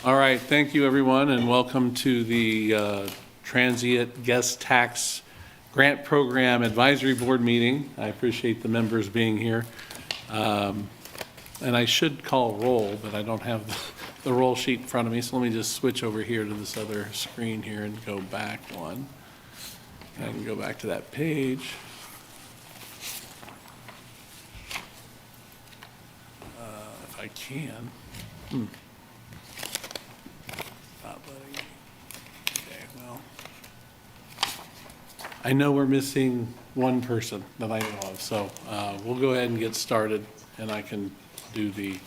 All right, thank you, everyone, and welcome to the Transient Guest Tax Grant Program Advisory Board meeting. I appreciate the members being here. And I should call roll, but I don't have the roll sheet in front of me, so let me just switch over here to this other screen here and go back one. I can go back to that page. If I can. Not letting me. Okay, well. I know we're missing one person that I know of, so we'll go ahead and get started, and I can do the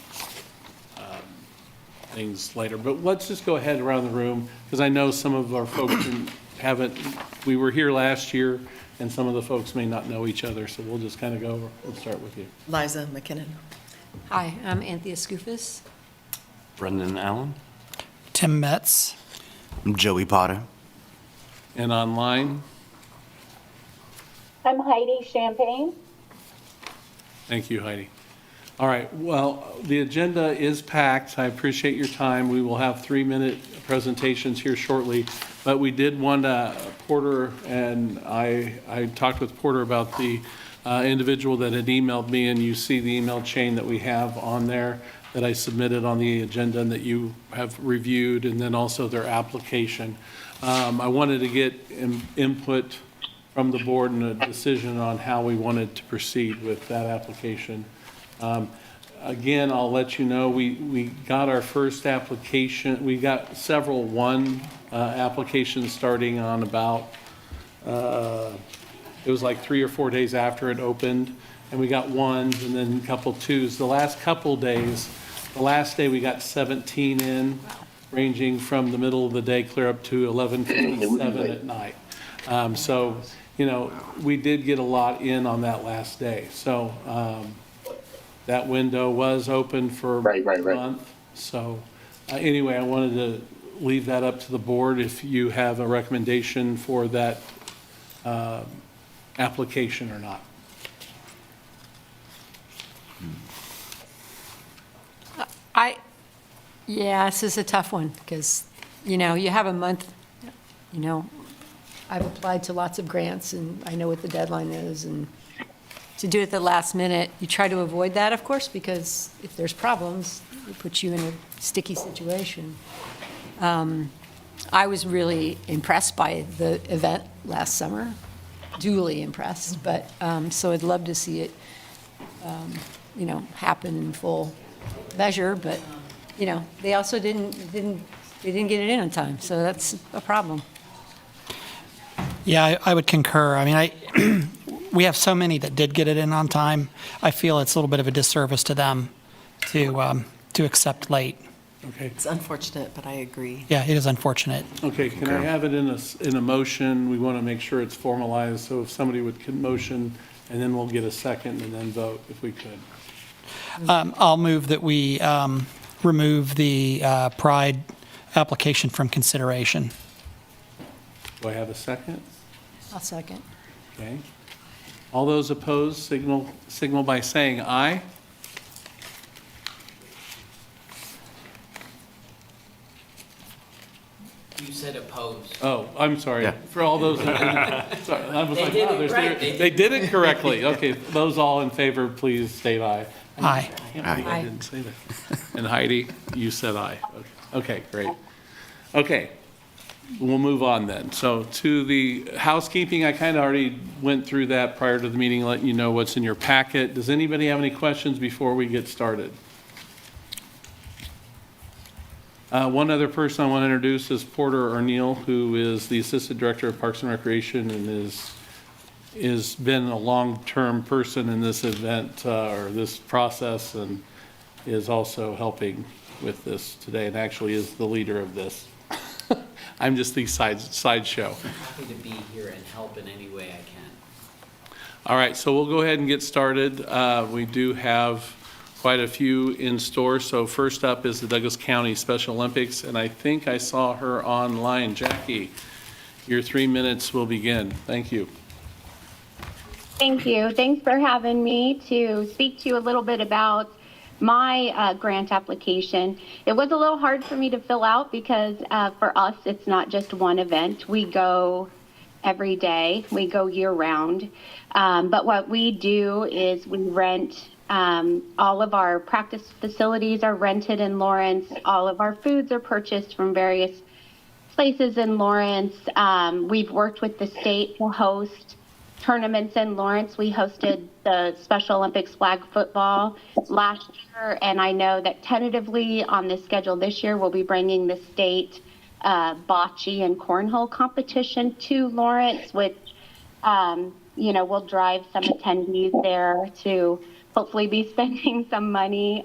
things later. But let's just go ahead around the room, because I know some of our folks we were here last year, and some of the folks may not know each other, so we'll just kind of go over. We'll start with you. Liza McKinnon. Hi, I'm Anthea Scoofus. Brendan Allen. Tim Metz. I'm Joey Potter. And online? I'm Heidi Champagne. Thank you, Heidi. All right, well, the agenda is packed. I appreciate your time. We will have 3-minute presentations here shortly, but we did want Porter, and I talked with Porter about the individual that had emailed me, and you see the email chain that we have on there that I submitted on the agenda and that you have reviewed, and then also their application. I wanted to get input from the board and a decision on how we wanted to proceed with that application. Again, I'll let you know, we got our first application. We got several applications starting on about, it was like 3 or 4 days after it opened, and we got ones and then a couple twos. The last couple days, the last day we got 17 in, ranging from the middle of the day clear up to 11:57 at night. So, you know, we did get a lot in on that last day. So that window was open for a month. So anyway, I wanted to leave that up to the board if you have a recommendation for that application or not. Yeah, this is a tough one because, you know, you have a month, you know, I've applied to lots of grants and I know what the deadline is, and to do it at the last minute, you try to avoid that, of course, because if there's problems, it puts you in a sticky situation. I was really impressed by the event last summer, duly impressed, but, so I'd love to see it, you know, happen in full measure, but, you know, they also didn't get it in on time, so that's a problem. Yeah, I would concur. I mean, we have so many that did get it in on time. I feel it's a little bit of a disservice to them to accept late. Okay. It's unfortunate, but I agree. Yeah, it is unfortunate. Okay, can I have it in a motion? We want to make sure it's formalized, so if somebody would motion, and then we'll get a second and then vote if we could. I'll move that we remove the Pride application from consideration. Do I have a second? I'll second. Okay. All those opposed, signal by saying aye. You said opposed. Oh, I'm sorry. Yeah. For all those, sorry, I was like, did wow, it right. they did it correctly. Okay, those all in favor, please state aye. Aye. I can't believe I didn't say that. And Heidi, you said aye. Okay, great. Okay, we'll move on then. So to the housekeeping, I kind of already went through that prior to the meeting, letting you know what's in your packet. Does anybody have any questions before we get started? One other person I want to introduce is Porter O'Neill, who is the Assistant Director of Parks and Recreation and is been a long-term person in this event or this process, and is also helping with this today, and actually is the leader of this. I'm just the sideshow. I'm happy to be here and help in any way I can. All right, so we'll go ahead and get started. We do have quite a few in store. So first up is the Douglas County Special Olympics, and I think I saw her online. Jackie, your 3 minutes will begin. Thank you. Thank you. Thanks for having me to speak to you a little bit about my grant application. It was a little hard for me to fill out because for us, it's not just one event. We go every day. We go year round. But what we do is we rent, all of our practice facilities are rented in Lawrence. All of our foods are purchased from various places in Lawrence. We've worked with the state to host tournaments in Lawrence. We hosted the Special Olympics flag football last year, and I know that tentatively on the schedule this year, we'll be bringing the state bocce and cornhole competition to Lawrence, which, will drive some attendees there to hopefully be spending some money.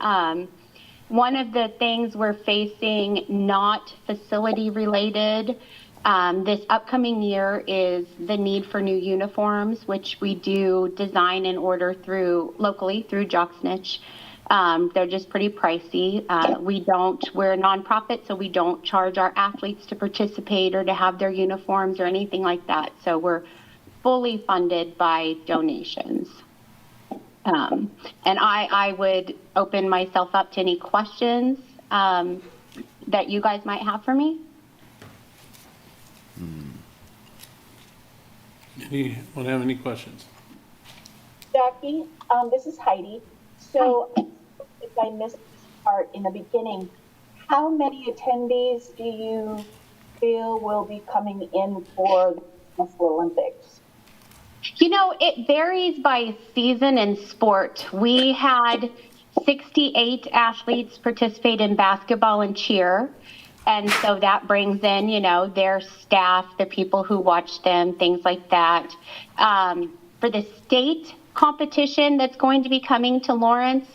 One of the things we're facing, not facility related, this upcoming year is the need for new uniforms, which we do design and order locally through Jocksnitch. They're just pretty pricey. We're a nonprofit, so we don't charge our athletes to participate or to have their uniforms or anything like that. So we're fully funded by donations. And I would open myself up to any questions that you guys might have for me. Anyone have any questions? Jackie, this is Heidi. So if I missed this part in the beginning, how many attendees do you feel will be coming in for the Special Olympics? It varies by season and sport. We had 68 athletes participate in basketball and cheer. And so that brings in, their staff, the people who watch them, things like that. For the state competition that's going to be coming to Lawrence,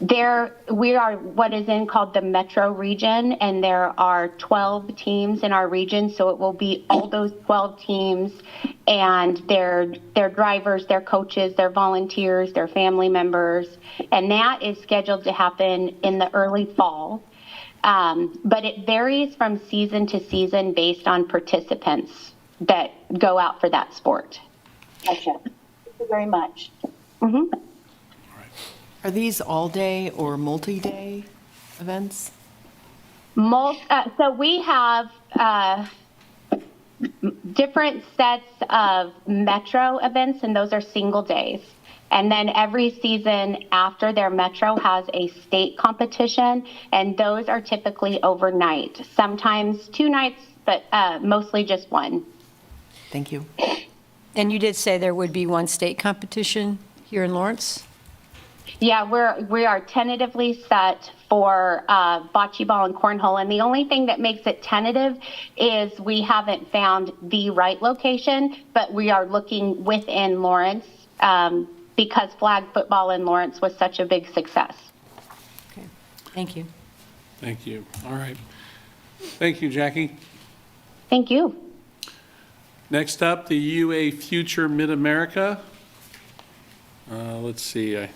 we are what is called the Metro region, and there are 12 teams in our region. So it will be all those 12 teams and their drivers, their coaches, their volunteers, their family members. And that is scheduled to happen in the early fall. But it varies from season to season based on participants that go out for that sport. Gotcha. Thank you very much. Mm-hmm. Are these all-day or multi-day events? So we have different sets of Metro events, and those are single days. And then every season after their Metro has a state competition, and those are typically overnight. Sometimes 2 nights, but mostly just one. Thank you. And you did say there would be one state competition here in Lawrence? Yeah, we are tentatively set for bocce ball and cornhole, and the only thing that makes it tentative is we haven't found the right location, but we are looking within Lawrence because flag football in Lawrence was such a big success. Okay, thank you. Thank you. All right. Thank you, Jackie. Thank you. Next up, the UA Future Mid-America. Let's see.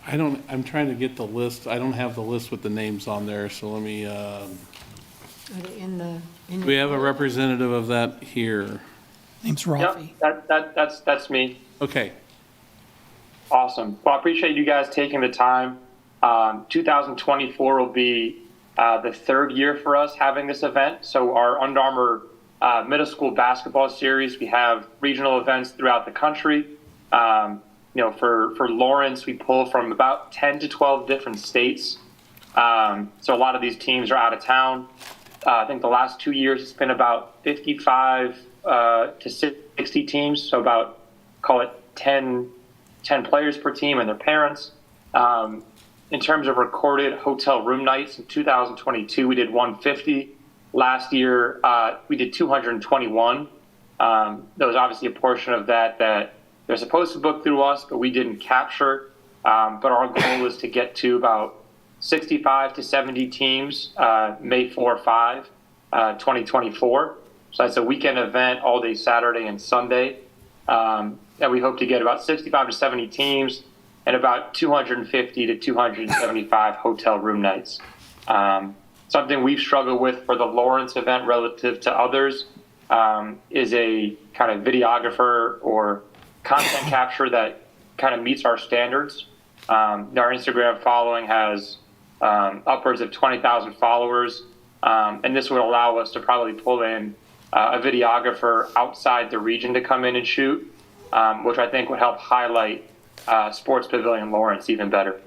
I'm trying to get the list. I don't have the list with the names on there, so let me, Are they in the? we have a representative of that here. Name's Yep, Rafi. that's me. Okay. Awesome. Well, I appreciate you guys taking the time. 2024 will be the 3rd year for us having this event. So our Under Armour middle school basketball series, we have regional events throughout the country. For Lawrence, we pull from about 10 to 12 different states. So a lot of these teams are out of town. I think the last 2 years, it's been about 55 to 60 teams. So about, call it 10 players per team and their parents. In terms of recorded hotel room nights in 2022, we did 150. Last year, we did 221. There was obviously a portion of that they're supposed to book through us, but we didn't capture. But our goal is to get to about 65 to 70 teams May 4 or 5, 2024. So that's a weekend event all day Saturday and Sunday. And we hope to get about 65 to 70 teams and about 250 to 275 hotel room nights. Something we've struggled with for the Lawrence event relative to others is a kind of videographer or content capture that kind of meets our standards. Our Instagram following has upwards of 20,000 followers, and this would allow us to probably pull in a videographer outside the region to come in and shoot, which I think would help highlight Sports Pavilion Lawrence even better.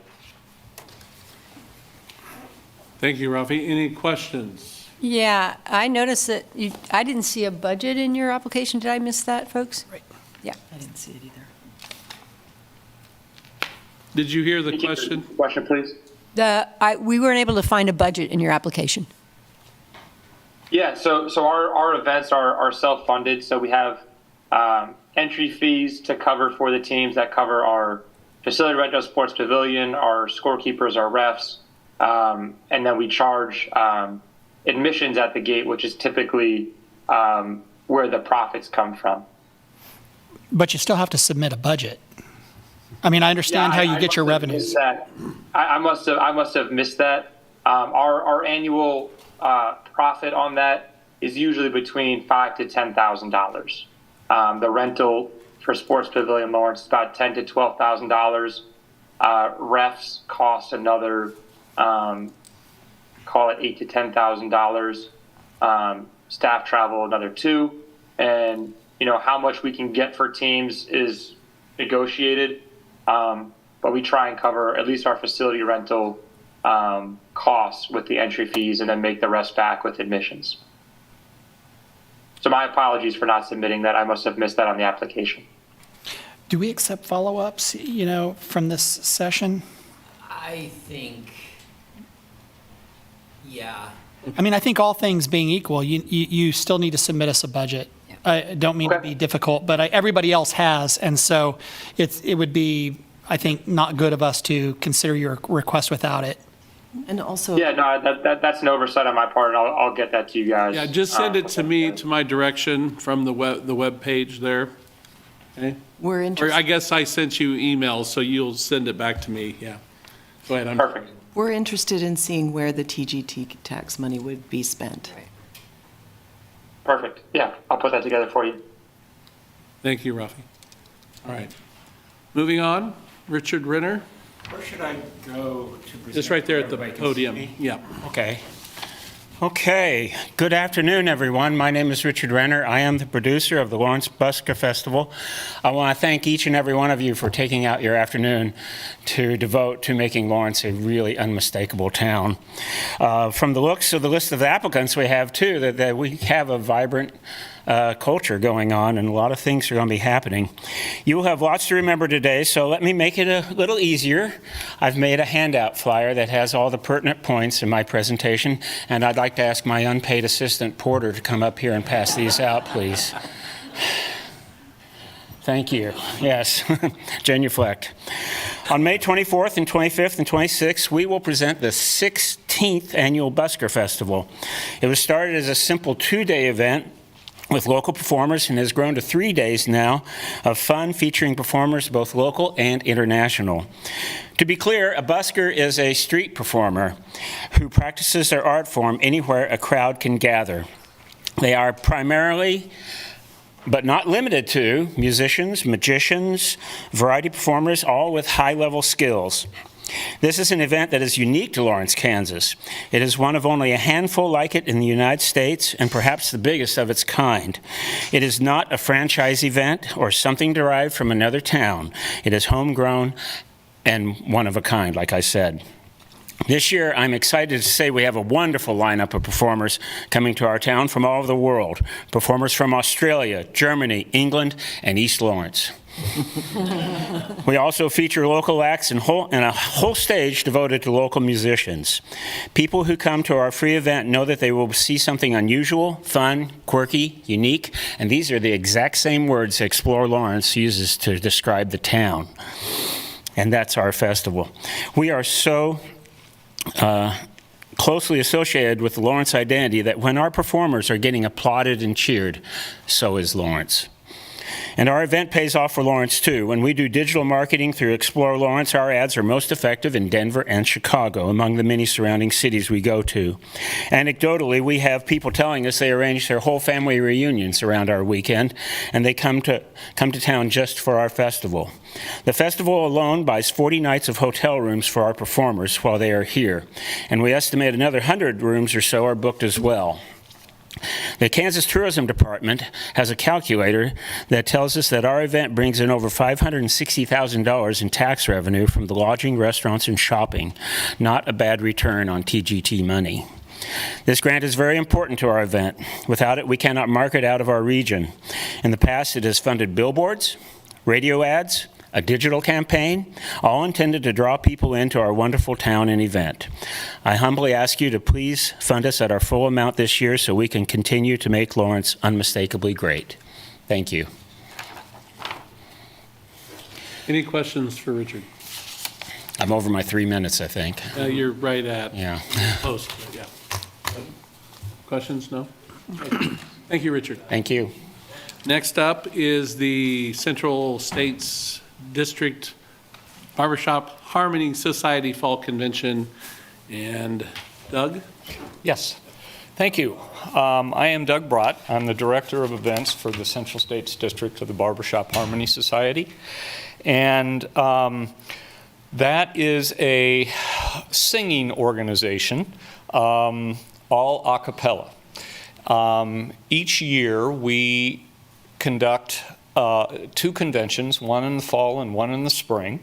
Thank you, Rafi. Any questions? Yeah, I noticed that I didn't see a budget in your application. Did I miss that, folks? Right. Yeah. I didn't see it either. Did you hear the Can you question? repeat the question, please. We weren't able to find a budget in your application. Yeah, so our events are self-funded, so we have entry fees to cover for the teams that cover our facility rental, sports pavilion, our scorekeepers, our refs, and then we charge admissions at the gate, which is typically where the profits come from. But you still have to submit a budget. I mean, I understand how you get your revenues. I must have missed that. Our annual profit on that is usually between $5,000 to $10,000. The rental for Sports Pavilion Lawrence is about $10,000 to $12,000. Refs cost another, call it $8,000 to $10,000. Staff travel another $2,000, and how much we can get for teams is negotiated. But we try and cover at least our facility rental costs with the entry fees and then make the rest back with admissions. So my apologies for not submitting that. I must have missed that on the application. Do we accept follow-ups, from this session? I think, yeah. I mean, I think all things being equal, you still need to submit us a budget. I don't mean to be difficult, but everybody else has, and so it would be, I think, not good of us to consider your request without it. And also, Yeah, no, that's an oversight on my part, and I'll get that to you guys. Yeah, just send it to me, to my direction from the web page there. Okay? we're Or interested. I guess I sent you emails, so you'll send it back to me, yeah. Go ahead. Perfect. We're interested in seeing where the TGT tax money would be spent. Perfect. Yeah, I'll put that together for you. Thank you, Rafi. All right. Moving on, Richard Renner, Where should I go to present? just right there at the Everybody can podium. see me? Yeah. Okay. Okay. Good afternoon, everyone. My name is Richard Renner. I am the producer of the Lawrence Busker Festival. I want to thank each and every one of you for taking out your afternoon to devote to making Lawrence a really unmistakable town. From the looks of the list of applicants we have, too, that we have a vibrant culture going on, and a lot of things are going to be happening. You will have lots to remember today, so let me make it a little easier. I've made a handout flyer that has all the pertinent points in my presentation, and I'd like to ask my unpaid assistant, Porter, to come up here and pass these out, please. Thank you. Yes, genuflect. On May 24th and 25th and 26th, we will present the 16th Annual Busker Festival. It was started as a simple 2-day event with local performers and has grown to 3 days now of fun featuring performers both local and international. To be clear, a busker is a street performer who practices their art form anywhere a crowd can gather. They are primarily, but not limited to, musicians, magicians, variety performers, all with high-level skills. This is an event that is unique to Lawrence, Kansas. It is one of only a handful like it in the United States, and perhaps the biggest of its kind. It is not a franchise event or something derived from another town. It is homegrown and one of a kind, like I said. This year, I'm excited to say we have a wonderful lineup of performers coming to our town from all over the world. Performers from Australia, Germany, England, and East Lawrence. We also feature local acts and a whole stage devoted to local musicians. People who come to our free event know that they will see something unusual, fun, quirky, unique, and these are the exact same words Explore Lawrence uses to describe the town. And that's our festival. We are so closely associated with the Lawrence identity that when our performers are getting applauded and cheered, so is Lawrence. And our event pays off for Lawrence, too. When we do digital marketing through Explore Lawrence, our ads are most effective in Denver and Chicago, among the many surrounding cities we go to. Anecdotally, we have people telling us they arrange their whole family reunions around our weekend, and they come to town just for our festival. The festival alone buys 40 nights of hotel rooms for our performers while they are here, and we estimate another 100 rooms or so are booked as well. The Kansas Tourism Department has a calculator that tells us that our event brings in over $560,000 in tax revenue from the lodging, restaurants, and shopping. Not a bad return on TGT money. This grant is very important to our event. Without it, we cannot market out of our region. In the past, it has funded billboards, radio ads, a digital campaign, all intended to draw people into our wonderful town and event. I humbly ask you to please fund us at our full amount this year so we can continue to make Lawrence unmistakably great. Thank you. Any questions for Richard? I'm over my 3 minutes, I think. You're right at Yeah. post, yeah. Questions? No? Okay. Thank you, Richard. Thank you. Next up is the Central States District Barbershop Harmony Society Fall Convention. And Doug? Yes, thank you. I am Doug Brott. I'm the Director of Events for the Central States District of the Barbershop Harmony Society. And that is a singing organization, all a cappella. Each year we conduct 2 conventions, one in the fall and one in the spring.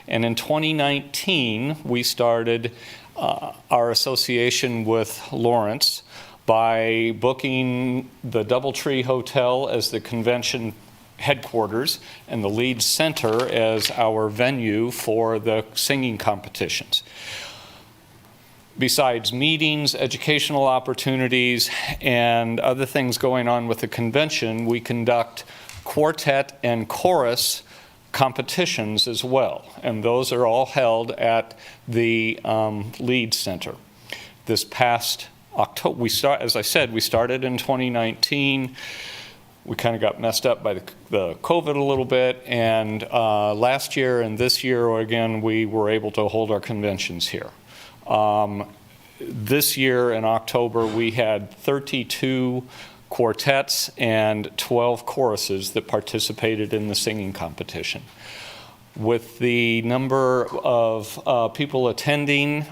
And in 2019, we started our association with Lawrence by booking the Doubletree Hotel as the convention headquarters and the Leeds Center as our venue for the singing competitions. Besides meetings, educational opportunities, and other things going on with the convention, we conduct quartet and chorus competitions as well, and those are all held at the Leeds Center. This past October, as I said, we started in 2019. We kind of got messed up by the COVID a little bit, and last year and this year, again, we were able to hold our conventions here. This year in October, we had 32 quartets and 12 choruses that participated in the singing competition. With the number of people attending,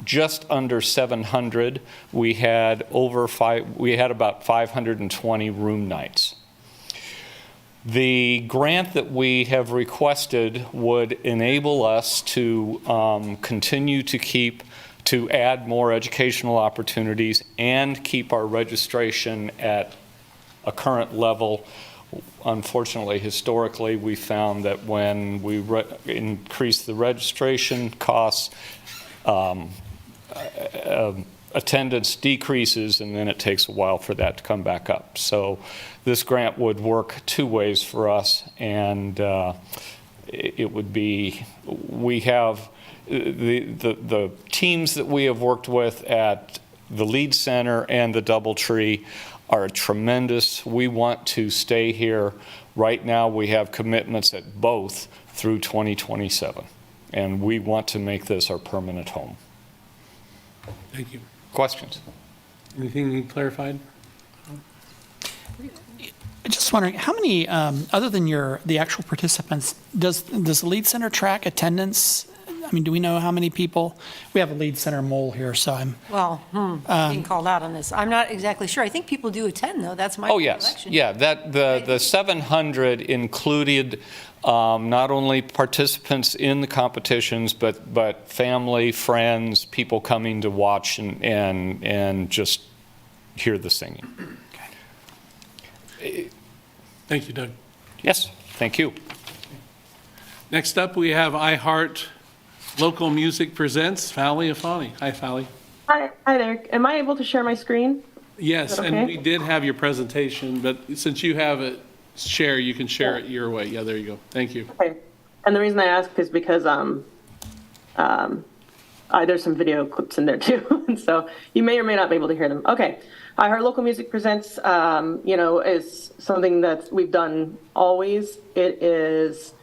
just under 700, we had about 520 room nights. The grant that we have requested would enable us to continue to add more educational opportunities and keep our registration at a current level. Unfortunately, historically, we found that when we increase the registration costs, attendance decreases, and then it takes a while for that to come back up. So this grant would work 2 ways for us, and it would be, we have the teams that we have worked with at the Leeds Center and the Doubletree are tremendous. We want to stay here. Right now we have commitments at both through 2027, and we want to make this our permanent home. Thank you. Questions? Anything you need clarified? Just wondering, how many, other than the actual participants, does the Leeds Center track attendance? I mean, do we know how many people? We have a Leeds Center mole here, so I'm... Well, being called out on this. I'm not exactly sure. I think people do attend, though. That's my recollection. Yes. Yeah, the 700 included not only participants in the competitions, but family, friends, people coming to watch and just hear the singing. Okay. Thank you, Doug. Yes, thank you. Next up, we have iHeart Local Music Presents Fally Afani. Hi, Fally. Hi there. Am I able to share my screen? Yes, okay? and we did have your presentation, but since you have it, you can share it your way. Yeah, there you go. Thank you. Okay. And the reason I ask is because there's some video clips in there too So you may or may not be able to hear them. Okay. iHeart Local Music Presents, is something that we've done always. It is,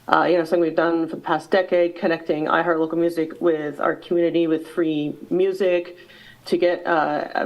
something we've done for the past decade, connecting iHeart Local Music with our community with free music to get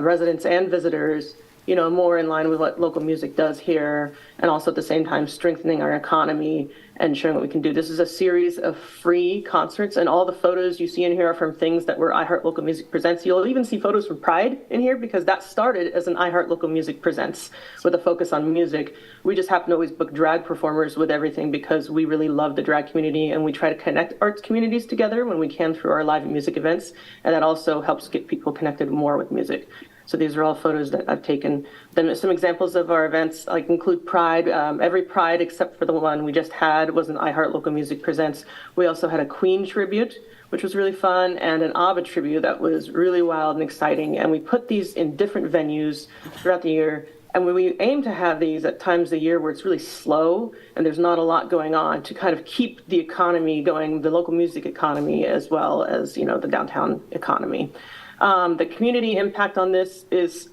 residents and visitors, more in line with what local music does here, and also at the same time strengthening our economy and showing what we can do. This is a series of free concerts, and all the photos you see in here are from things that were iHeart Local Music Presents. You'll even see photos from Pride in here because that started as an iHeart Local Music Presents with a focus on music. We just happen to always book drag performers with everything because we really love the drag community, and we try to connect arts communities together when we can through our live music events, and that also helps get people connected more with music. So these are all photos that I've taken. Then some examples of our events include Pride. Every Pride except for the one we just had was an iHeart Local Music Presents. We also had a Queen tribute, which was really fun, and an ABBA tribute that was really wild and exciting. And we put these in different venues throughout the year. And we aim to have these at times of the year where it's really slow and there's not a lot going on to kind of keep the economy going, the local music economy, as well as, the downtown economy. The community impact on this is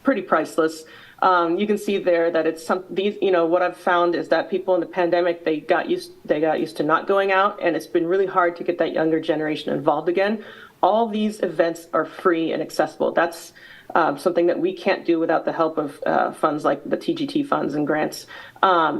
pretty priceless. You can see there that it's what I've found is that people in the pandemic, they got used to not going out, and it's been really hard to get that younger generation involved again. All these events are free and accessible. That's something that we can't do without the help of funds like the TGT funds and grants,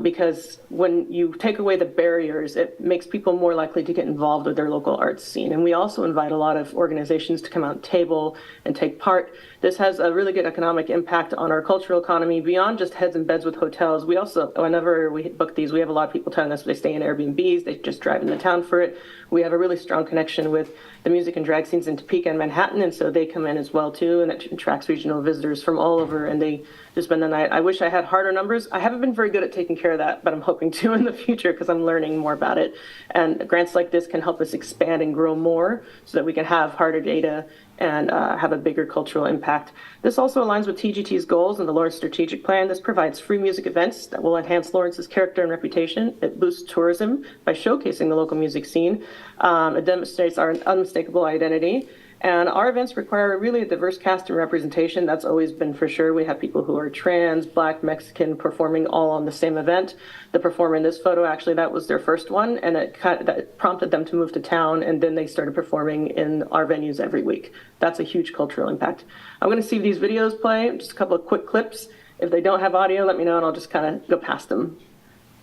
because when you take away the barriers, it makes people more likely to get involved with their local arts scene. And we also invite a lot of organizations to come out and table and take part. This has a really good economic impact on our cultural economy beyond just heads and beds with hotels. We also, whenever we book these, we have a lot of people telling us they stay in Airbnbs, they just drive into town for it. We have a really strong connection with the music and drag scenes in Topeka and Manhattan, and so they come in as well too, and it attracts regional visitors from all over, and they just spend the night. I wish I had harder numbers. I haven't been very good at taking care of that, but I'm hoping to in the future because I'm learning more about it. And grants like this can help us expand and grow more so that we can have harder data and have a bigger cultural impact. This also aligns with TGT's goals and the Lawrence Strategic Plan. This provides free music events that will enhance Lawrence's character and reputation. It boosts tourism by showcasing the local music scene. It demonstrates our unmistakable identity. And our events require really a diverse cast and representation. That's always been for sure. We have people who are trans, Black, Mexican performing all on the same event. The performer in this photo, actually, that was their first one, and that prompted them to move to town, and then they started performing in our venues every week. That's a huge cultural impact. I'm going to see if these videos play, just a couple of quick clips. If they don't have audio, let me know, and I'll just kind of go past them.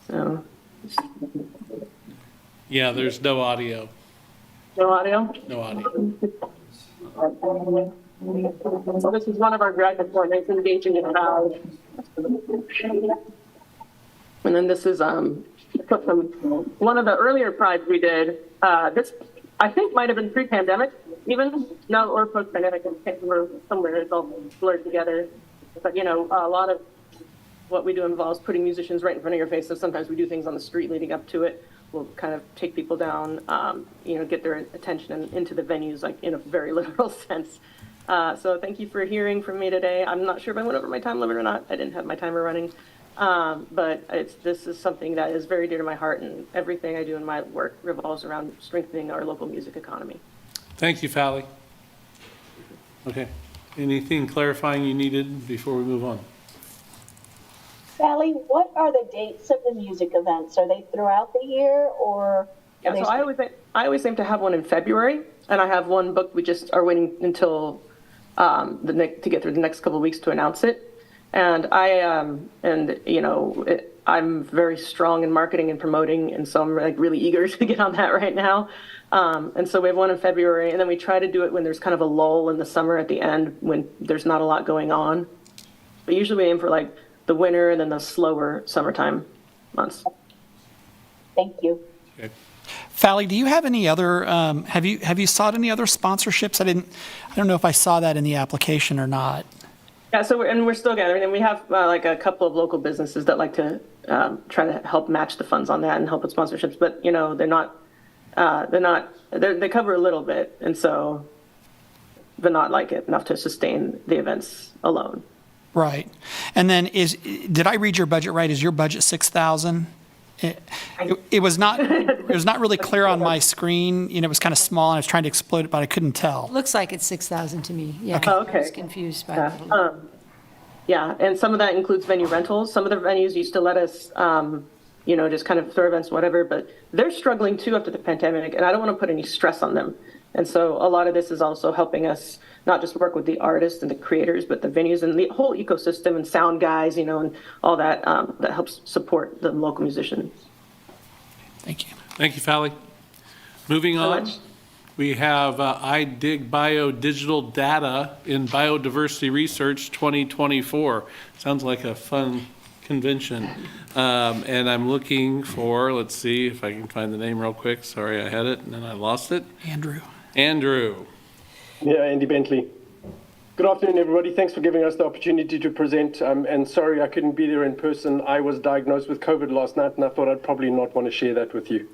So. Yeah, there's no audio. No audio? No audio. So this is one of our drag performers engaging in crowd. And then this is from one of the earlier prides we did. This I think might have been pre-pandemic, even or post-pandemic. We're somewhere it's all blurred together. But a lot of what we do involves putting musicians right in front of your face. So sometimes we do things on the street leading up to it. We'll kind of take people down, get their attention and into the venues, like in a very literal sense. So thank you for hearing from me today. I'm not sure if I went over my time limit or not. I didn't have my timer running. But this is something that is very dear to my heart, and everything I do in my work revolves around strengthening our local music economy. Thank you, Fally. Okay. Anything clarifying you needed before we move on? Sally, what are the dates of the music events? Are they throughout the year, or? Yeah, so I always aim to have one in February, and I have one booked. We just are waiting until to get through the next couple of weeks to announce it. And I'm very strong in marketing and promoting, and so I'm really eager to get on that right now. And so we have one in February, and then we try to do it when there's kind of a lull in the summer at the end when there's not a lot going on. But usually we aim for the winter and then the slower summertime months. Thank you. Okay. Fally, do you have any other? Have you sought any other sponsorships? I don't know if I saw that in the application or not. Yeah, so we're still gathering, and we have a couple of local businesses that like to try to help match the funds on that and help with sponsorships. But they cover a little bit, and so but not enough to sustain the events alone. Right. And then did I read your budget right? Is your budget $6,000? It was not really clear on my screen. You know, it was kind of small, and I was trying to explode it, but I couldn't tell. Looks like it's 6,000 to me. Yeah. Okay. I was confused by Yeah. that. Yeah, and some of that includes venue rentals. Some of the venues used to let us, you know, just kind of throw events, whatever, but they're struggling too after the pandemic, and I don't want to put any stress on them. And so a lot of this is also helping us not just work with the artists and the creators, but the venues and the whole ecosystem and sound guys, you know, and all that that helps support the local musicians. Thank you. Thank you, Fally. Moving on, much. we have iDigBio Digital Data in Biodiversity Research 2024. Sounds like a fun convention. And I'm looking for, let's see if I can find the name real quick. Sorry, I had it and then I lost it. Andrew. Yeah, Andy Bentley. Good afternoon, everybody. Thanks for giving us the opportunity to present. And sorry I couldn't be there in person. I was diagnosed with COVID last night, and I thought I'd probably not want to share that with you.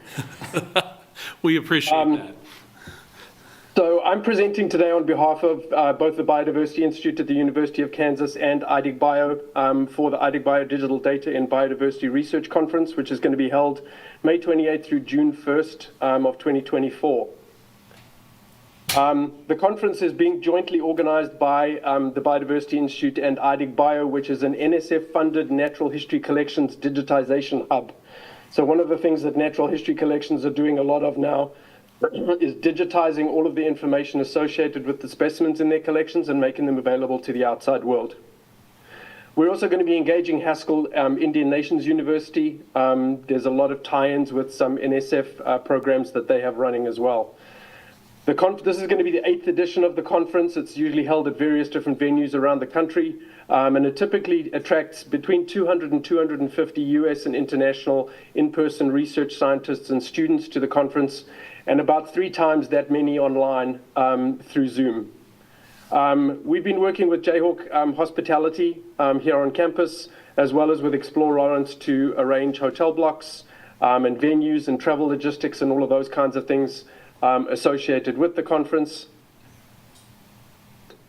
We appreciate that. So I'm presenting today on behalf of both the Biodiversity Institute at the University of Kansas and iDigBio for the iDigBio Digital Data and Biodiversity Research Conference, which is going to be held May 28th through June 1st of 2024. The conference is being jointly organized by the Biodiversity Institute and iDigBio, which is an NSF-funded natural history collections digitization hub. So one of the things that natural history collections are doing a lot of now is digitizing all of the information associated with the specimens in their collections and making them available to the outside world. We're also going to be engaging Haskell Indian Nations University. There's a lot of tie-ins with some NSF programs that they have running as well. This is going to be the 8th edition of the conference. It's usually held at various different venues around the country, and it typically attracts between 200 and 250 US and international in-person research scientists and students to the conference, and about 3 times that many online through Zoom. We've been working with Jayhawk Hospitality here on campus, as well as with Explore Lawrence to arrange hotel blocks and venues and travel logistics and all of those kinds of things associated with the conference.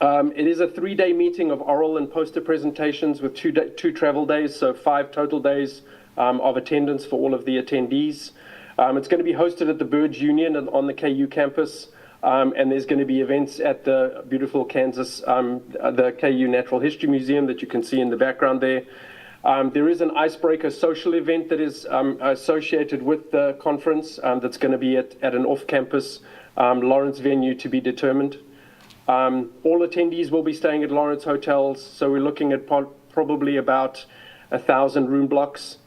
It is a 3-day meeting of oral and poster presentations with 2 travel days, so 5 total days of attendance for all of the attendees. It's going to be hosted at the Birds Union on the KU campus, and there's going to be events at the beautiful Kansas, the KU Natural History Museum that you can see in the background there. There is an icebreaker social event that is associated with the conference that's going to be at an off-campus Lawrence venue to be determined. All attendees will be staying at Lawrence hotels, so we're looking at probably about 1,000 room blocks.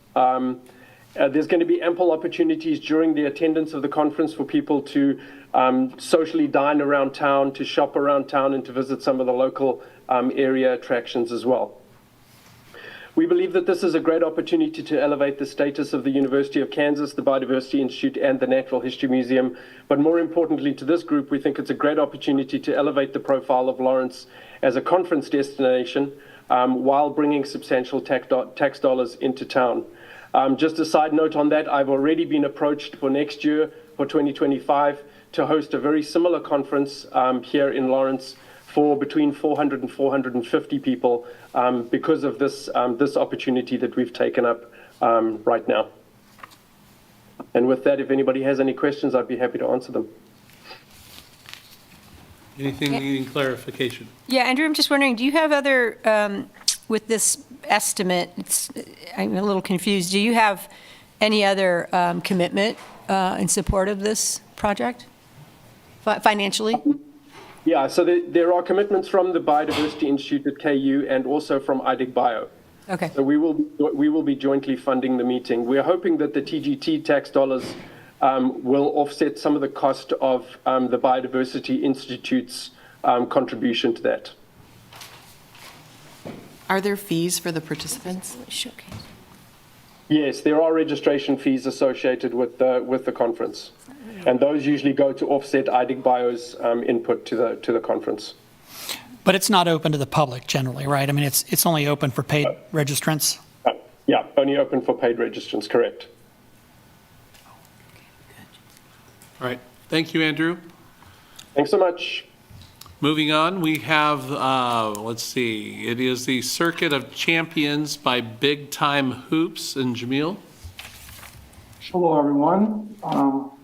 There's going to be ample opportunities during the attendance of the conference for people to socially dine around town, to shop around town, and to visit some of the local area attractions as well. We believe that this is a great opportunity to elevate the status of the University of Kansas, the Biodiversity Institute, and the Natural History Museum. But more importantly to this group, we think it's a great opportunity to elevate the profile of Lawrence as a conference destination while bringing substantial tax dollars into town. Just a side note on that, I've already been approached for next year, for 2025, to host a very similar conference here in Lawrence for between 400 and 450 people because of this opportunity that we've taken up right now. And with that, if anybody has any questions, I'd be happy to answer them. Anything needing clarification? Yeah, Andrew, I'm just wondering, do you have other, with this estimate, I'm a little confused, do you have any other commitment in support of this project financially? Yeah, so there are commitments from the Biodiversity Institute at KU and also from iDigBio. Okay. So we will be jointly funding the meeting. We're hoping that the TGT tax dollars will offset some of the cost of the Biodiversity Institute's contribution to that. Are there fees for the participants? Yes, there are registration fees associated with the conference, and those usually go to offset iDigBio's input to the conference. But it's not open to the public generally, right? I mean, it's only open for paid registrants? Yeah, only open for paid registrants, correct. All right. Thank you, Andrew. Thanks so much. Moving on, we have, let's see, it is the Circuit of Champions by Big Time Hoops and Jamil. Hello, everyone.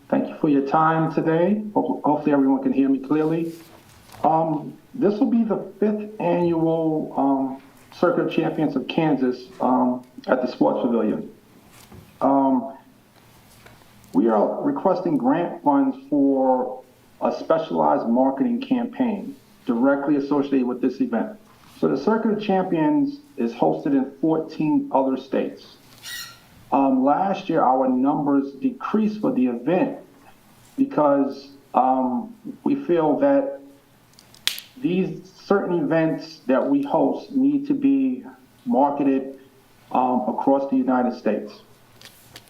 Thank you for your time today. Hopefully everyone can hear me clearly. This will be the 5th annual Circuit of Champions of Kansas at the Sports Pavilion. We are requesting grant funds for a specialized marketing campaign directly associated with this event. So the Circuit of Champions is hosted in 14 other states. Last year, our numbers decreased for the event because we feel that these certain events that we host need to be marketed across the United States.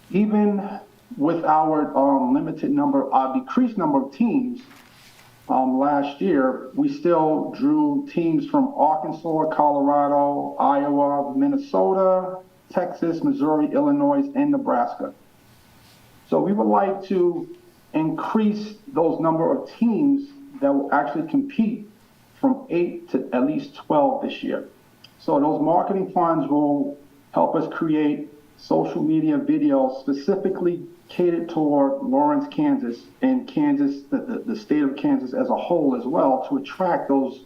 Even with our limited number, our decreased number of teams last year, we still drew teams from Arkansas, Colorado, Iowa, Minnesota, Texas, Missouri, Illinois, and Nebraska. So we would like to increase those number of teams that will actually compete from 8 to at least 12 this year. So those marketing funds will help us create social media videos specifically catered toward Lawrence, Kansas, and Kansas, the state of Kansas as a whole as well, to attract those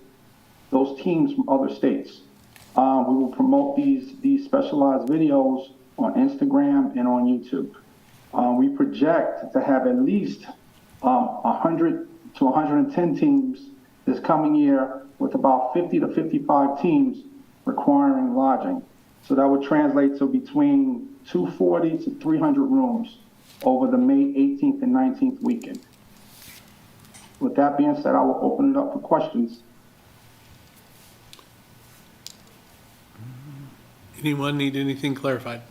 teams from other states. We will promote these specialized videos on Instagram and on YouTube. We project to have at least 100 to 110 teams this coming year, with about 50 to 55 teams requiring lodging. So that would translate to between 240 to 300 rooms over the May 18th and 19th weekend. With that being said, I will open it up for questions. Anyone need anything clarified?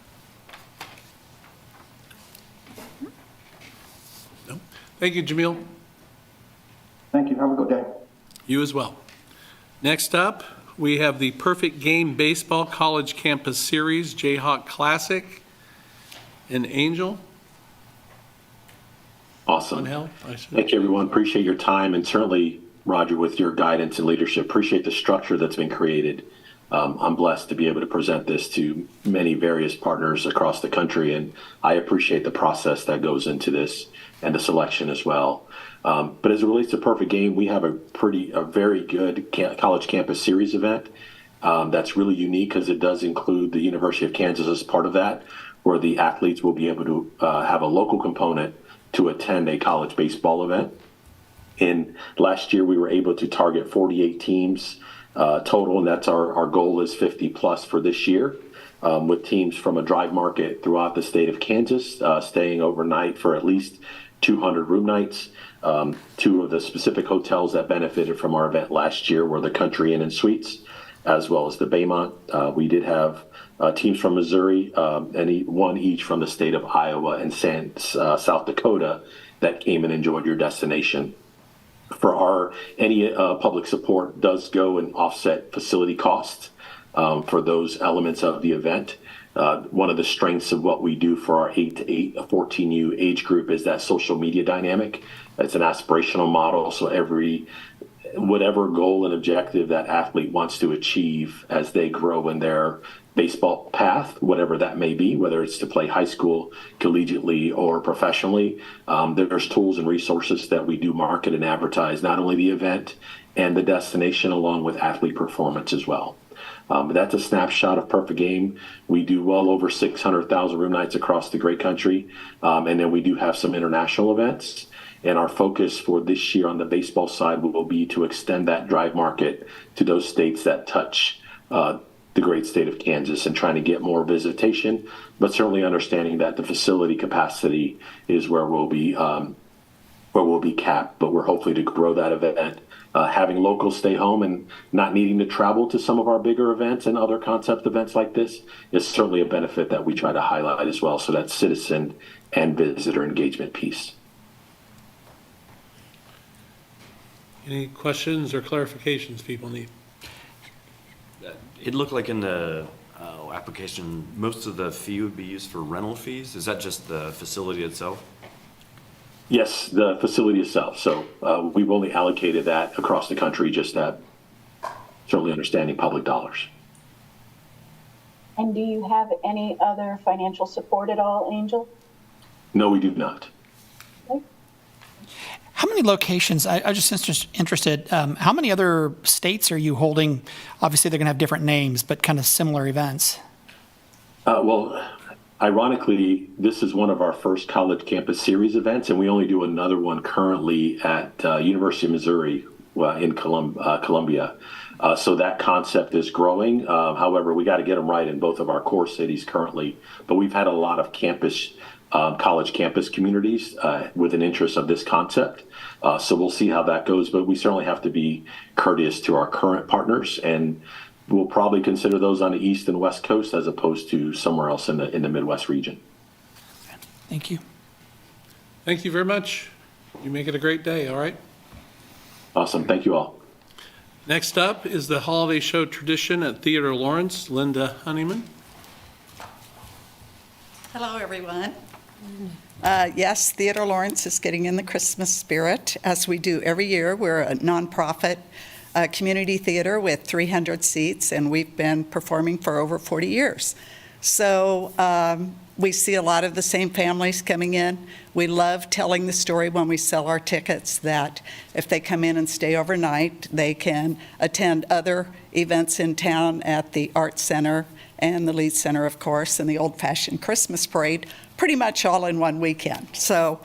No? Thank you, Jamil. Thank you. Have a good day. You as well. Next up, we have the Perfect Game Baseball College Campus Series, Jayhawk Classic, and Angel. Awesome. Help. Thank you, everyone. Appreciate your time, and certainly, Roger, with your guidance and leadership. Appreciate the structure that's been created. I'm blessed to be able to present this to many various partners across the country, and I appreciate the process that goes into this and the selection as well. But as it relates to Perfect Game, we have a very good college campus series event that's really unique because it does include the University of Kansas as part of that, where the athletes will be able to have a local component to attend a college baseball event. And last year, we were able to target 48 teams total, and that's our goal is 50 plus for this year, with teams from a drive market throughout the state of Kansas staying overnight for at least 200 room nights. Two of the specific hotels that benefited from our event last year were the Country Inn and Suites, as well as the Baymont. We did have teams from Missouri, and one each from the state of Iowa and South Dakota that came and enjoyed your destination. For any public support does go and offset facility costs for those elements of the event. One of the strengths of what we do for our 8 to 14U age group is that social media dynamic. It's an aspirational model, so whatever goal and objective that athlete wants to achieve as they grow in their baseball path, whatever that may be, whether it's to play high school, collegiately, or professionally, there's tools and resources that we do market and advertise, not only the event and the destination, along with athlete performance as well. That's a snapshot of Perfect Game. We do well over 600,000 room nights across the great country, and then we do have some international events. And our focus for this year on the baseball side will be to extend that drive market to those states that touch the great state of Kansas, and trying to get more visitation, but certainly understanding that the facility capacity is where we'll be capped. But we're hopefully to grow that event. Having locals stay home and not needing to travel to some of our bigger events and other concept events like this is certainly a benefit that we try to highlight as well. So that's citizen and visitor engagement piece. Any questions or clarifications people need? It looked like in the application, most of the fee would be used for rental fees. Is that just the facility itself? Yes, the facility itself. So we've only allocated that across the country, just that certainly understanding public dollars. And do you have any other financial support at all, Angel? No, we do not. How many locations, I'm just interested, how many other states are you holding? Obviously, they're going to have different names, but kind of similar events. Well, ironically, this is one of our first college campus series events, and we only do another one currently at University of Missouri in Columbia. So that concept is growing. However, we got to get them right in both of our core cities currently. But we've had a lot of college campus communities with an interest of this concept. So we'll see how that goes. But we certainly have to be courteous to our current partners, and we'll probably consider those on the East and West Coast as opposed to somewhere else in the Midwest region. Thank you. Thank you very much. You make it a great day, all right? Awesome. Thank you all. Next up is the holiday show tradition at Theater Lawrence. Linda Honeyman. Hello, everyone. Yes, Theater Lawrence is getting in the Christmas spirit, as we do every year. We're a nonprofit community theater with 300 seats, and we've been performing for over 40 years. So we see a lot of the same families coming in. We love telling the story when we sell our tickets that if they come in and stay overnight, they can attend other events in town at the Arts Center and the Lead Center, of course, and the old-fashioned Christmas parade, pretty much all in one weekend. So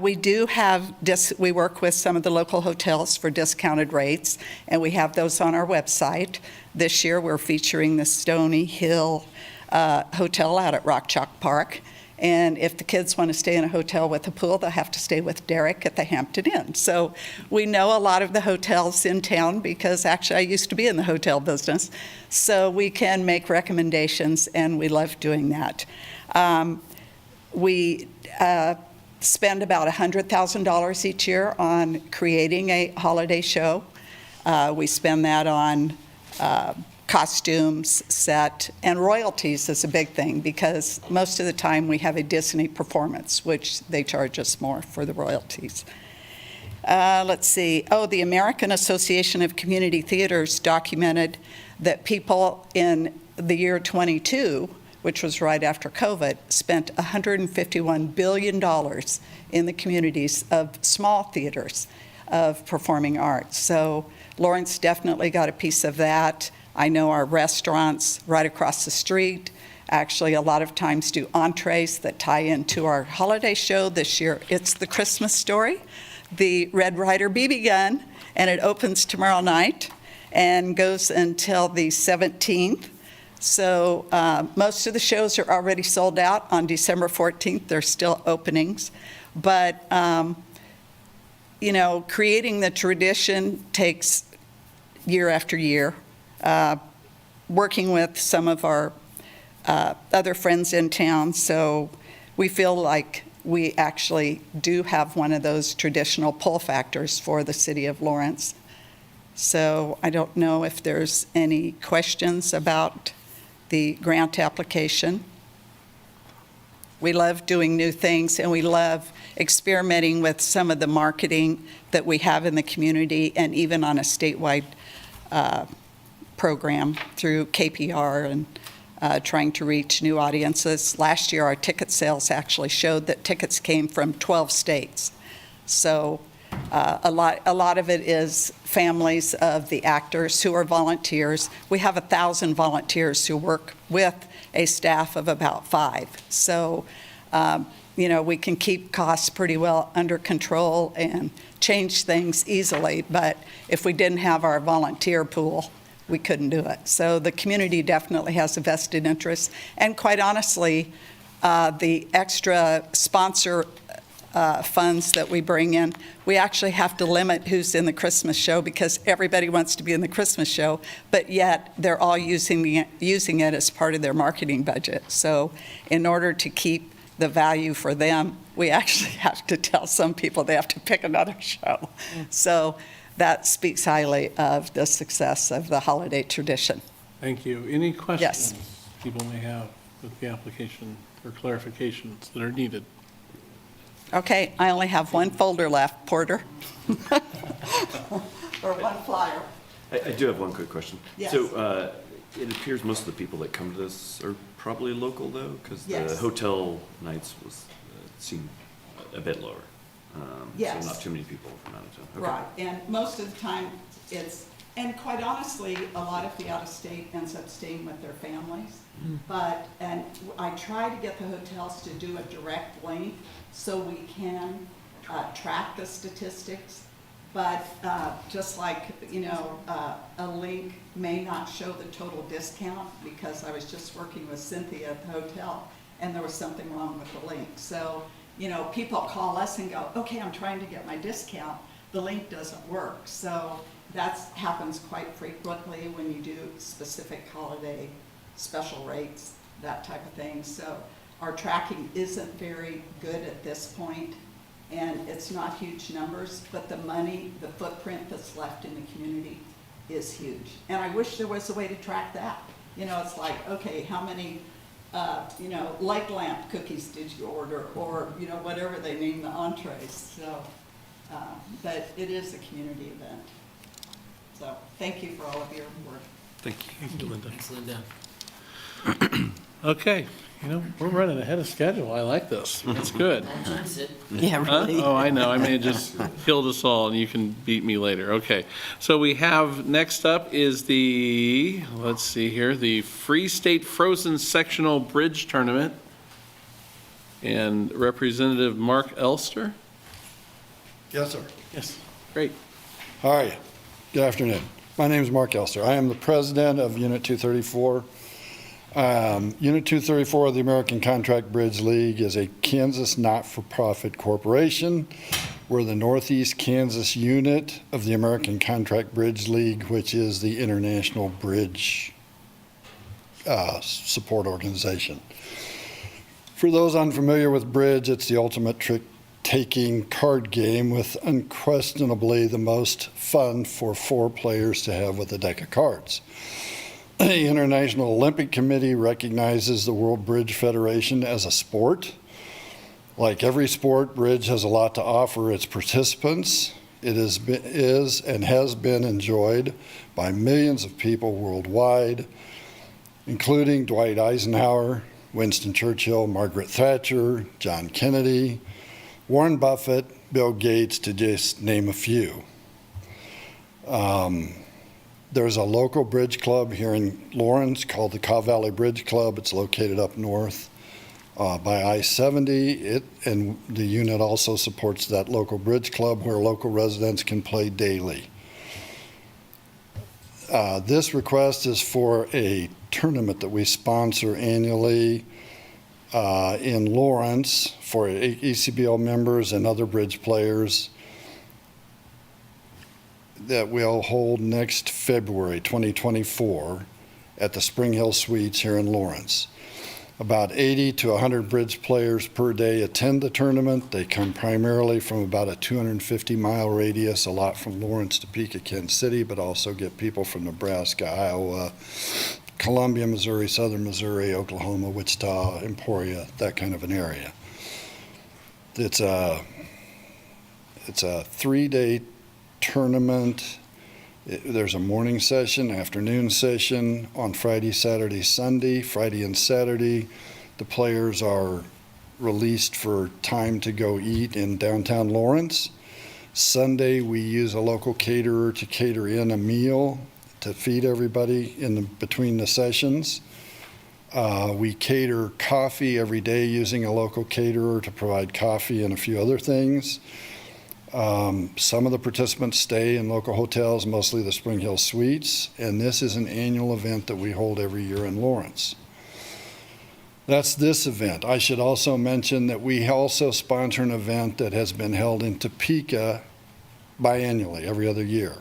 we do have, we work with some of the local hotels for discounted rates, and we have those on our website. This year, we're featuring the Stony Hill Hotel out at Rock Chalk Park. And if the kids want to stay in a hotel with a pool, they'll have to stay with Derek at the Hampton Inn. So we know a lot of the hotels in town because actually I used to be in the hotel business. So we can make recommendations, and we love doing that. We spend about $100,000 each year on creating a holiday show. We spend that on costumes, set, and royalties is a big thing because most of the time we have a Disney performance, which they charge us more for the royalties. Let's see. Oh, the American Association of Community Theaters documented that people in the year 22, which was right after COVID, spent $151 billion in the communities of small theaters of performing arts. So Lawrence definitely got a piece of that. I know our restaurants right across the street actually a lot of times do entrees that tie into our holiday show. This year, it's The Christmas Story, the Red Ryder BB gun, and it opens tomorrow night and goes until the 17th. So most of the shows are already sold out. On December 14th, there's still openings. But, you know, creating the tradition takes year after year. Working with some of our other friends in town, so we feel like we actually do have one of those traditional pull factors for the city of Lawrence. So I don't know if there's any questions about the grant application. We love doing new things, and we love experimenting with some of the marketing that we have in the community and even on a statewide program through KPR and trying to reach new audiences. Last year, our ticket sales actually showed that tickets came from 12 states. So a lot of it is families of the actors who are volunteers. We have 1,000 volunteers who work with a staff of about 5. So, you know, we can keep costs pretty well under control and change things easily. But if we didn't have our volunteer pool, we couldn't do it. So the community definitely has a vested interest. And quite honestly, the extra sponsor funds that we bring in, we actually have to limit who's in the Christmas show because everybody wants to be in the Christmas show, but yet they're all using it as part of their marketing budget. So in order to keep the value for them, we actually have to tell some people they have to pick another show. So that speaks highly of the success of the holiday tradition. Thank you. Any questions Yes. people may have with the application or clarifications that are needed? Okay, I only have one folder left, Porter. Or one flyer. I do have one quick question. Yes. So it appears most of the people that come to this are probably local, though, because the Yes. hotel nights was seem a bit lower. Yes. So not too many people from out of town. Okay. Right, and most of the time, and quite honestly, a lot of the out-of-state ends up staying with their families. And I try to get the hotels to do a direct link so we can track the statistics. But just like, a link may not show the total discount, because I was just working with Cynthia at the hotel and there was something wrong with the link. So, people call us and go, okay, I'm trying to get my discount. The link doesn't work. So that happens quite frequently when you do specific holiday special rates, that type of thing. So our tracking isn't very good at this point, and it's not huge numbers, but the money, the footprint that's left in the community is huge. And I wish there was a way to track that. It's like, okay, how many, light lamp cookies did you order? Or, whatever they name the entrees. So, but it is a community event. So thank you for all of your work. Thank you, Linda. Thanks, Linda. Okay, we're running ahead of schedule. I like this. That's good. Don't jinx it. Yeah, Huh? really. Oh, I know. I may have just killed us all, and you can beat me later. Okay. So we have, next up is the Free State Frozen Sectional Bridge Tournament. And Representative Mark Elster. Yes, sir. Yes, great. How are you? Good afternoon. My name is Mark Elster. I am the president of Unit 234. Unit 234 of the American Contract Bridge League is a Kansas not-for-profit corporation. We're the Northeast Kansas unit of the American Contract Bridge League, which is the international bridge support organization. For those unfamiliar with bridge, it's the ultimate trick-taking card game with unquestionably the most fun for 4 players to have with a deck of cards. The International Olympic Committee recognizes the World Bridge Federation as a sport. Like every sport, bridge has a lot to offer its participants. It is and has been enjoyed by millions of people worldwide, including Dwight Eisenhower, Winston Churchill, Margaret Thatcher, John Kennedy, Warren Buffett, Bill Gates, to just name a few. There's a local bridge club here in Lawrence called the Caw Valley Bridge Club. It's located up north by I-70. And the unit also supports that local bridge club where local residents can play daily. This request is for a tournament that we sponsor annually in Lawrence for ECBL members and other bridge players that we'll hold next February 2024 at the Spring Hill Suites here in Lawrence. About 80 to 100 bridge players per day attend the tournament. They come primarily from about a 250-mile radius, a lot from Lawrence, Topeka, Kansas City, but also get people from Nebraska, Iowa, Columbia, Missouri, Southern Missouri, Oklahoma, Wichita, Emporia, that kind of an area. It's a 3-day tournament. There's a morning session, afternoon session on Friday, Saturday, Sunday. Friday and Saturday, the players are released for time to go eat in downtown Lawrence. Sunday, we use a local caterer to cater in a meal to feed everybody between the sessions. We cater coffee every day using a local caterer to provide coffee and a few other things. Some of the participants stay in local hotels, mostly the Spring Hill Suites, and this is an annual event that we hold every year in Lawrence. That's this event. I should also mention that we also sponsor an event that has been held in Topeka biannually, every other year.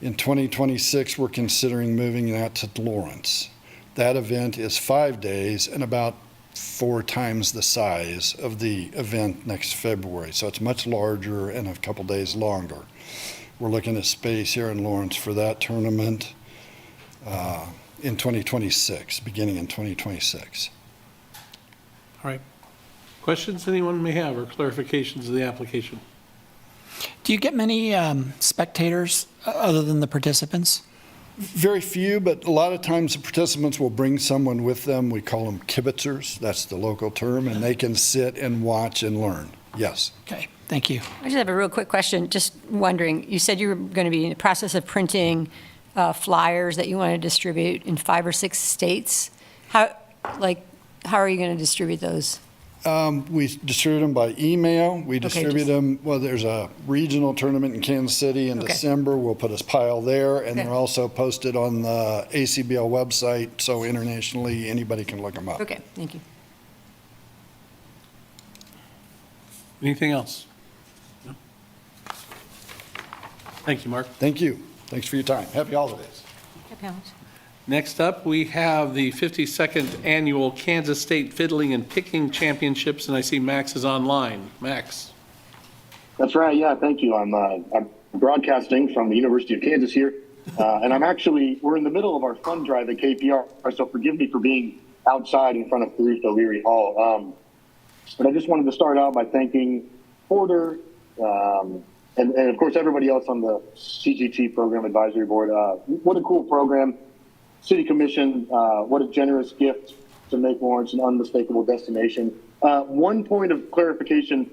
In 2026, we're considering moving that to Lawrence. That event is 5 days and about 4 times the size of the event next February. So it's much larger and a couple days longer. We're looking at space here in Lawrence for that tournament in 2026, beginning in 2026. All right. Questions anyone may have or clarifications of the application? Do you get many spectators other than the participants? Very few, but a lot of times the participants will bring someone with them. We call them kibitzers. That's the local term, and they can sit and watch and learn. Yes. Okay, thank you. I just have a real quick question, just wondering, you said you were going to be in the process of printing flyers that you want to distribute in 5 or 6 states. How are you going to distribute those? We distribute them by email. We Okay, distribute them, well, there's a regional tournament in Kansas City in Okay. December. We'll put a pile there, and Okay. they're also posted on the ACBL website, so internationally, anybody can look them up. Okay, thank you. Anything else? No? Thank you, Mark. Thank you. Thanks for your time. Happy holidays. Next up, we have the 52nd Annual Kansas State Fiddling and Picking Championships, and I see Max is online. Max. That's right. Yeah, thank you. I'm broadcasting from the University of Kansas here, and we're in the middle of our fund drive at KPR, so forgive me for being outside in front of Ruth O'Leary Hall. But I just wanted to start out by thanking Porter and of course everybody else on the TGT Program Advisory Board. What a cool program. City Commission, what a generous gift to make Lawrence an unmistakable destination. One point of clarification,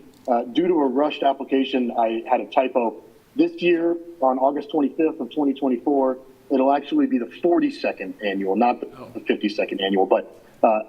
due to a rushed application, I had a typo. This year, on August 25th of 2024, it'll actually be the 42nd annual, not the 52nd annual, but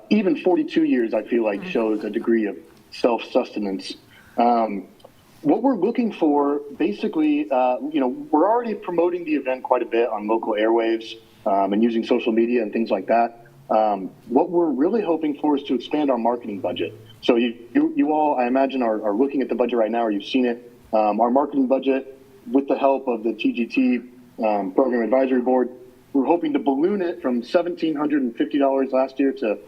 even 42 years, I feel like, shows a degree of self-sustenance. What we're looking for, basically, we're already promoting the event quite a bit on local airwaves and using social media and things like that. What we're really hoping for is to expand our marketing budget. So you all, I imagine, are looking at the budget right now, or you've seen it. Our marketing budget, with the help of the TGT Program Advisory Board, we're hoping to balloon it from $1,750 last year to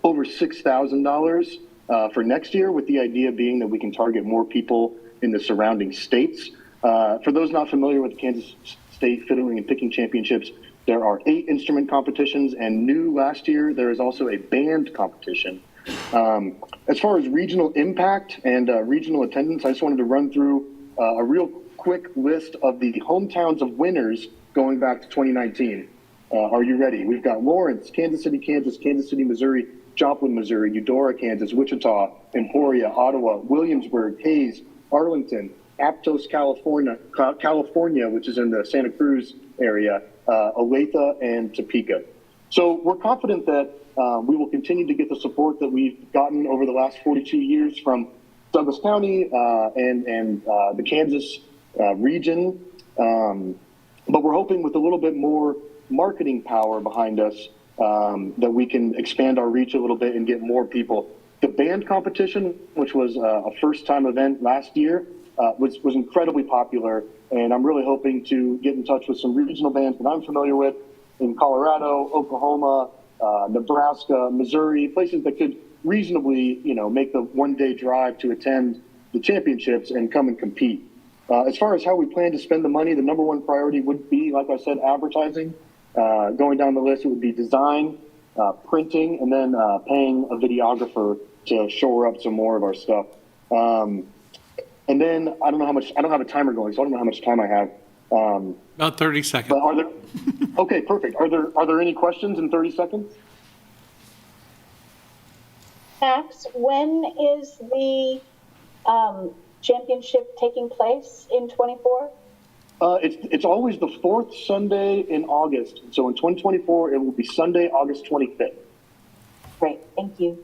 over $6,000 for next year, with the idea being that we can target more people in the surrounding states. For those not familiar with the Kansas State Fiddling and Picking Championships, there are 8 instrument competitions, and new last year, there is also a band competition. As far as regional impact and regional attendance, I just wanted to run through a real quick list of the hometowns of winners going back to 2019. Are you ready? We've got Lawrence, Kansas City, Kansas, Kansas City, Missouri, Joplin, Missouri, Eudora, Kansas, Wichita, Emporia, Ottawa, Williamsburg, Hayes, Arlington, Aptos, California, which is in the Santa Cruz area, Olathe, and Topeka. So we're confident that we will continue to get the support that we've gotten over the last 42 years from Douglas County and the Kansas region. But we're hoping with a little bit more marketing power behind us that we can expand our reach a little bit and get more people. The band competition, which was a first-time event last year, was incredibly popular, and I'm really hoping to get in touch with some regional bands that I'm familiar with in Colorado, Oklahoma, Nebraska, Missouri, places that could reasonably, make the one-day drive to attend the championships and come and compete. As far as how we plan to spend the money, the number one priority would be, like I said, advertising. Going down the list, it would be design, printing, and then paying a videographer to shore up some more of our stuff. And then I don't have a timer going, so I don't know how much time I have. About 30 seconds. But are there? Okay, perfect. Are there any questions in 30 seconds? Max, when is the championship taking place in 24? It's always the 4th Sunday in August. So in 2024, it will be Sunday, August 25th. Great, thank you.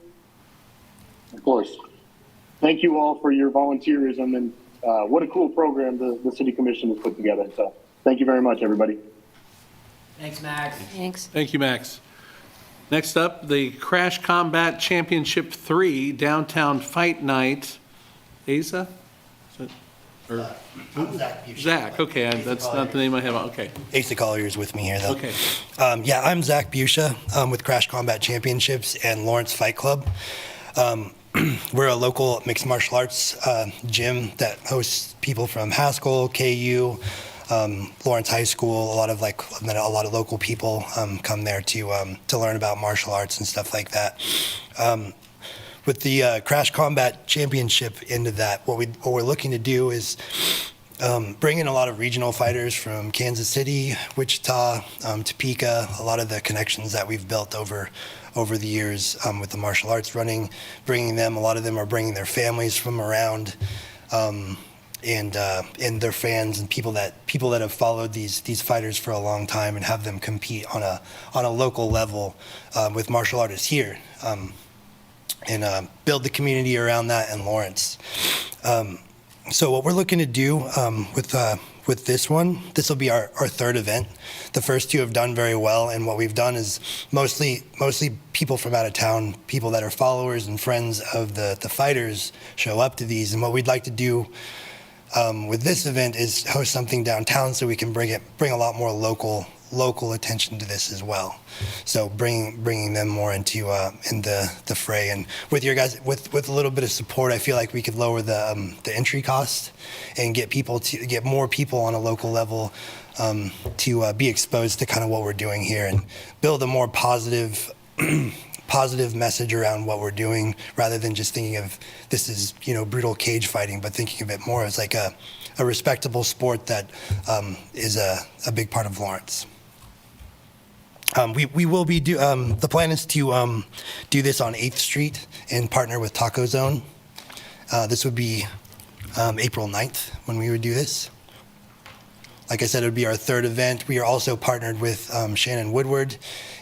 Of course. Thank you all for your volunteerism, and what a cool program the City Commission has put together. So thank you very much, everybody. Thanks, Max. Thanks. Thank you, Max. Next up, the Crash Combat Championship 3 Downtown Fight Night. Asa? I'm Zach Busha. Zach, okay, that's not the name I have. Okay. Asa Collier's with me here, though. Okay. I'm Zach Busha with Crash Combat Championships and Lawrence Fight Club. We're a local mixed martial arts gym that hosts people from Haskell, KU, Lawrence High School. A lot of local people come there to learn about martial arts and stuff like that. With the Crash Combat Championship into that, what we're looking to do is bring in a lot of regional fighters from Kansas City, Wichita, Topeka, a lot of the connections that we've built over the years with the martial arts running, bringing them. A lot of them are bringing their families from around, and their fans and people that have followed these fighters for a long time and have them compete on a local level with martial artists here, and build the community around that in Lawrence. So what we're looking to do with this one, this will be our third event. The first two have done very well, and what we've done is mostly people from out of town, people that are followers and friends of the fighters show up to these. And what we'd like to do with this event is host something downtown so we can bring a lot more local attention to this as well. So bringing them more into the fray, and with your guys with a little bit of support, I feel like we could lower the entry cost and get more people on a local level to be exposed to kind of what we're doing here and build a more positive message around what we're doing, rather than just thinking of this is brutal cage fighting, but thinking of it more as like a respectable sport that is a big part of Lawrence. We will be the plan is to do this on 8th Street and partner with Taco Zone. This would be April 9th when we would do this. Like I said, it would be our third event. We are also partnered with Shannon Woodward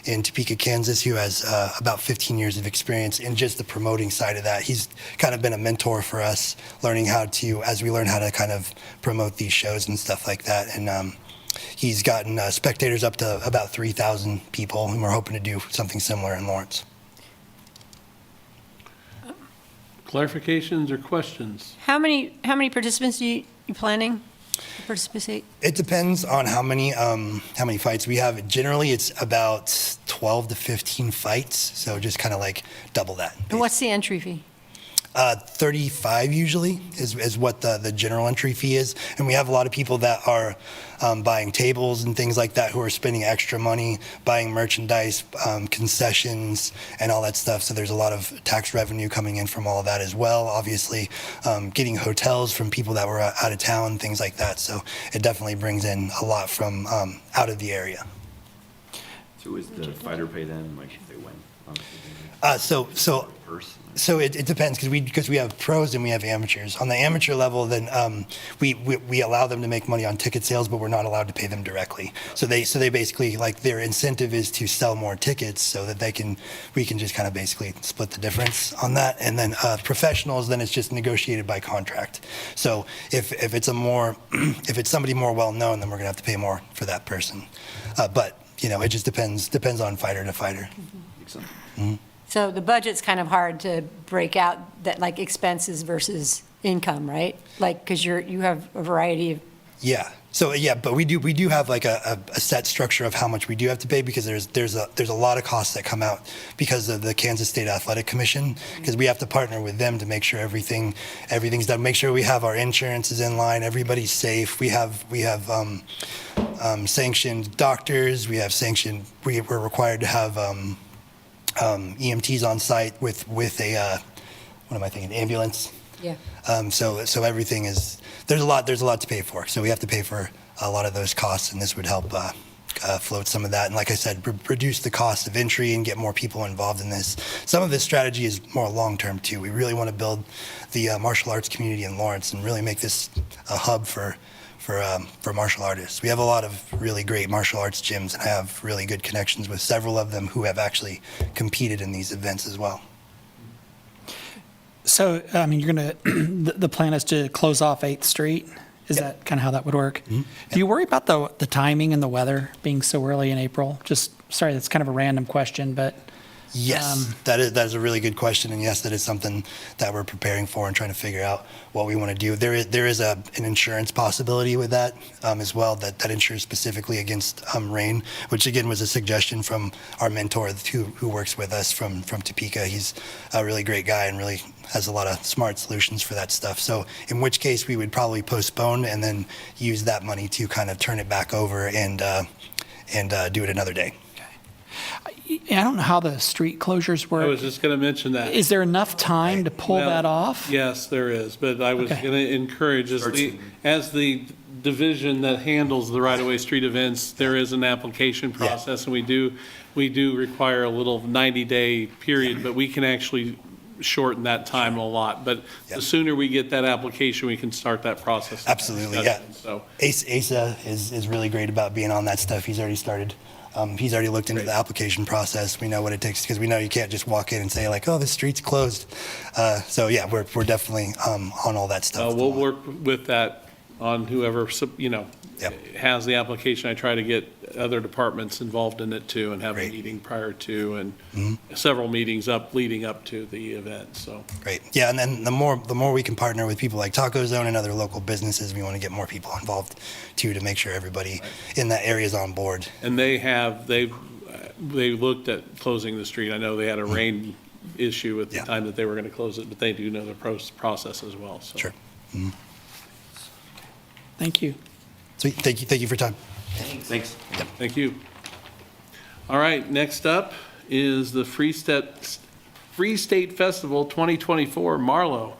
in Topeka, Kansas, who has about 15 years of experience in just the promoting side of that. He's kind of been a mentor for us, as we learn how to kind of promote these shows and stuff like that. And he's gotten spectators up to about 3,000 people, and we're hoping to do something similar in Lawrence. Clarifications or questions? How many participants are you planning to participate? It depends on how many fights we have. Generally, it's about 12 to 15 fights, so just kind of like double that. And what's the entry fee? 35 usually is what the general entry fee is, and we have a lot of people that are buying tables and things like that who are spending extra money buying merchandise, concessions, and all that stuff. So there's a lot of tax revenue coming in from all of that as well. Obviously, getting hotels from people that were out of town, things like that. So it definitely brings in a lot from out of the area. So is the fighter pay then, like if they win? So it depends, because we have pros and we have amateurs. On the amateur level, then we allow them to make money on ticket sales, but we're not allowed to pay them directly. So they basically, like, their incentive is to sell more tickets so that we can just kind of basically split the difference on that. And then professionals, then it's just negotiated by contract. So if it's somebody more well known, then we're gonna have to pay more for that person. But it just depends on fighter to fighter. Mm-hmm. So the budget's kind of hard to break out, that like expenses versus income, right? Like, because you have a variety of. Yeah. So but we do have like a set structure of how much we do have to pay, because there's a lot of costs that come out because of the Kansas State Athletic Commission, because we have to partner with them to make sure everything's done, make sure we have our insurance is in line, everybody's safe. We have sanctioned doctors. We're required to have EMTs on site with a ambulance. Yeah. So everything is, there's a lot to pay for. So we have to pay for a lot of those costs, and this would help float some of that. And like I said, reduce the cost of entry and get more people involved in this. Some of this strategy is more long-term too. We really want to build the martial arts community in Lawrence and really make this a hub for martial artists. We have a lot of really great martial arts gyms, and I have really good connections with several of them who have actually competed in these events as well. So, I mean, the plan is to close off 8th Street? Is that kind of how that would work? Mm-hmm. Do you worry about the timing and the weather being so early in April? Sorry, that's kind of a random question, but. Yes, that is a really good question, and yes, that is something that we're preparing for and trying to figure out what we want to do. There is an insurance possibility with that as well, that insures specifically against rain, which again was a suggestion from our mentor who works with us from Topeka. He's a really great guy and really has a lot of smart solutions for that stuff. So in which case we would probably postpone and then use that money to kind of turn it back over and do it another day. I don't know how the street closures I work. was just going to mention that. Is there enough time to pull Well, that off? Yes, there is, but I was Okay. going to encourage, as the division that handles the right-of-way street events, there is an application process, and we do require a little 90-day period, but we can actually shorten that time a lot. But the sooner we get that application, we can start that process. Absolutely, yeah. So, Asa is really great about being on that stuff. He's already started. He's already looked into the application process. We know what it takes because we know you can't just walk in and say like, "Oh, this street's closed." So yeah, we're definitely on all that stuff. we'll work with that on whoever, has the application. I try to get other departments involved in it too, and have a meeting prior to, and several meetings leading up to the event, so. Great. Yeah, and then the more we can partner with people like Taco Zone and other local businesses, we want to get more people involved too, to make sure everybody in that area is on board. And they looked at closing the street. I know they had a rain issue at the time that they were going to close it, but they do know the process as well, so. Sure. Thank you. Sweet. Thank you for your time. Thanks. Thank you. All right, next up is the Free State Festival 2024, Marlowe.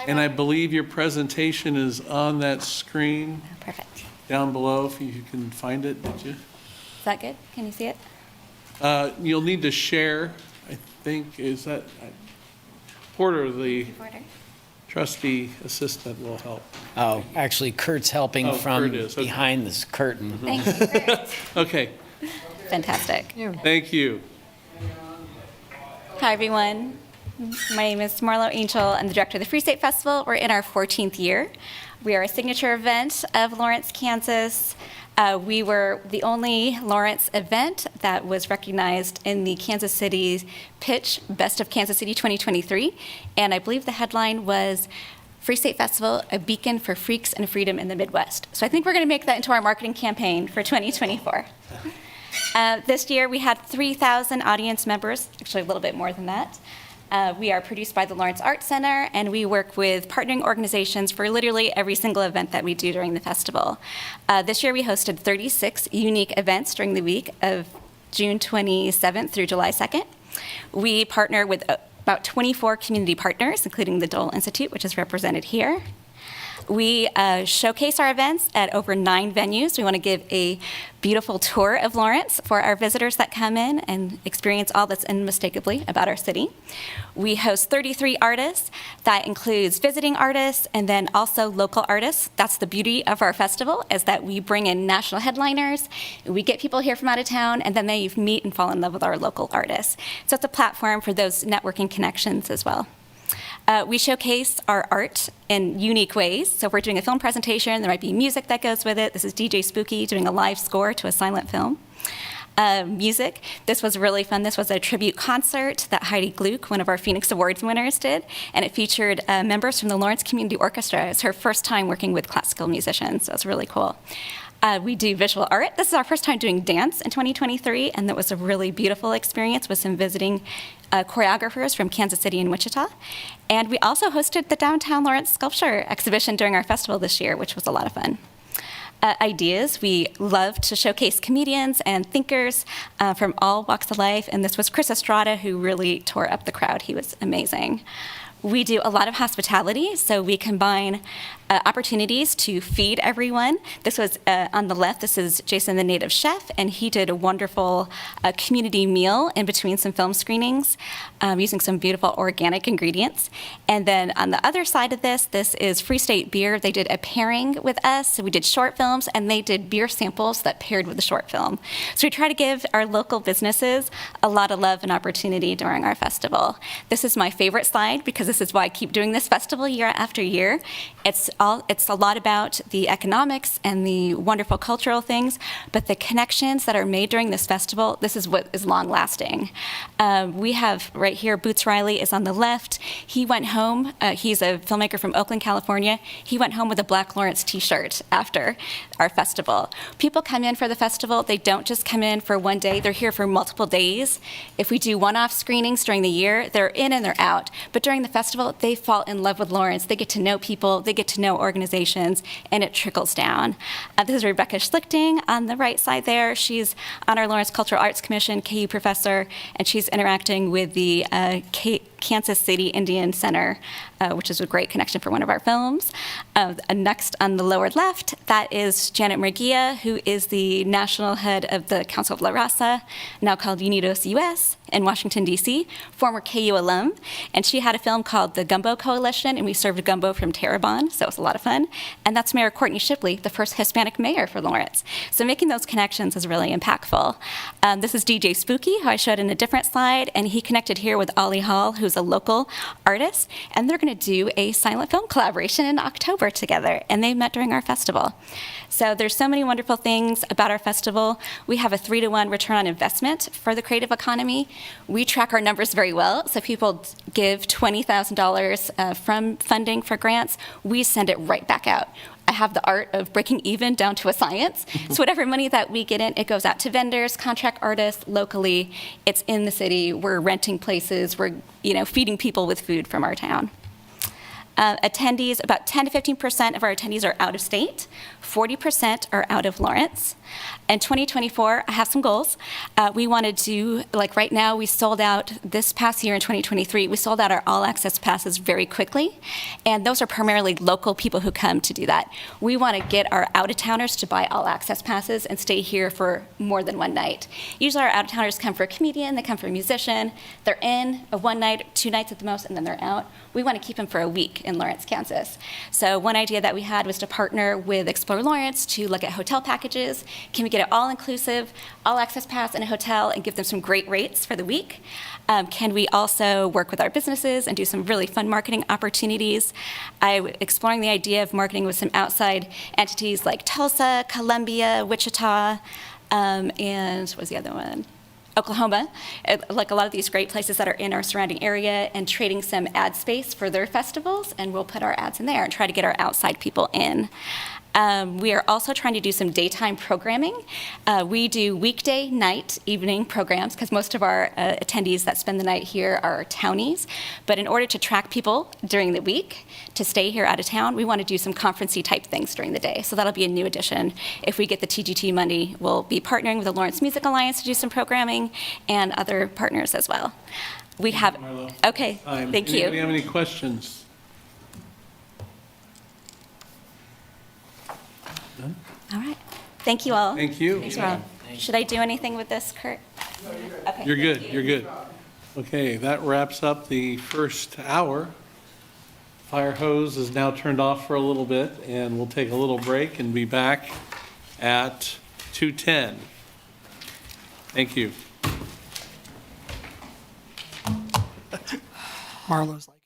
And I believe your presentation is on that screen. Perfect. Down below, if you can find it, did you? Is that good? Can you see it? You'll need to share, I think, is that, Porter, the trustee assistant, will help. Oh, actually Kurt's helping from Kurt is, okay. behind this curtain. Thank you, Kurt. Okay, Fantastic. thank you. Hi, everyone. My name is Marlo Angel. I'm the director of the Free State Festival. We're in our 14th year. We are a signature event of Lawrence, Kansas. We were the only Lawrence event that was recognized in the Kansas City Pitch Best of Kansas City 2023. And I believe the headline was Free State Festival, a beacon for freaks and freedom in the Midwest. So I think we're going to make that into our marketing campaign for 2024. This year we had 3,000 audience members, actually a little bit more than that. We are produced by the Lawrence Arts Center, and we work with partnering organizations for literally every single event that we do during the festival. This year we hosted 36 unique events during the week of June 27th through July 2nd. We partner with about 24 community partners, including the Dole Institute, which is represented here. We showcase our events at over 9 venues. We want to give a beautiful tour of Lawrence for our visitors that come in and experience all that's unmistakably about our city. We host 33 artists. That includes visiting artists and then also local artists. That's the beauty of our festival, is that we bring in national headliners, we get people here from out of town, and then they meet and fall in love with our local artists. So it's a platform for those networking connections as well. We showcase our art in unique ways. So if we're doing a film presentation, there might be music that goes with it. This is DJ Spooky doing a live score to a silent film. Music, this was really fun. This was a tribute concert that Heidi Gluck, one of our Phoenix Awards winners, did, and it featured members from the Lawrence Community Orchestra. It's her first time working with classical musicians, so it's really cool. We do visual art. This is our first time doing dance in 2023, and that was a really beautiful experience with some visiting choreographers from Kansas City and Wichita. And we also hosted the Downtown Lawrence Sculpture Exhibition during our festival this year, which was a lot of fun. Ideas, we love to showcase comedians and thinkers from all walks of life, and this was Chris Estrada who really tore up the crowd. He was amazing. We do a lot of hospitality, so we combine opportunities to feed everyone. This was on the left, this is Jason the Native Chef, and he did a wonderful community meal in between some film screenings using some beautiful organic ingredients. And then on the other side of this is Free State Beer. They did a pairing with us. So we did short films, and they did beer samples that paired with the short film. So we try to give our local businesses a lot of love and opportunity during our festival. This is my favorite slide because this is why I keep doing this festival year after year. It's a lot about the economics and the wonderful cultural things, but the connections that are made during this festival, this is what is long lasting. We have right here, Boots Riley is on the left. He went home, he's a filmmaker from Oakland, California. He went home with a Black Lawrence t-shirt after our festival. People come in for the festival, they don't just come in for one day, they're here for multiple days. If we do one-off screenings during the year, they're in and they're out. But during the festival, they fall in love with Lawrence. They get to know people, they get to know organizations, and it trickles down. This is Rebecca Schlichting on the right side there. She's on our Lawrence Cultural Arts Commission, KU professor, and she's interacting with the Kansas City Indian Center, which is a great connection for one of our films. Next on the lower left, that is Janet Murguia, who is the national head of the Council of La Raza, now called Unidos US in Washington, D.C., former KU alum. And she had a film called The Gumbo Coalition, and we served gumbo from Terrebonne, so it was a lot of fun. And that's Mayor Courtney Shipley, the first Hispanic mayor for Lawrence. So making those connections is really impactful. This is DJ Spooky, who I showed in a different slide, and he connected here with Ollie Hall, who's a local artist, and they're going to do a silent film collaboration in October together, and they met during our festival. So there's so many wonderful things about our festival. We have a 3-to-1 return on investment for the creative economy. We track our numbers very well, so if people give $20,000 from funding for grants, we send it right back out. I have the art of breaking even down to a science. So whatever money that we get in, it goes out to vendors, contract artists, locally. It's in the city. We're renting places. We're feeding people with food from our town. Attendees, about 10 to 15% of our attendees are out of state. 40% are out of Lawrence. In 2024, I have some goals. We wanted to, like right now, we sold out this past year in 2023, we sold out our all access passes very quickly. And those are primarily local people who come to do that. We want to get our out-of-towners to buy all access passes and stay here for more than one night. Usually our out-of-towners come for a comedian, they come for a musician. They're in a 1 night, 2 nights at the most, and then they're out. We want to keep them for a week in Lawrence, Kansas. So one idea that we had was to partner with Explore Lawrence to look at hotel packages. Can we get it all-inclusive, all-access pass in a hotel and give them some great rates for the week? Can we also work with our businesses and do some really fun marketing opportunities? I'm exploring the idea of marketing with some outside entities like Tulsa, Columbia, Wichita, and what was the other one? Oklahoma, like a lot of these great places that are in our surrounding area, and trading some ad space for their festivals, and we'll put our ads in there and try to get our outside people in. We are also trying to do some daytime programming. We do weekday, night, evening programs because most of our attendees that spend the night here are townies. But in order to track people during the week to stay here out of town, we want to do some conference-y type things during the day. So that'll be a new addition. If we get the TGT money, we'll be partnering with the Lawrence Music Alliance to do some programming and other partners as well. We have, okay, thank you. Anybody have any questions? All right. Thank you all. Thank you. Thanks, Rob. Should I do anything with this, Kurt? Okay. You're good, you're good. Okay, that wraps up the first hour. Fire hose is now turned off for a little bit, and we'll take a little break and be back at 2:10. Thank you. Marlo's like.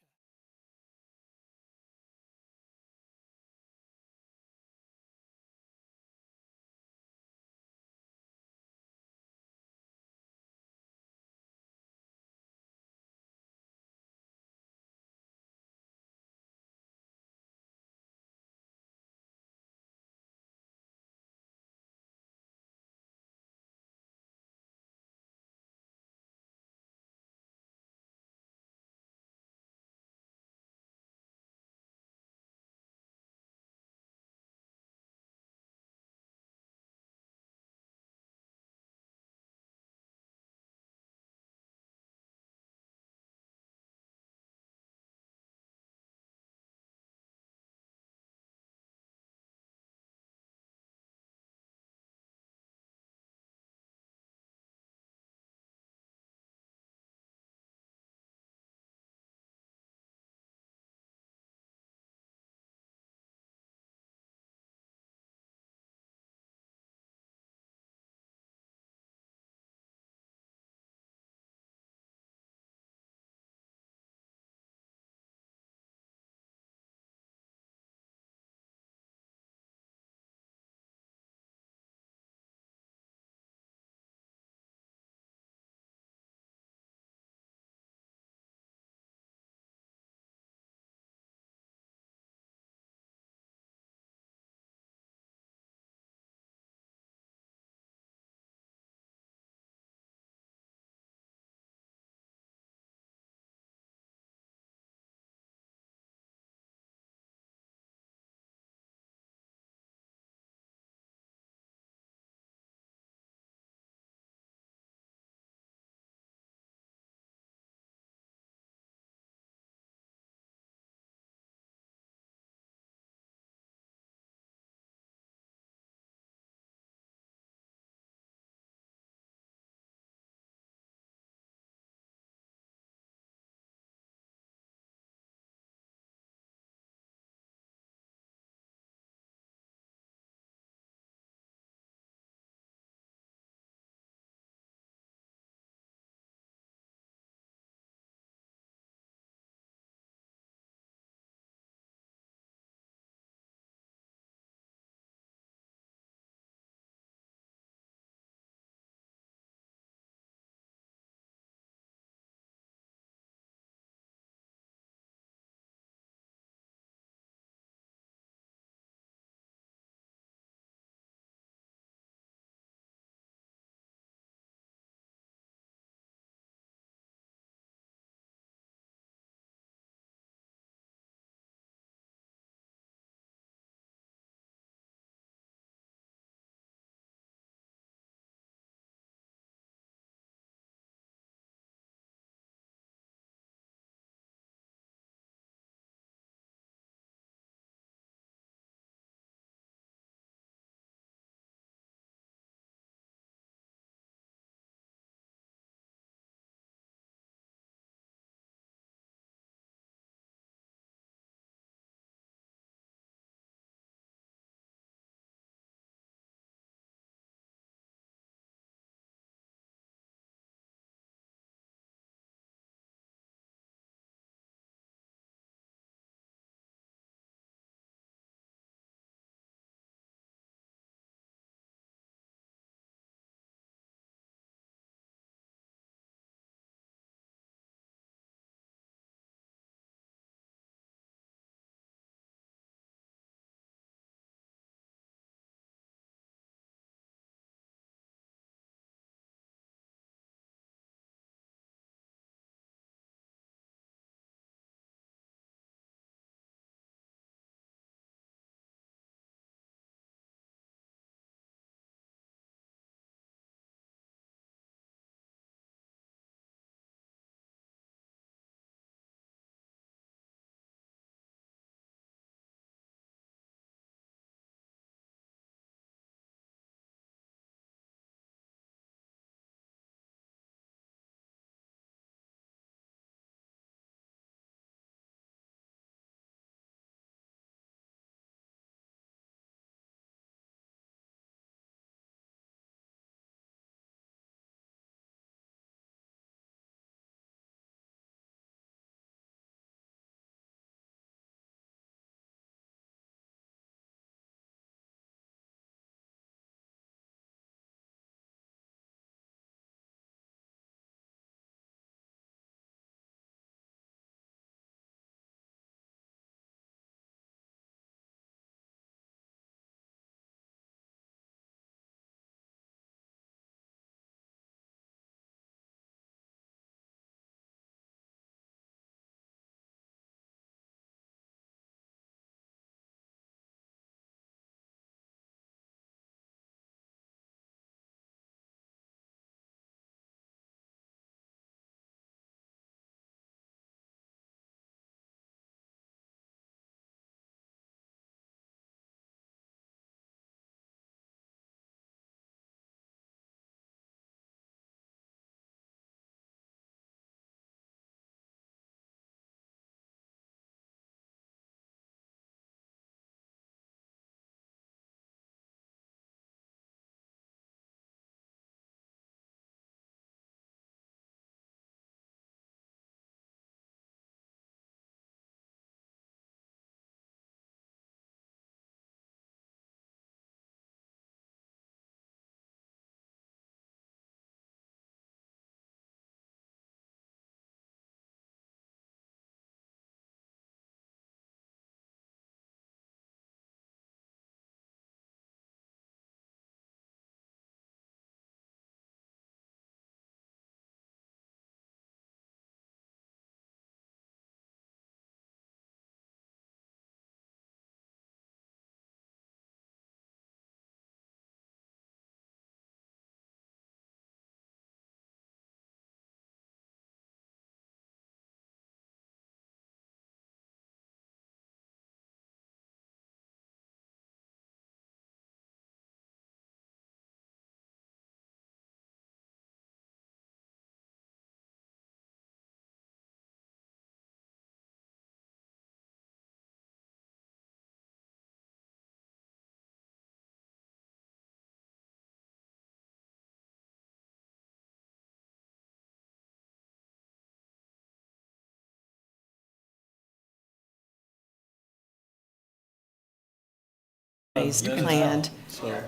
Based, planned,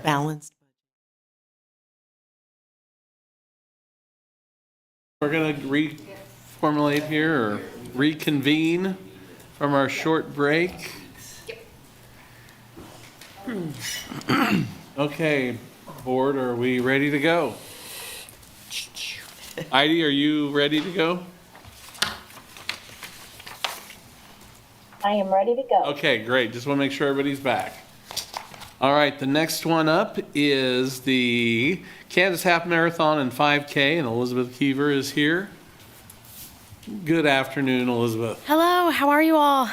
balanced. We're going to reformulate here or reconvene from our short break. Okay, board, are we ready to go? Heidi, are you ready to go? I am ready to go. Okay, great. Just want to make sure everybody's back. All right, the next one up is the Kansas Half Marathon and 5K, and Elizabeth Keever is here. Good afternoon, Elizabeth. Hello, how are you all?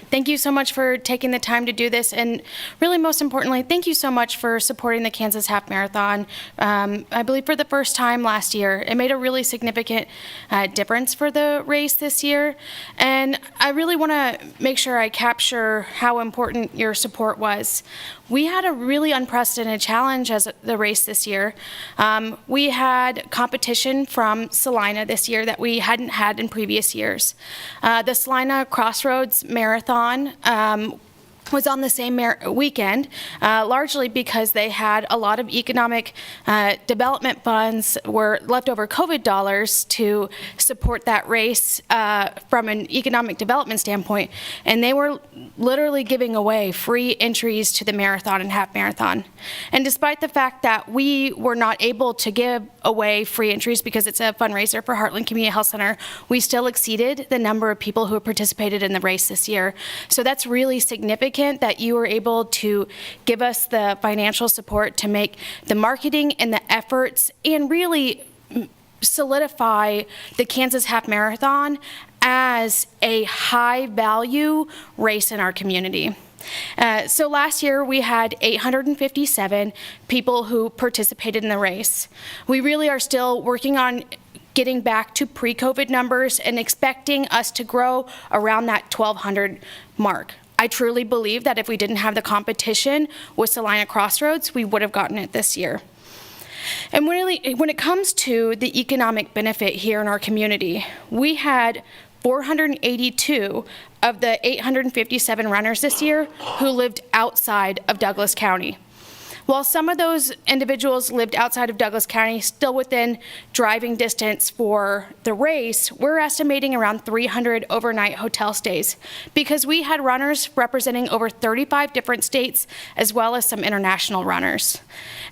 Thank you so much for taking the time to do this, and really most importantly, thank you so much for supporting the Kansas Half Marathon. I believe for the first time last year. It made a really significant difference for the race this year, and I really want to make sure I capture how important your support was. We had a really unprecedented challenge as the race this year. We had competition from Salina this year that we hadn't had in previous years. The Salina Crossroads Marathon was on the same weekend, largely because they had a lot of economic development funds were leftover COVID dollars to support that race from an economic development standpoint, and they were literally giving away free entries to the marathon and half marathon. And despite the fact that we were not able to give away free entries because it's a fundraiser for Heartland Community Health Center, we still exceeded the number of people who participated in the race this year. So that's really significant that you were able to give us the financial support to make the marketing and the efforts and really solidify the Kansas Half Marathon as a high value race in our community. So last year we had 857 people who participated in the race. We really are still working on getting back to pre-COVID numbers and expecting us to grow around that 1,200 mark. I truly believe that if we didn't have the competition with Salina Crossroads, we would have gotten it this year. And really, when it comes to the economic benefit here in our community, we had 482 of the 857 runners this year who lived outside of Douglas County. While some of those individuals lived outside of Douglas County, still within driving distance for the race, we're estimating around 300 overnight hotel stays because we had runners representing over 35 different states as well as some international runners.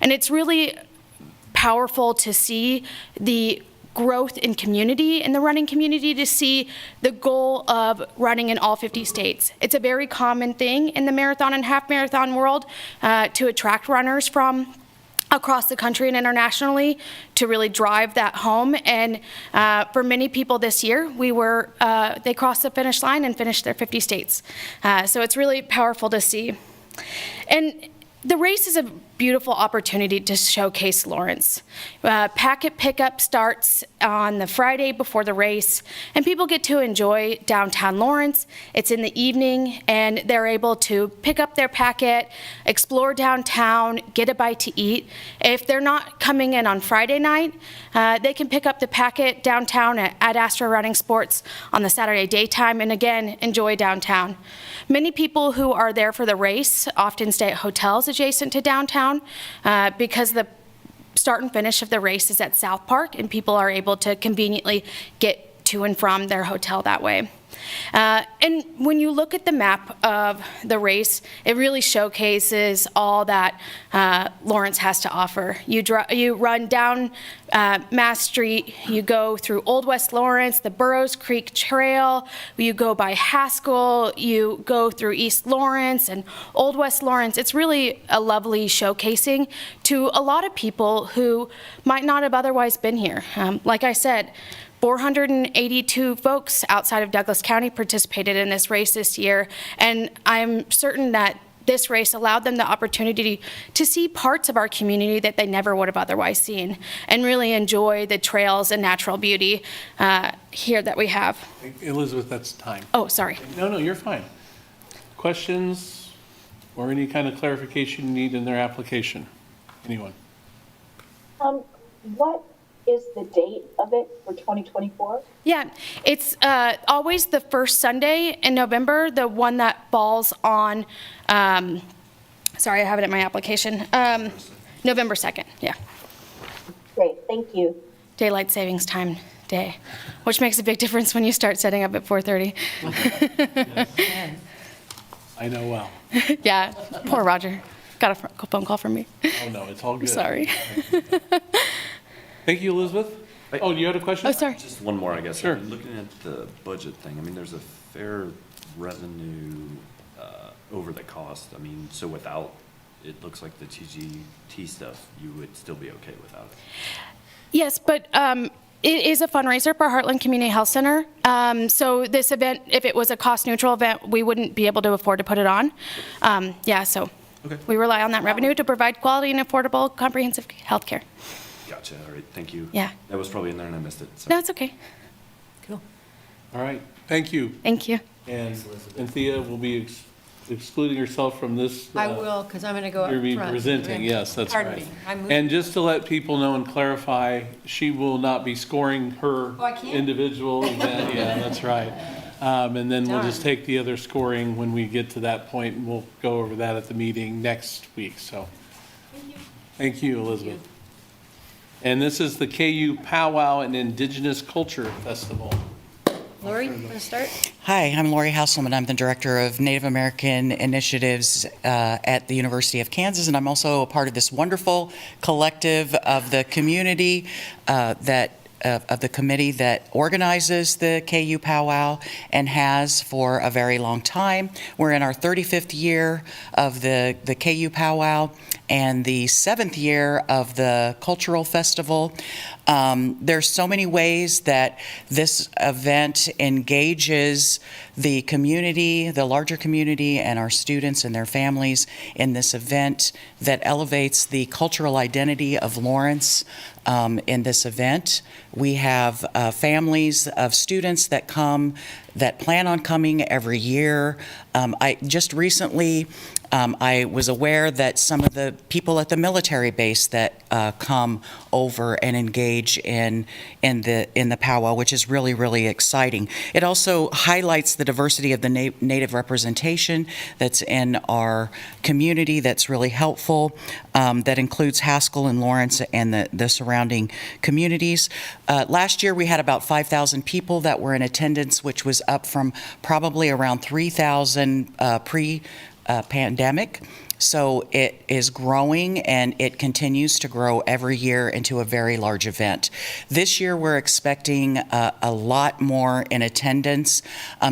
And it's really powerful to see the growth in community, in the running community, to see the goal of running in all 50 states. It's a very common thing in the marathon and half marathon world to attract runners from across the country and internationally to really drive that home. And for many people this year, they crossed the finish line and finished their 50 states. So it's really powerful to see. And the race is a beautiful opportunity to showcase Lawrence. Packet pickup starts on the Friday before the race, and people get to enjoy downtown Lawrence. It's in the evening, and they're able to pick up their packet, explore downtown, get a bite to eat. If they're not coming in on Friday night, they can pick up the packet downtown at Astra Running Sports on the Saturday daytime, and again, enjoy downtown. Many people who are there for the race often stay at hotels adjacent to downtown because the start and finish of the race is at South Park, and people are able to conveniently get to and from their hotel that way. And when you look at the map of the race, it really showcases all that Lawrence has to offer. You run down Mass Street, you go through Old West Lawrence, the Burrows Creek Trail, you go by Haskell, you go through East Lawrence and Old West Lawrence. It's really a lovely showcasing to a lot of people who might not have otherwise been here. Like I said, 482 folks outside of Douglas County participated in this race this year, and I'm certain that this race allowed them the opportunity to see parts of our community that they never would have otherwise seen, and really enjoy the trails and natural beauty here that we have. Elizabeth, that's time. Oh, sorry. No, you're fine. Questions or any kind of clarification you need in their application? Anyone? What is the date of it for 2024? Yeah, it's always the first Sunday in November, the one that falls on Sorry, I have it in my application. November 2nd, yeah. Great, thank you. Daylight savings time day, which makes a big difference when you start setting up at 4:30. I know well. Yeah, poor Roger. Got a phone call from me. Oh, no, it's all good. Sorry. Thank you, Elizabeth. Oh, you had a question? Oh, sorry. Just one more, I guess. Sure. Looking at the budget thing, I mean, there's a fair revenue over the cost. I mean, so without, it looks like the TGT stuff, you would still be okay without it. Yes, but it is a fundraiser for Heartland Community Health Center. So this event, if it was a cost-neutral event, we wouldn't be able to afford to put it on. So we rely on that revenue to provide quality and affordable comprehensive health care. Gotcha, all right, thank you. Yeah. That was probably in there and I missed it. So. No, it's okay. Cool. All right, thank you. Thank you. And Thea will be excluding herself from this. I will, because I'm going to go up You'll be front. presenting, yes, that's Pardon right. me. I moved. And just to let people know and clarify, she will not be scoring her Oh, I can't? individual event. Yeah, that's right. And then we'll just Darn. take the other scoring when we get to that point, and we'll go over that at the meeting next week, so. Thank you, Elizabeth. And this is the KU Powwow and Indigenous Culture Festival. Lori, want to start? Hi, I'm Lori Hasselman. I'm the Director of Native American Initiatives at the University of Kansas, and I'm also a part of this wonderful collective of the community of the committee that organizes the KU Powwow and has for a very long time. We're in our 35th year of the KU Powwow and the 7th year of the Cultural Festival. There's so many ways that this event engages the community, the larger community, and our students and their families in this event that elevates the cultural identity of Lawrence in this event. We have families of students that come, that plan on coming every year. I just recently, I was aware that some of the people at the military base that come over and engage in the powwow, which is really, really exciting. It also highlights the diversity of the Native representation that's in our community that's really helpful, that includes Haskell and Lawrence and the surrounding communities. Last year we had about 5,000 people that were in attendance, which was up from probably around 3,000 pre-pandemic. So it is growing, and it continues to grow every year into a very large event. This year we're expecting a lot more in attendance.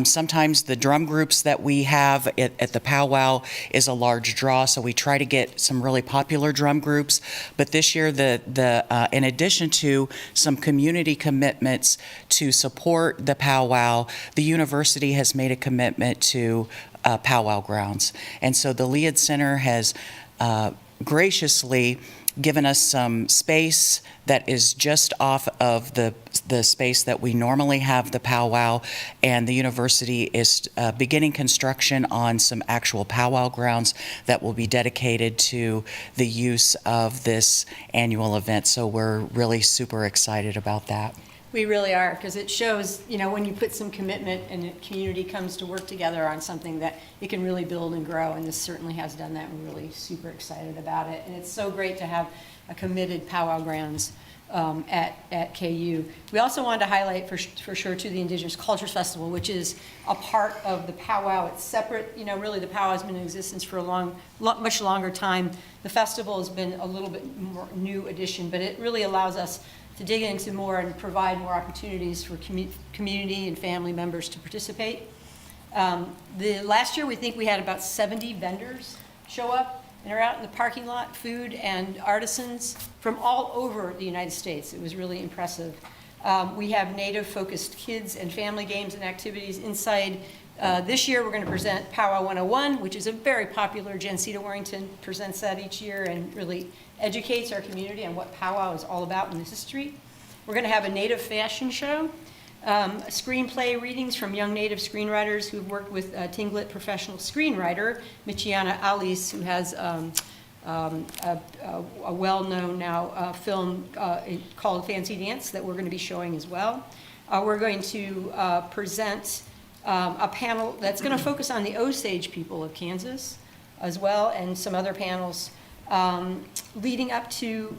Sometimes the drum groups that we have at the powwow is a large draw, so we try to get some really popular drum groups. But this year, in addition to some community commitments to support the powwow, the university has made a commitment to powwow grounds. And so the Liad Center has graciously given us some space that is just off of the space that we normally have the powwow, and the university is beginning construction on some actual powwow grounds that will be dedicated to the use of this annual event. So we're really super excited about that. We really are, because it shows, when you put some commitment and the community comes to work together on something, that it can really build and grow, and this certainly has done that. We're really super excited about it, and it's so great to have a committed powwow grounds at KU. We also wanted to highlight for sure too the Indigenous Cultures Festival, which is a part of the powwow. It's separate, really the powwow has been in existence for a much longer time. The festival has been a little bit more new addition, but it really allows us to dig into more and provide more opportunities for community and family members to participate. Last year, we think we had about 70 vendors show up, and they're out in the parking lot, food and artisans from all over the United States. It was really impressive. We have Native-focused kids and family games and activities inside. This year, we're going to present Powwow 101, which is a very popular. Jen Cita Warrington presents that each year and really educates our community on what powwow is all about in the history. We're going to have a Native fashion show, screenplay readings from young Native screenwriters who've worked with Tlingit professional screenwriter, Michiana Alice, who has a well-known now film called Fancy Dance that we're going to be showing as well. We're going to present a panel that's going to focus on the Osage people of Kansas. as well, and some other panels. Leading up to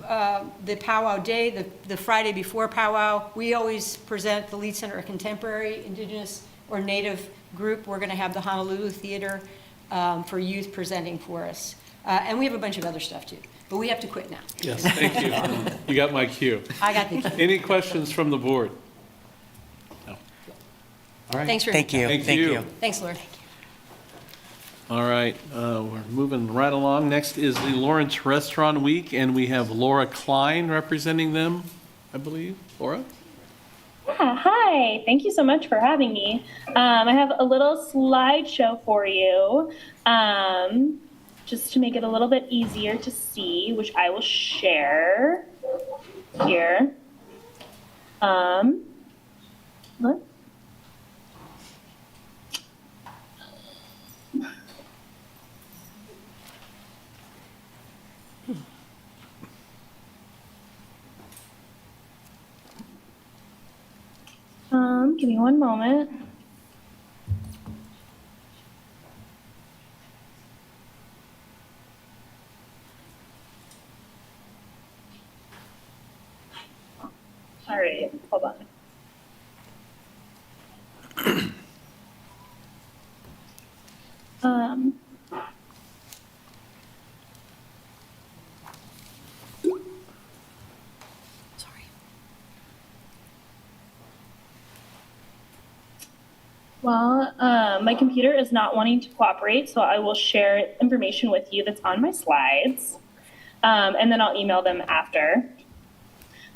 the powwow day, the Friday before powwow, we always present the Lead Center of Contemporary, Indigenous, or Native group. We're going to have the Honolulu Theater for youth presenting for us. And we have a bunch of other stuff too, but we have to quit now. Yes, thank you. You got my cue. I got the cue. Any questions from the board? No. All right. Thanks for Thank you. Thank Thank you. you. Thanks, Laura. All right, we're moving right along. Next is the Lawrence Restaurant Week, and we have Laura Klein representing them, I believe. Laura? Yeah, hi. Thank you so much for having me. I have a little slideshow for you, just to make it a little bit easier to see, which I will share here. Look. Give me one moment. All right, hold on. Well, my computer is not wanting to cooperate, so I will share information with you that's on my slides, and then I'll email them after.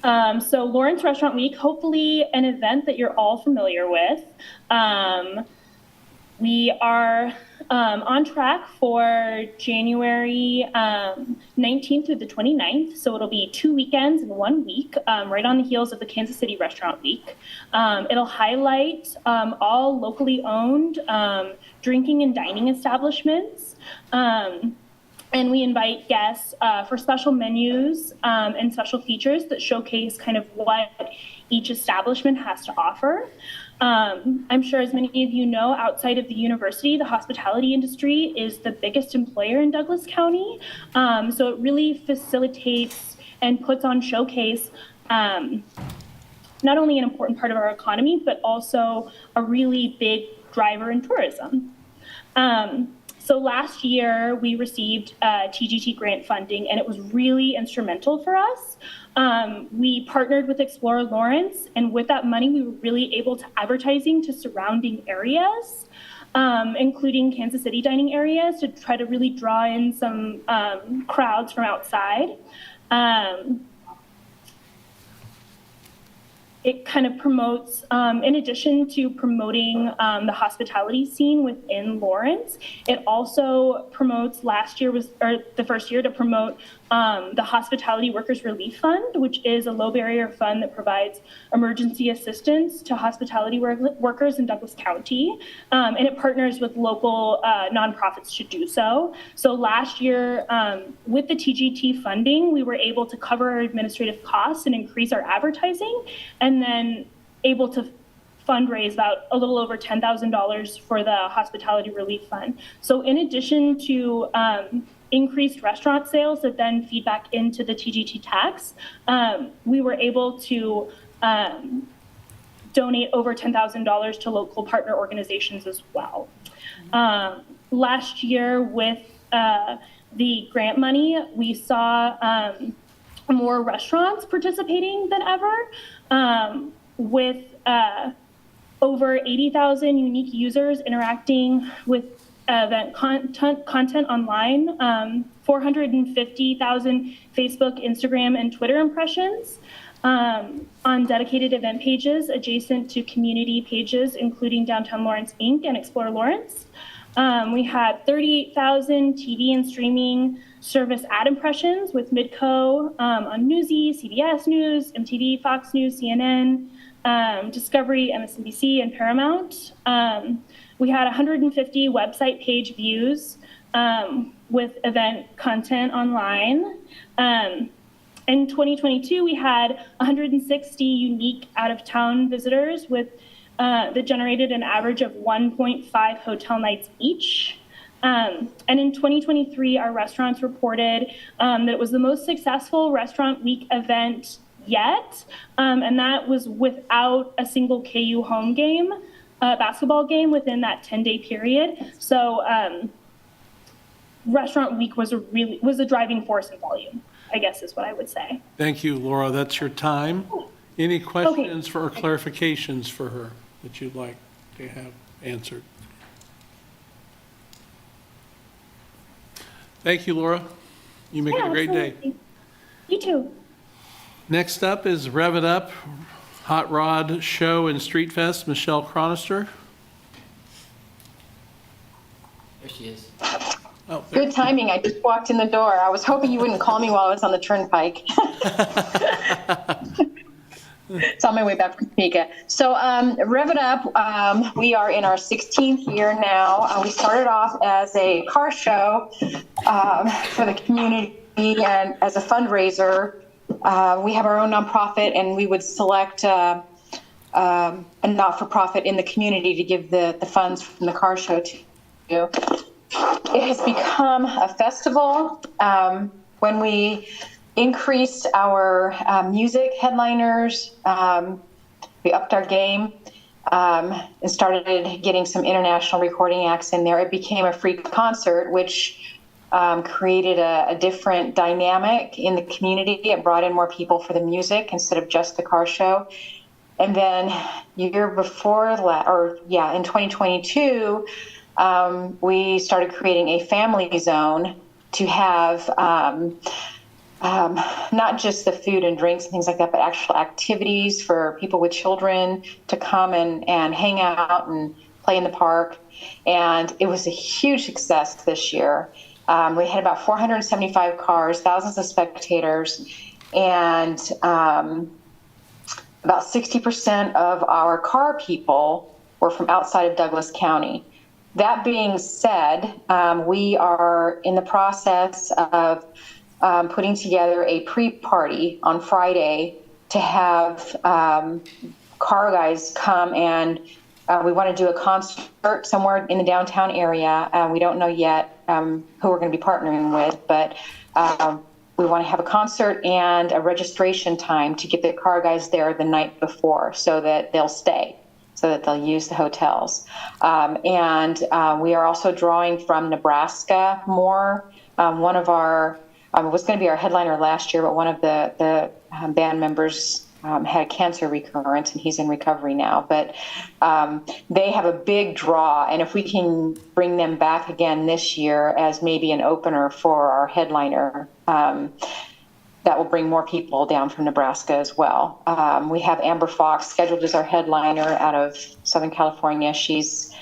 So Lawrence Restaurant Week, hopefully an event that you're all familiar with. We are on track for January 19th through the 29th. So it'll be 2 weekends in 1 week, right on the heels of the Kansas City Restaurant Week. It'll highlight all locally owned drinking and dining establishments. And we invite guests for special menus and special features that showcase kind of what each establishment has to offer. I'm sure as many of you know, outside of the university, the hospitality industry is the biggest employer in Douglas County. So it really facilitates and puts on showcase not only an important part of our economy, but also a really big driver in tourism. So last year we received TGT grant funding, and it was really instrumental for us. We partnered with Explore Lawrence, and with that money, we were really able to advertising to surrounding areas, including Kansas City dining areas, to try to really draw in some crowds from outside. It kind of promotes, in addition to promoting the hospitality scene within Lawrence, it also promotes, the first year to promote the Hospitality Workers Relief Fund, which is a low barrier fund that provides emergency assistance to hospitality workers in Douglas County. And it partners with local nonprofits to do so. So last year, with the TGT funding, we were able to cover our administrative costs and increase our advertising, and then able to fundraise about a little over $10,000 for the Hospitality Relief Fund. So in addition to increased restaurant sales that then feed back into the TGT tax, we were able to donate over $10,000 to local partner organizations as well. Last year with the grant money, we saw more restaurants participating than ever, with over 80,000 unique users interacting with event content online, 450,000 Facebook, Instagram, and Twitter impressions on dedicated event pages adjacent to community pages, including Downtown Lawrence Inc. and Explore Lawrence. We had 38,000 TV and streaming service ad impressions with Midco on Newsy, CBS News, MTV, Fox News, CNN, Discovery, MSNBC, and Paramount. We had 150 website page views with event content online. In 2022, we had 160 unique out-of-town visitors with that generated an average of 1.5 hotel nights each. And in 2023, our restaurants reported that it was the most successful Restaurant Week event yet, and that was without a single KU home game, basketball game within that 10-day period. So Restaurant Week was a driving force in volume, I guess is what I would say. Thank you, Laura. That's your time. Any questions for or clarifications for her that you'd like to have answered? Thank you, Laura. You make it a great day. You too. Next up is Rev It Up Hot Rod Show and Street Fest, Michelle Chronister. There she is. Oh, good timing. I just walked in the door. I was hoping you wouldn't call me while I was on the turnpike. It's on my way back from Topeka. So Rev It Up, we are in our 16th year now. We started off as a car show for the community and as a fundraiser. We have our own nonprofit, and we would select a not-for-profit in the community to give the funds from the car show to. It has become a festival. When we increased our music headliners, we upped our game and started getting some international recording acts in there. It became a free concert, which created a different dynamic in the community. It brought in more people for the music instead of just the car show. And then year before, in 2022, we started creating a family zone to have not just the food and drinks and things like that, but actual activities for people with children to come and hang out and play in the park. And it was a huge success this year. We had about 475 cars, thousands of spectators, and about 60% of our car people were from outside of Douglas County. That being said, we are in the process of putting together a pre-party on Friday to have car guys come, and we want to do a concert somewhere in the downtown area. We don't know yet who we're going to be partnering with, but we want to have a concert and a registration time to get the car guys there the night before so that they'll stay, so that they'll use the hotels. And we are also drawing from Nebraska more. One of our, was going to be our headliner last year, but one of the band members had a cancer recurrence, and he's in recovery now. But they have a big draw, and if we can bring them back again this year as maybe an opener for our headliner, that will bring more people down from Nebraska as well. We have Amber Fox scheduled as our headliner out of Southern California. She's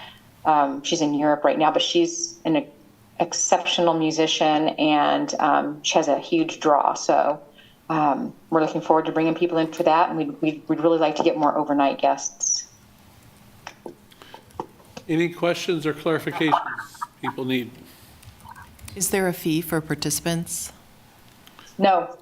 in Europe right now, but she's an exceptional musician, and she has a huge draw. So we're looking forward to bringing people in for that, and we'd really like to get more overnight guests. Any questions or clarifications people need? Is there a fee for participants? No.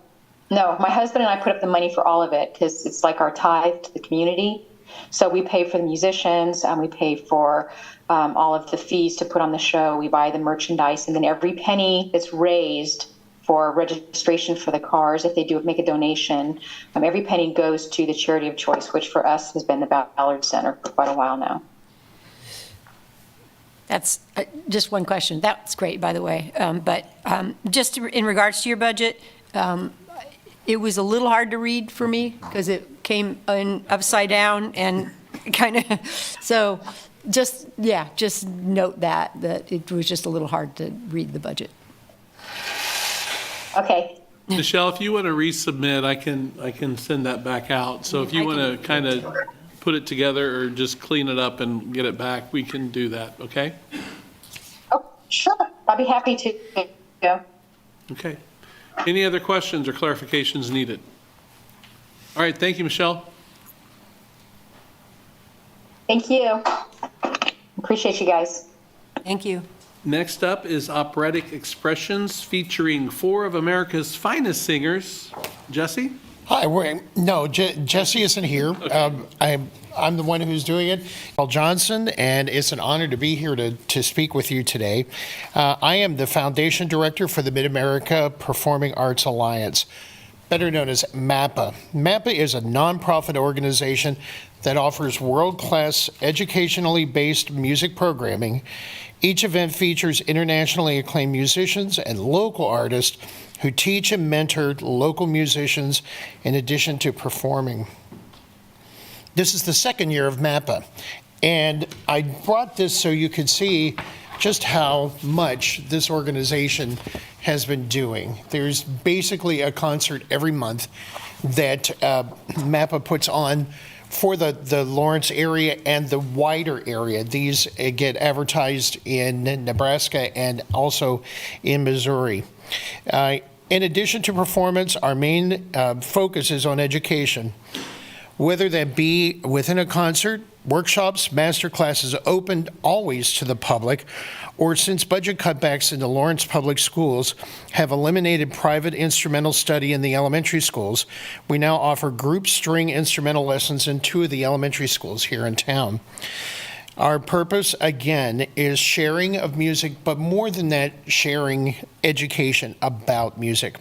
My husband and I put up the money for all of it because it's like our tithe to the community. So we pay for the musicians, and we pay for all of the fees to put on the show. We buy the merchandise, and then every penny that's raised for registration for the cars, if they do make a donation, every penny goes to the charity of choice, which for us has been the Ballard Center for quite a while now. That's just one question. That's great, by the way. But just in regards to your budget, it was a little hard to read for me because it came in upside down and kind of, so just note that it was just a little hard to read the budget. Okay. Michelle, if you want to resubmit, I can send that back out. So if you want to kind of put it together or just clean it up and get it back, we can do that, okay? Oh, sure. I'll be happy to. Yeah. Okay. Any other questions or clarifications needed? All right, thank you, Michelle. Thank you. Appreciate you guys. Thank you. Next up is Operatic Expressions featuring 4 of America's finest singers. Jesse? Hi, Jesse isn't here. I'm the one who's doing it, Paul Johnson, and it's an honor to be here to speak with you today. I am the Foundation Director for the Mid-America Performing Arts Alliance, better known as MAPA. MAPA is a nonprofit organization that offers world-class educationally based music programming. Each event features internationally acclaimed musicians and local artists who teach and mentor local musicians in addition to performing. This is the second year of MAPA, and I brought this so you could see just how much this organization has been doing. There's basically a concert every month that MAPA puts on for the Lawrence area and the wider area. These get advertised in Nebraska and also in Missouri. In addition to performance, our main focus is on education, whether that be within a concert, workshops, master classes open always to the public, or since budget cutbacks in the Lawrence Public Schools have eliminated private instrumental study in the elementary schools, we now offer group string instrumental lessons in 2 of the elementary schools here in town. Our purpose, again, is sharing of music, but more than that, sharing education about music.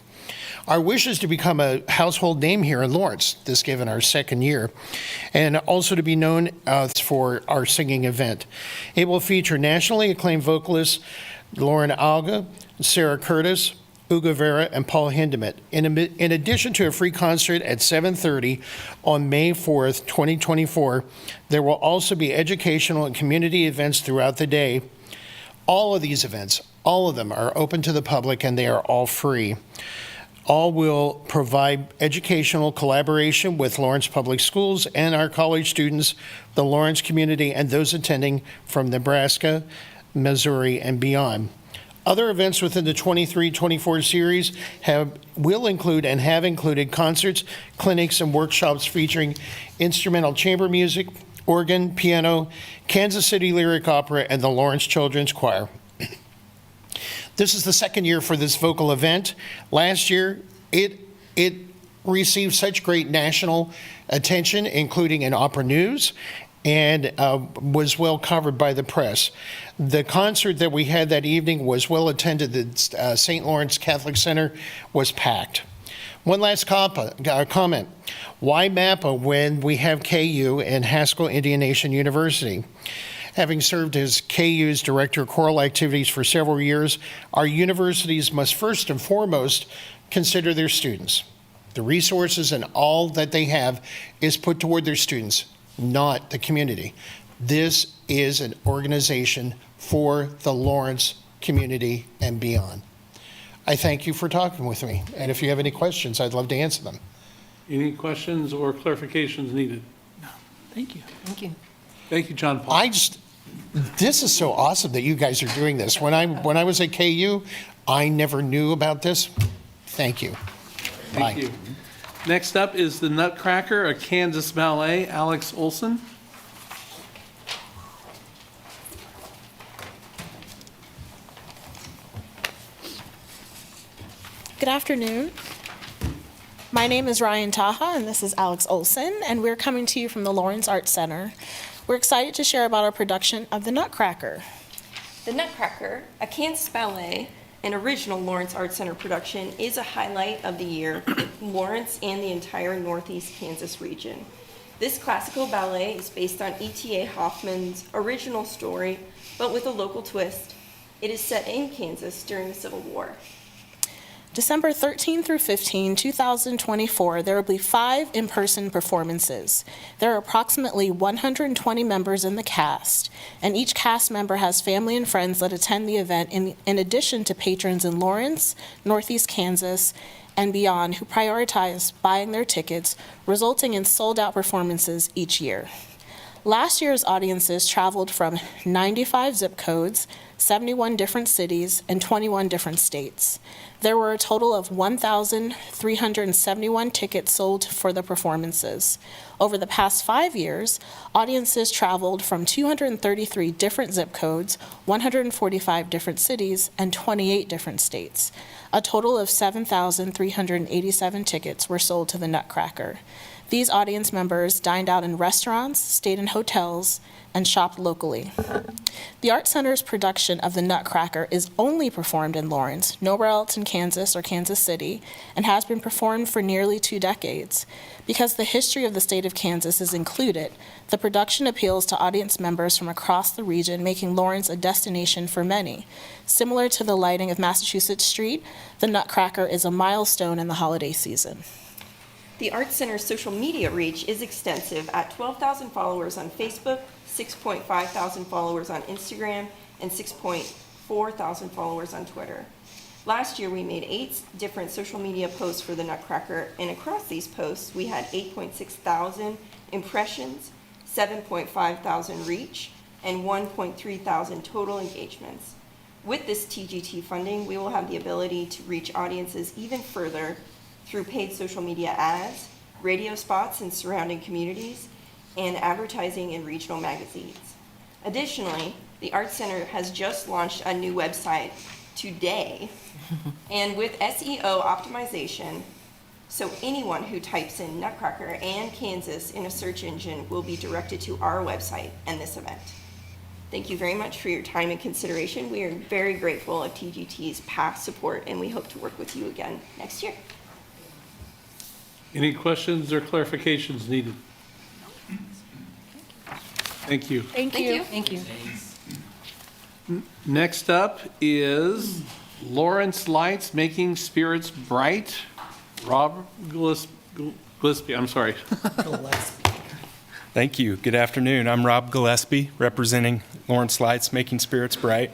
Our wish is to become a household name here in Lawrence, this given our second year, and also to be known for our singing event. It will feature nationally acclaimed vocalists Lauren Alga, Sarah Curtis, Ugo Vera, and Paul Hindemith. In addition to a free concert at 7:30 on May 4th, 2024, there will also be educational and community events throughout the day. All of these events, all of them are open to the public and they are all free. All will provide educational collaboration with Lawrence Public Schools and our college students, the Lawrence community, and those attending from Nebraska, Missouri, and beyond. Other events within the 23-24 series will include and have included concerts, clinics, and workshops featuring instrumental chamber music, organ, piano, Kansas City Lyric Opera, and the Lawrence Children's Choir. This is the second year for this vocal event. Last year, it received such great national attention, including in Opera News, and was well covered by the press. The concert that we had that evening was well attended. The St. Lawrence Catholic Center was packed. One last comment. Why MAPA when we have KU and Haskell Indian Nation University? Having served as KU's Director of Choral Activities for several years, our universities must first and foremost consider their students. The resources and all that they have is put toward their students, not the community. This is an organization for the Lawrence community and beyond. I thank you for talking with me, and if you have any questions, I'd love to answer them. Any questions or clarifications needed? No, thank you. Thank you. Thank you, John Paul. This is so awesome that you guys are doing this. When I was at KU, I never knew about this. Thank you. Thank you. Next up is the Nutcracker, a Kansas ballet, Alex Olson. Good afternoon. My name is Ryan Taha, and this is Alex Olson, and we're coming to you from the Lawrence Arts Center. We're excited to share about our production of The Nutcracker. The Nutcracker, a Kansas ballet, an original Lawrence Arts Center production, is a highlight of the year for Lawrence and the entire Northeast Kansas region. This classical ballet is based on E.T.A. Hoffman's original story, but with a local twist. It is set in Kansas during the Civil War. December 13 through 15, 2024, there will be 5 in-person performances. There are approximately 120 members in the cast, and each cast member has family and friends that attend the event in addition to patrons in Lawrence, Northeast Kansas, and beyond who prioritize buying their tickets, resulting in sold-out performances each year. Last year's audiences traveled from 95 zip codes, 71 different cities, and 21 different states. There were a total of 1,371 tickets sold for the performances. Over the past 5 years, audiences traveled from 233 different zip codes, 145 different cities, and 28 different states. A total of 7,387 tickets were sold to the Nutcracker. These audience members dined out in restaurants, stayed in hotels, and shopped locally. The Art Center's production of the Nutcracker is only performed in Lawrence, nowhere else in Kansas or Kansas City, and has been performed for nearly 2 decades. Because the history of the state of Kansas is included, the production appeals to audience members from across the region, making Lawrence a destination for many. Similar to the lighting of Massachusetts Street, the Nutcracker is a milestone in the holiday season. The Art Center's social media reach is extensive at 12,000 followers on Facebook, 6.5 thousand followers on Instagram, and 6.4 thousand followers on Twitter. Last year, we made 8 different social media posts for the Nutcracker, and across these posts, we had 8.6 thousand impressions, 7.5 thousand reach, and 1.3 thousand total engagements. With this TGT funding, we will have the ability to reach audiences even further through paid social media ads, radio spots in surrounding communities, and advertising in regional magazines. Additionally, the Art Center has just launched a new website today, and with SEO optimization, so anyone who types in Nutcracker and Kansas in a search engine will be directed to our website and this event. Thank you very much for your time and consideration. We are very grateful of TGT's past support, and we hope to work with you again next year. Any questions or clarifications needed? Thank you. Thank you. Thank you. Next up is Lawrence Lights Making Spirits Bright. Rob Gillespie, I'm sorry. Thank you. Good afternoon. I'm Rob Gillespie, representing Lawrence Lights Making Spirits Bright.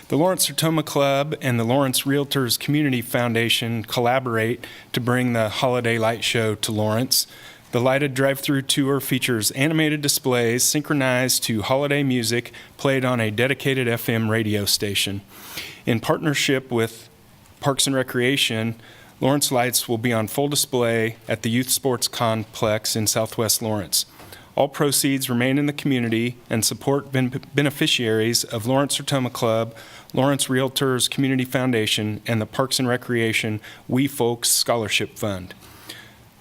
The Lawrence Sertoma Club and the Lawrence Realtors Community Foundation collaborate to bring the Holiday Light Show to Lawrence. The lighted drive-through tour features animated displays synchronized to holiday music played on a dedicated FM radio station. In partnership with Parks and Recreation, Lawrence Lights will be on full display at the Youth Sports Complex in Southwest Lawrence. All proceeds remain in the community and support beneficiaries of Lawrence Sertoma Club, Lawrence Realtors Community Foundation, and the Parks and Recreation We Folks Scholarship Fund.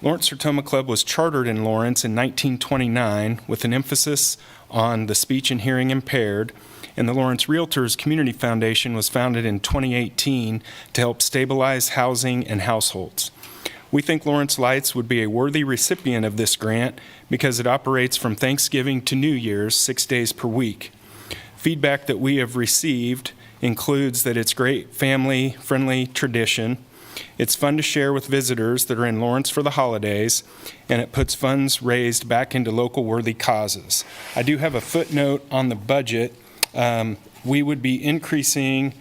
Lawrence Sertoma Club was chartered in Lawrence in 1929 with an emphasis on the speech and hearing impaired, and the Lawrence Realtors Community Foundation was founded in 2018 to help stabilize housing and households. We think Lawrence Lights would be a worthy recipient of this grant because it operates from Thanksgiving to New Year's 6 days per week. Feedback that we have received includes that it's great family-friendly tradition. It's fun to share with visitors that are in Lawrence for the holidays, and it puts funds raised back into local worthy causes. I do have a footnote on the budget. We would be increasing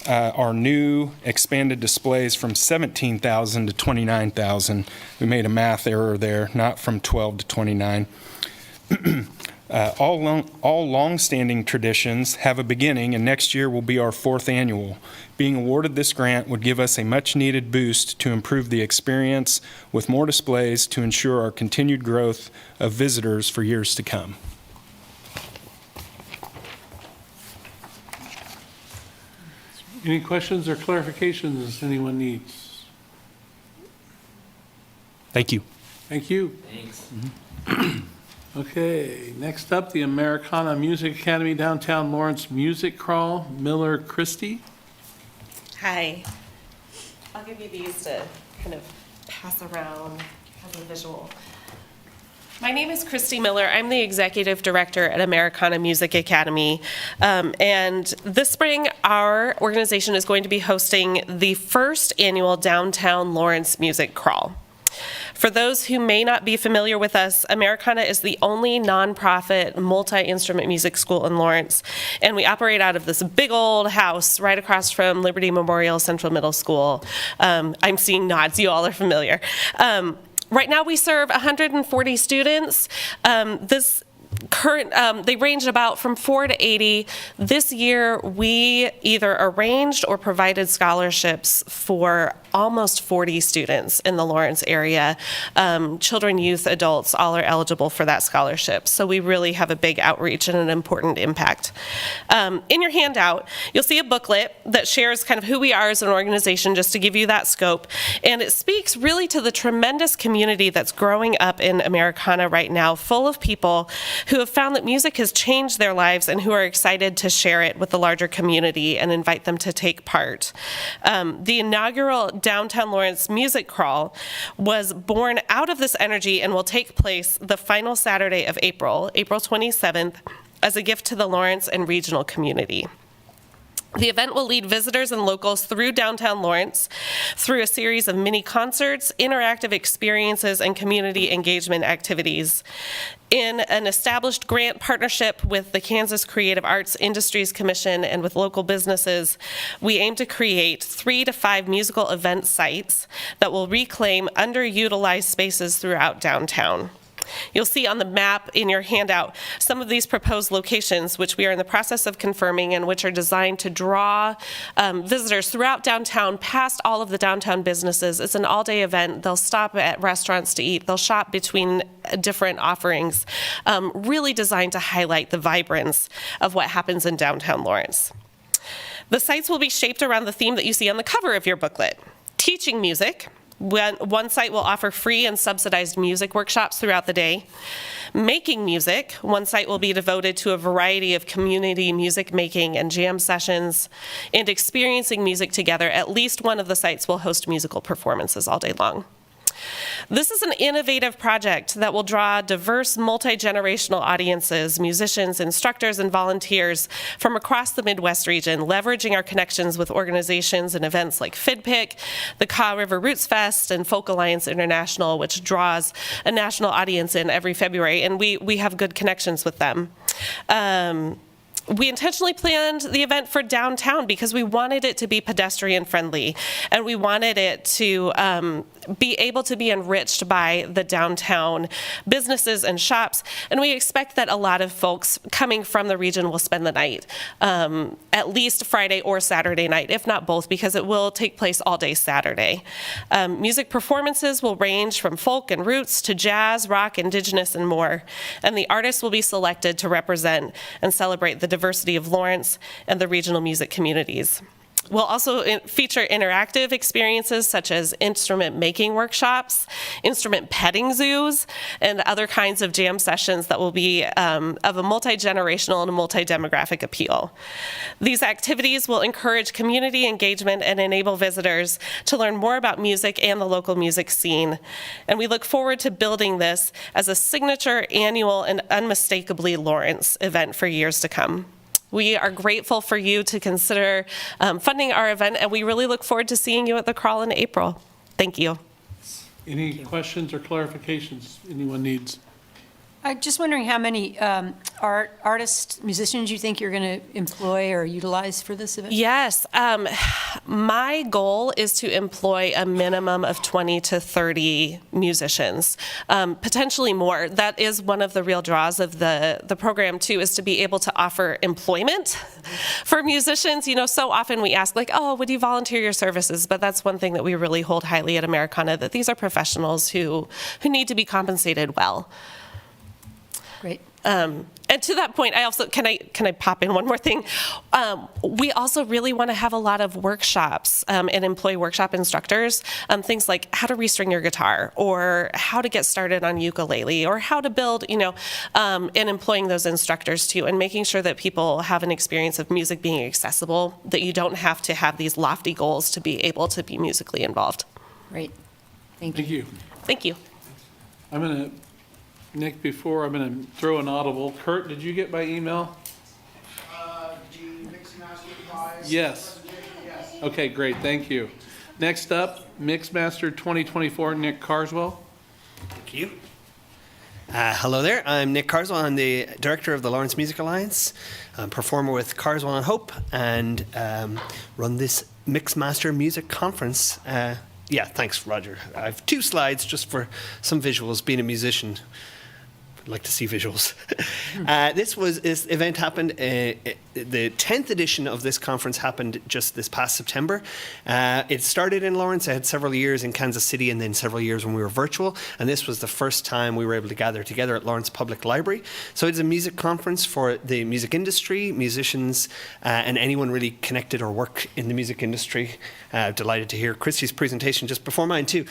our new expanded displays from 17,000 to 29,000. We made a math error there, not from 12 to 29. All long-standing traditions have a beginning, and next year will be our 4th annual. Being awarded this grant would give us a much-needed boost to improve the experience with more displays to ensure our continued growth of visitors for years to come. Any questions or clarifications anyone needs? Thank you. Thank you. Thanks. Okay, next up, the Americana Music Academy Downtown Lawrence Music Crawl, Miller Christie. Hi. I'll give you these to kind of pass around as a visual. My name is Christy Miller. I'm the Executive Director at Americana Music Academy. And this spring, our organization is going to be hosting the first annual Downtown Lawrence Music Crawl. For those who may not be familiar with us, Americana is the only nonprofit multi-instrument music school in Lawrence, and we operate out of this big old house right across from Liberty Memorial Central Middle School. I'm seeing nods, you all are familiar. Right now we serve 140 students. This they range about from 4 to 80. This year, we either arranged or provided scholarships for almost 40 students in the Lawrence area. Children, youth, adults, all are eligible for that scholarship. So we really have a big outreach and an important impact. In your handout, you'll see a booklet that shares kind of who we are as an organization, just to give you that scope. And it speaks really to the tremendous community that's growing up in Americana right now, full of people who have found that music has changed their lives and who are excited to share it with the larger community and invite them to take part. The inaugural Downtown Lawrence Music Crawl was born out of this energy and will take place the final Saturday of April 27th, as a gift to the Lawrence and regional community. The event will lead visitors and locals through downtown Lawrence through a series of mini concerts, interactive experiences, and community engagement activities. In an established grant partnership with the Kansas Creative Arts Industries Commission and with local businesses, we aim to create 3 to 5 musical event sites that will reclaim underutilized spaces throughout downtown. You'll see on the map in your handout some of these proposed locations, which we are in the process of confirming and which are designed to draw visitors throughout downtown, past all of the downtown businesses. It's an all-day event. They'll stop at restaurants to eat. They'll shop between different offerings, really designed to highlight the vibrance of what happens in downtown Lawrence. The sites will be shaped around the theme that you see on the cover of your booklet: teaching music. One site will offer free and subsidized music workshops throughout the day. Making music, one site will be devoted to a variety of community music making and jam sessions. And experiencing music together, at least one of the sites will host musical performances all day long. This is an innovative project that will draw diverse, multi-generational audiences, musicians, instructors, and volunteers from across the Midwest region, leveraging our connections with organizations and events like FidPic, the Kaw River Roots Fest, and Folk Alliance International, which draws a national audience in every February, and we have good connections with them. We intentionally planned the event for downtown because we wanted it to be pedestrian friendly, and we wanted it to be able to be enriched by the downtown businesses and shops. And we expect that a lot of folks coming from the region will spend the night, at least Friday or Saturday night, if not both, because it will take place all day Saturday. Music performances will range from folk and roots to jazz, rock, indigenous, and more. And the artists will be selected to represent and celebrate the diversity of Lawrence and the regional music communities. We'll also feature interactive experiences such as instrument making workshops, instrument petting zoos, and other kinds of jam sessions that will be of a multi-generational and a multi-demographic appeal. These activities will encourage community engagement and enable visitors to learn more about music and the local music scene. And we look forward to building this as a signature annual and unmistakably Lawrence event for years to come. We are grateful for you to consider funding our event, and we really look forward to seeing you at the crawl in April. Thank you. Any questions or clarifications anyone needs? I'm just wondering how many artists, musicians you think you're going to employ or utilize for this event? Yes. My goal is to employ a minimum of 20 to 30 musicians, potentially more. That is one of the real draws of the program, too, is to be able to offer employment for musicians. You know, so often we ask, like, oh, would you volunteer your services? But that's one thing that we really hold highly at Americana, that these are professionals who need to be compensated well. Great. And to that point, I also, can I pop in one more thing? We also really want to have a lot of workshops and employ workshop instructors, things like how to restring your guitar, or how to get started on ukulele, or how to build, and employing those instructors too, and making sure that people have an experience of music being accessible, that you don't have to have these lofty goals to be able to be musically involved. Great. Thank you. Thank you. Nick, before I'm going to throw an audible. Kurt, did you get my email? Yes. Okay, great. Thank you. Next up, Mixmaster 2024, Nick Carswell. Thank you. Hello there. I'm Nick Carswell. I'm the director of the Lawrence Music Alliance. I'm a performer with Carswell and Hope, and run this Mixmaster Music Conference. Yeah, thanks, Roger. I have 2 slides just for some visuals, being a musician. like to see visuals. This event happened, the 10th edition of this conference happened just this past September. It started in Lawrence. I had several years in Kansas City and then several years when we were virtual. And this was the first time we were able to gather together at Lawrence Public Library. So it's a music conference for the music industry, musicians, and anyone really connected or work in the music industry. Delighted to hear Christy's presentation just before mine too.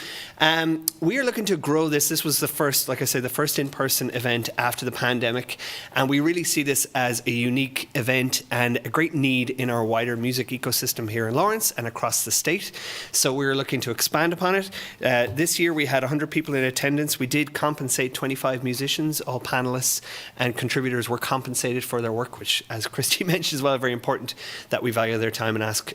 We are looking to grow this. This was the first, like I said, the first in-person event after the pandemic. And we really see this as a unique event and a great need in our wider music ecosystem here in Lawrence and across the state. So we're looking to expand upon it. This year we had 100 people in attendance. We did compensate 25 musicians. All panelists and contributors were compensated for their work, which, as Christy mentioned as well, very important that we value their time and ask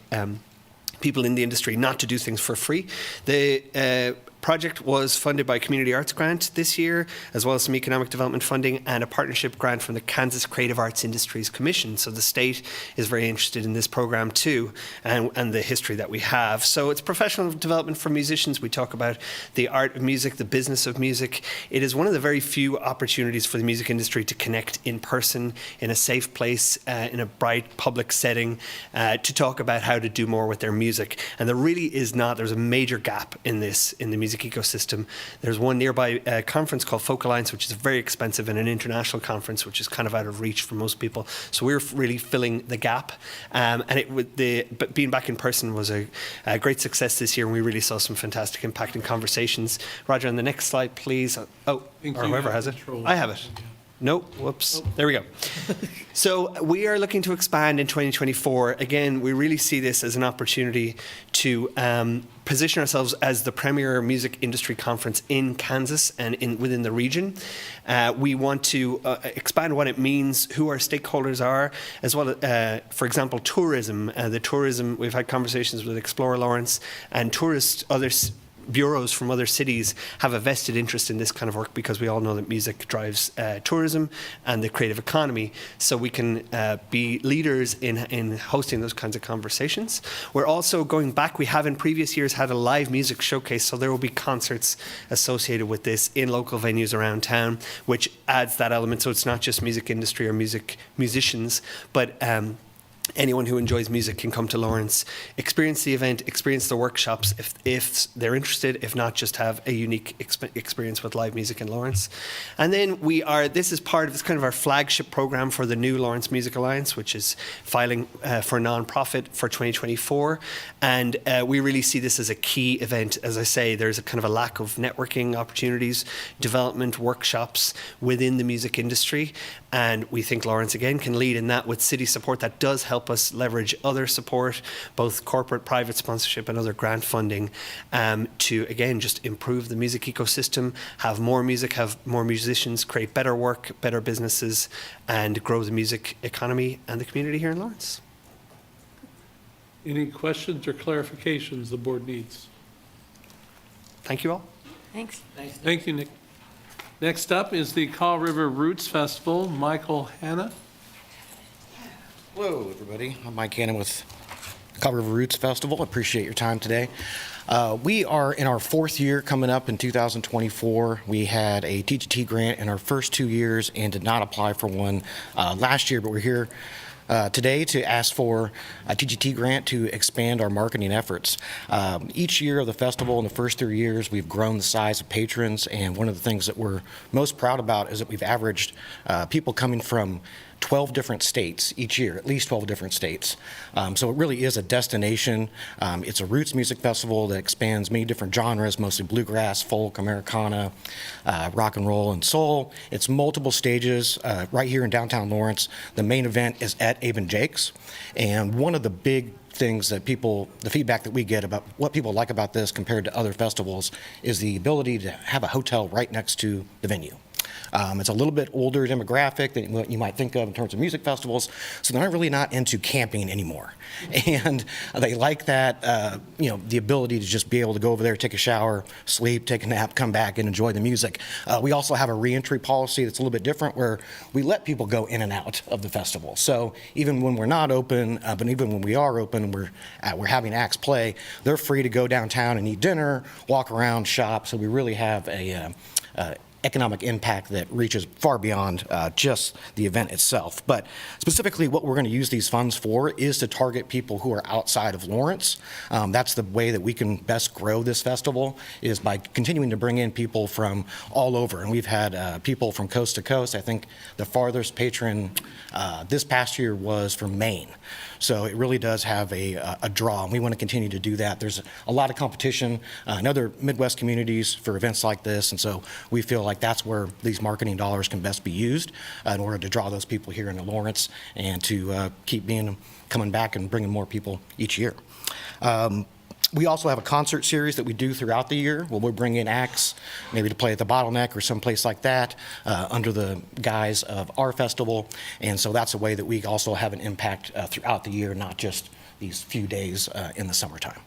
people in the industry not to do things for free. The project was funded by Community Arts Grant this year, as well as some economic development funding and a partnership grant from the Kansas Creative Arts Industries Commission. So the state is very interested in this program too, and the history that we have. So it's professional development for musicians. We talk about the art of music, the business of music. It is one of the very few opportunities for the music industry to connect in person, in a safe place, in a bright public setting, to talk about how to do more with their music. And there really is not, there's a major gap in this, in the music ecosystem. There's one nearby conference called Folk Alliance, which is very expensive, and an international conference, which is kind of out of reach for most people. So we're really filling the gap. And but being back in person was a great success this year, and we really saw some fantastic impact and conversations. Roger, on the next slide, please. Oh, or whoever has it. I have it. Nope, whoops, there we go. So we are looking to expand in 2024. Again, we really see this as an opportunity to position ourselves as the premier music industry conference in Kansas and within the region. We want to expand what it means, who our stakeholders are, as well as, for example, tourism. The tourism, we've had conversations with Explore Lawrence, and others bureaus from other cities have a vested interest in this kind of work, because we all know that music drives tourism and the creative economy. So we can be leaders in hosting those kinds of conversations. We're also going back. We have in previous years had a live music showcase, so there will be concerts associated with this in local venues around town, which adds that element. So it's not just music industry or musicians, but anyone who enjoys music can come to Lawrence, experience the event, experience the workshops if they're interested. If not, just have a unique experience with live music in Lawrence. And then this is kind of our flagship program for the new Lawrence Music Alliance, which is filing for nonprofit for 2024. And we really see this as a key event. As I say, there's a kind of a lack of networking opportunities, development workshops within the music industry. And we think Lawrence, again, can lead in that with city support that does help us leverage other support, both corporate, private sponsorship, and other grant funding, to, again, just improve the music ecosystem, have more music, have more musicians, create better work, better businesses, and grow the music economy and the community here in Lawrence. Any questions or clarifications the board needs? Thank you all. Thanks. Thank you, Nick. Next up is the Kaw River Roots Festival. Michael Hanna. Hello, everybody. I'm Mike Hanna with Kaw River Roots Festival. Appreciate your time today. We are in our fourth year coming up in 2024. We had a TGT grant in our first 2 years and did not apply for one last year, but we're here today to ask for a TGT grant to expand our marketing efforts. Each year of the festival, in the first 3 years, we've grown the size of patrons, and one of the things that we're most proud about is that we've averaged people coming from 12 different states each year, at least 12 different states. So it really is a destination. It's a roots music festival that expands many different genres, mostly bluegrass, folk, Americana, rock and roll, and soul. It's multiple stages right here in downtown Lawrence. The main event is at Abe and Jake's. And one of the big things that the feedback that we get about what people like about this compared to other festivals is the ability to have a hotel right next to the venue. It's a little bit older demographic than what you might think of in terms of music festivals, so they're really not into camping anymore. And they like that, the ability to just be able to go over there, take a shower, sleep, take a nap, come back and enjoy the music. We also have a reentry policy that's a little bit different, where we let people go in and out of the festival. So even when we're not open, but even when we are open, we're having acts play, they're free to go downtown and eat dinner, walk around, shop. So we really have economic impact that reaches far beyond just the event itself. But specifically, what we're going to use these funds for is to target people who are outside of Lawrence. That's the way that we can best grow this festival, is by continuing to bring in people from all over. And we've had people from coast to coast. I think the farthest patron this past year was from Maine. So it really does have a draw, and we want to continue to do that. There's a lot of competition in other Midwest communities for events like this, and so we feel like that's where these marketing dollars can best be used in order to draw those people here into Lawrence and to keep coming back and bringing more people each year. We also have a concert series that we do throughout the year where we'll bring in acts, maybe to play at the Bottleneck or someplace like that, under the guise of our festival. And so that's a way that we also have an impact throughout the year, not just these few days in the summertime.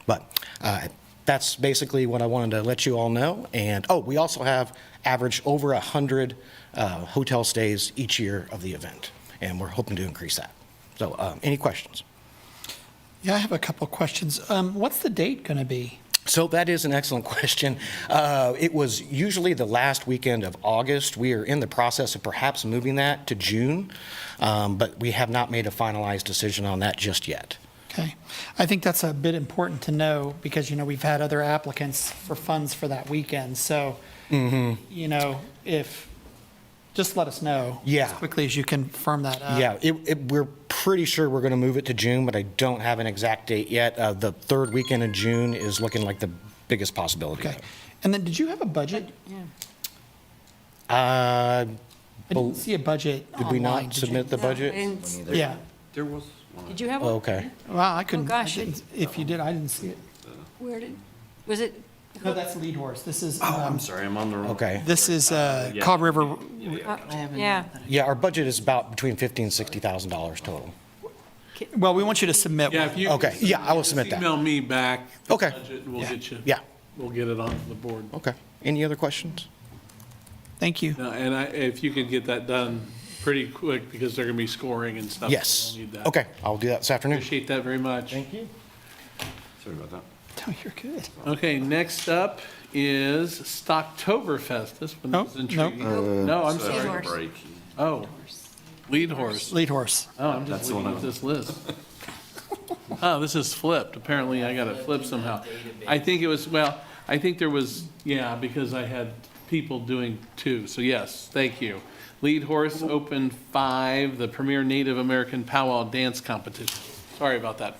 But that's basically what I wanted to let you all know. And, we also have averaged over 100 hotel stays each year of the event, and we're hoping to increase that. So any questions? Yeah, I have a couple questions. What's the date going to be? So that is an excellent question. It was usually the last weekend of August. We are in the process of perhaps moving that to June, but we have not made a finalized decision on that just yet. Okay. I think that's a bit important to know because, we've had other applicants for funds for that weekend. So, if just let us know as quickly as you can firm that up. Yeah, we're pretty sure we're going to move it to June, but I don't have an exact date yet. The third weekend in June is looking like the biggest possibility. Okay. And then did you have a budget? Yeah. I didn't see a budget Did we online. not submit the budget? I didn't see- Yeah. There was one. Did you have one? Okay. Well, I couldn't. gosh, I didn't- if you did, I didn't see it. Where was it? No, that's Lead Horse. This is. I'm sorry, I'm on the wrong. Okay. This is Cobb River. Yeah. Yeah, our budget is about between $50,000 and $60,000 total. Well, we want you to submit Yeah, one. if you. Okay, yeah, I will just submit that. Email me back. the Okay. budget, and we'll get you. Yeah. We'll get it onto the board. Okay. Any other questions? Thank you. No, and if you could get that done pretty quick, because they're going to be scoring and stuff. Yes. We'll need that. Okay, I'll do that this afternoon. Appreciate that very much. Thank you. Sorry about that. No, you're good. Okay, next up is Stocktoberfest. This one Nope, is intriguing. nope. No, I'm Sorry, sorry. break. Oh, Lead Horse. Lead Horse. Oh, I'm That's just the looking one at this list. Oh, this is flipped. Apparently, I got it flipped somehow. I think it was, I think there was, because I had people doing two. So yes, thank you. Lead Horse Open 5, the premier Native American powwow dance competition. Sorry about that.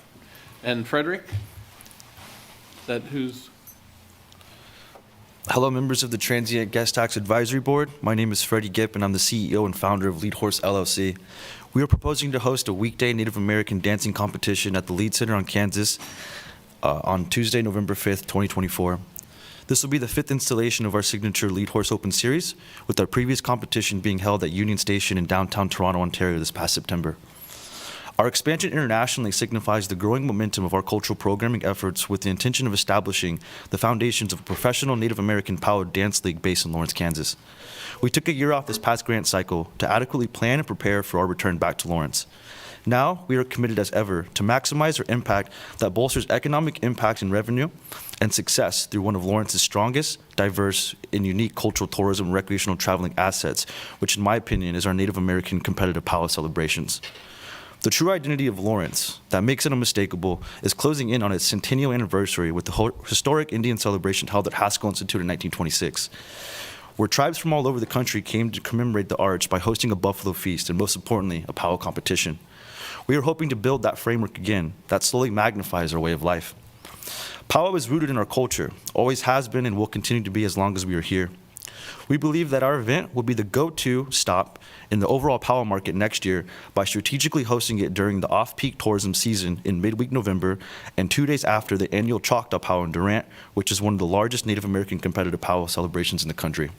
And Frederick? Is that who's? Hello, members of the Transient Guest Tax Advisory Board. My name is Freddie Gipp, and I'm the CEO and founder of Lead Horse LLC. We are proposing to host a weekday Native American dancing competition at the Lead Center on Kansas on Tuesday, November 5th, 2024. This will be the 5th installation of our signature Lead Horse Open series, with our previous competition being held at Union Station in downtown Toronto, Ontario this past September. Our expansion internationally signifies the growing momentum of our cultural programming efforts with the intention of establishing the foundations of a professional Native American powwow dance league based in Lawrence, Kansas. We took a year off this past grant cycle to adequately plan and prepare for our return back to Lawrence. Now, we are committed as ever to maximize our impact that bolsters economic impact and revenue and success through one of Lawrence's strongest, diverse, and unique cultural tourism and recreational traveling assets, which in my opinion is our Native American competitive powwow celebrations. The true identity of Lawrence that makes it unmistakable is closing in on its centennial anniversary with the historic Indian celebration held at Haskell Institute in 1926, where tribes from all over the country came to commemorate the arch by hosting a buffalo feast and, most importantly, a powwow competition. We are hoping to build that framework again that slowly magnifies our way of life. Powwow is rooted in our culture, always has been and will continue to be as long as we are here. We believe that our event will be the go-to stop in the overall powwow market next year by strategically hosting it during the off-peak tourism season in midweek November and 2 days after the annual Choctaw Powwow in Durant, which is one of the largest Native American competitive powwow celebrations in the country.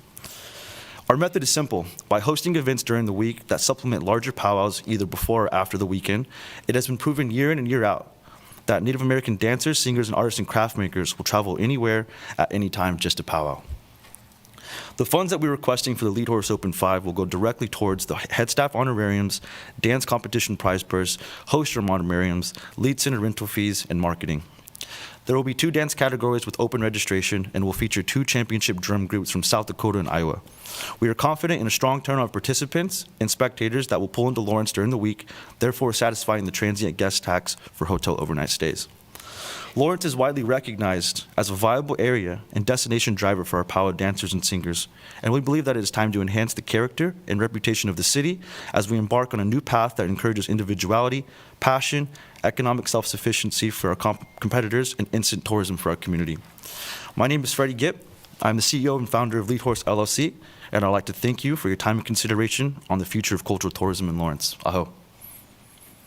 Our method is simple. By hosting events during the week that supplement larger powwows either before or after the weekend, it has been proven year in and year out that Native American dancers, singers, and artists and craft makers will travel anywhere at any time just to powwow. The funds that we're requesting for the Lead Horse Open 5 will go directly towards the head staff honorariums, dance competition prize purse, host room honorariums, lead center rental fees, and marketing. There will be 2 dance categories with open registration and will feature 2 championship drum groups from South Dakota and Iowa. We are confident in a strong turnout of participants and spectators that will pull into Lawrence during the week, therefore satisfying the transient guest tax for hotel overnight stays. Lawrence is widely recognized as a viable area and destination driver for our powwow dancers and singers, and we believe that it is time to enhance the character and reputation of the city as we embark on a new path that encourages individuality, passion, economic self-sufficiency for our competitors, and instant tourism for our community. My name is Freddie Gipp. I'm the CEO and founder of Lead Horse LLC, and I'd like to thank you for your time and consideration on the future of cultural tourism in Lawrence. Aho.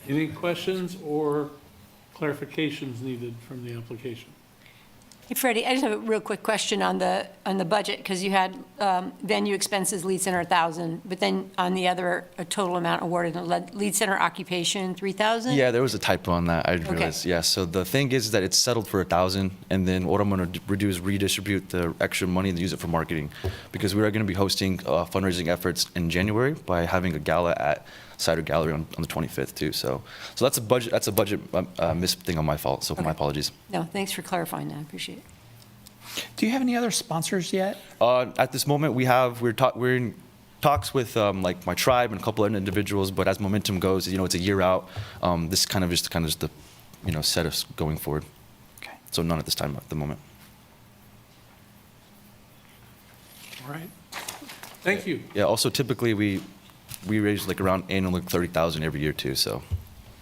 Any questions or clarifications needed from the application? Hey, Freddie, I just have a real quick question on the budget, because you had venue expenses, lead center 1,000, but then on the other, a total amount awarded, lead center occupation 3,000? Yeah, there was a typo on that. I realized. Yeah, so the thing is that it's settled for 1,000, and then what I'm going to do is redistribute the extra money and use it for marketing, because we are going to be hosting fundraising efforts in January by having a gala at Cider Gallery on the 25th too. So that's a budget. That's a budget miss thing on my fault. So my apologies. No, thanks for clarifying that. I appreciate it. Do you have any other sponsors yet? At this moment, we're in talks with like my tribe and a couple other individuals. But as momentum goes, it's a year out. This kind of just the set us going forward. Okay. So none at this time at the moment. All right. Thank you. Yeah. Also, typically we raise like around annually 30,000 every year too. So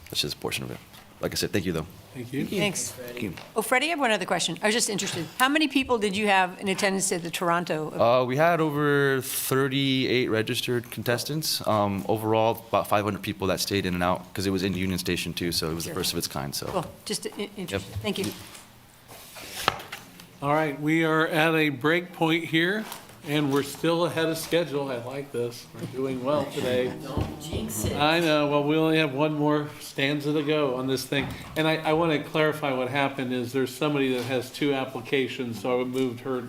that's just a portion of it. Like I said, thank you though. Thank you. Thanks. Thank you. Oh, Freddie, I have one other question. I was just interested. How many people did you have in attendance at the Toronto? We had over 38 registered contestants. Overall, about 500 people that stayed in and out because it was in Union Station too, so it was the first of its kind. So. Cool. Just interested. Thank you. All right, we are at a break point here, and we're still ahead of schedule. I like this. We're doing well today. Don't jinx it. I know. Well, we only have one more stanza to go on this thing. And I want to clarify what happened is there's somebody that has 2 applications, so I moved her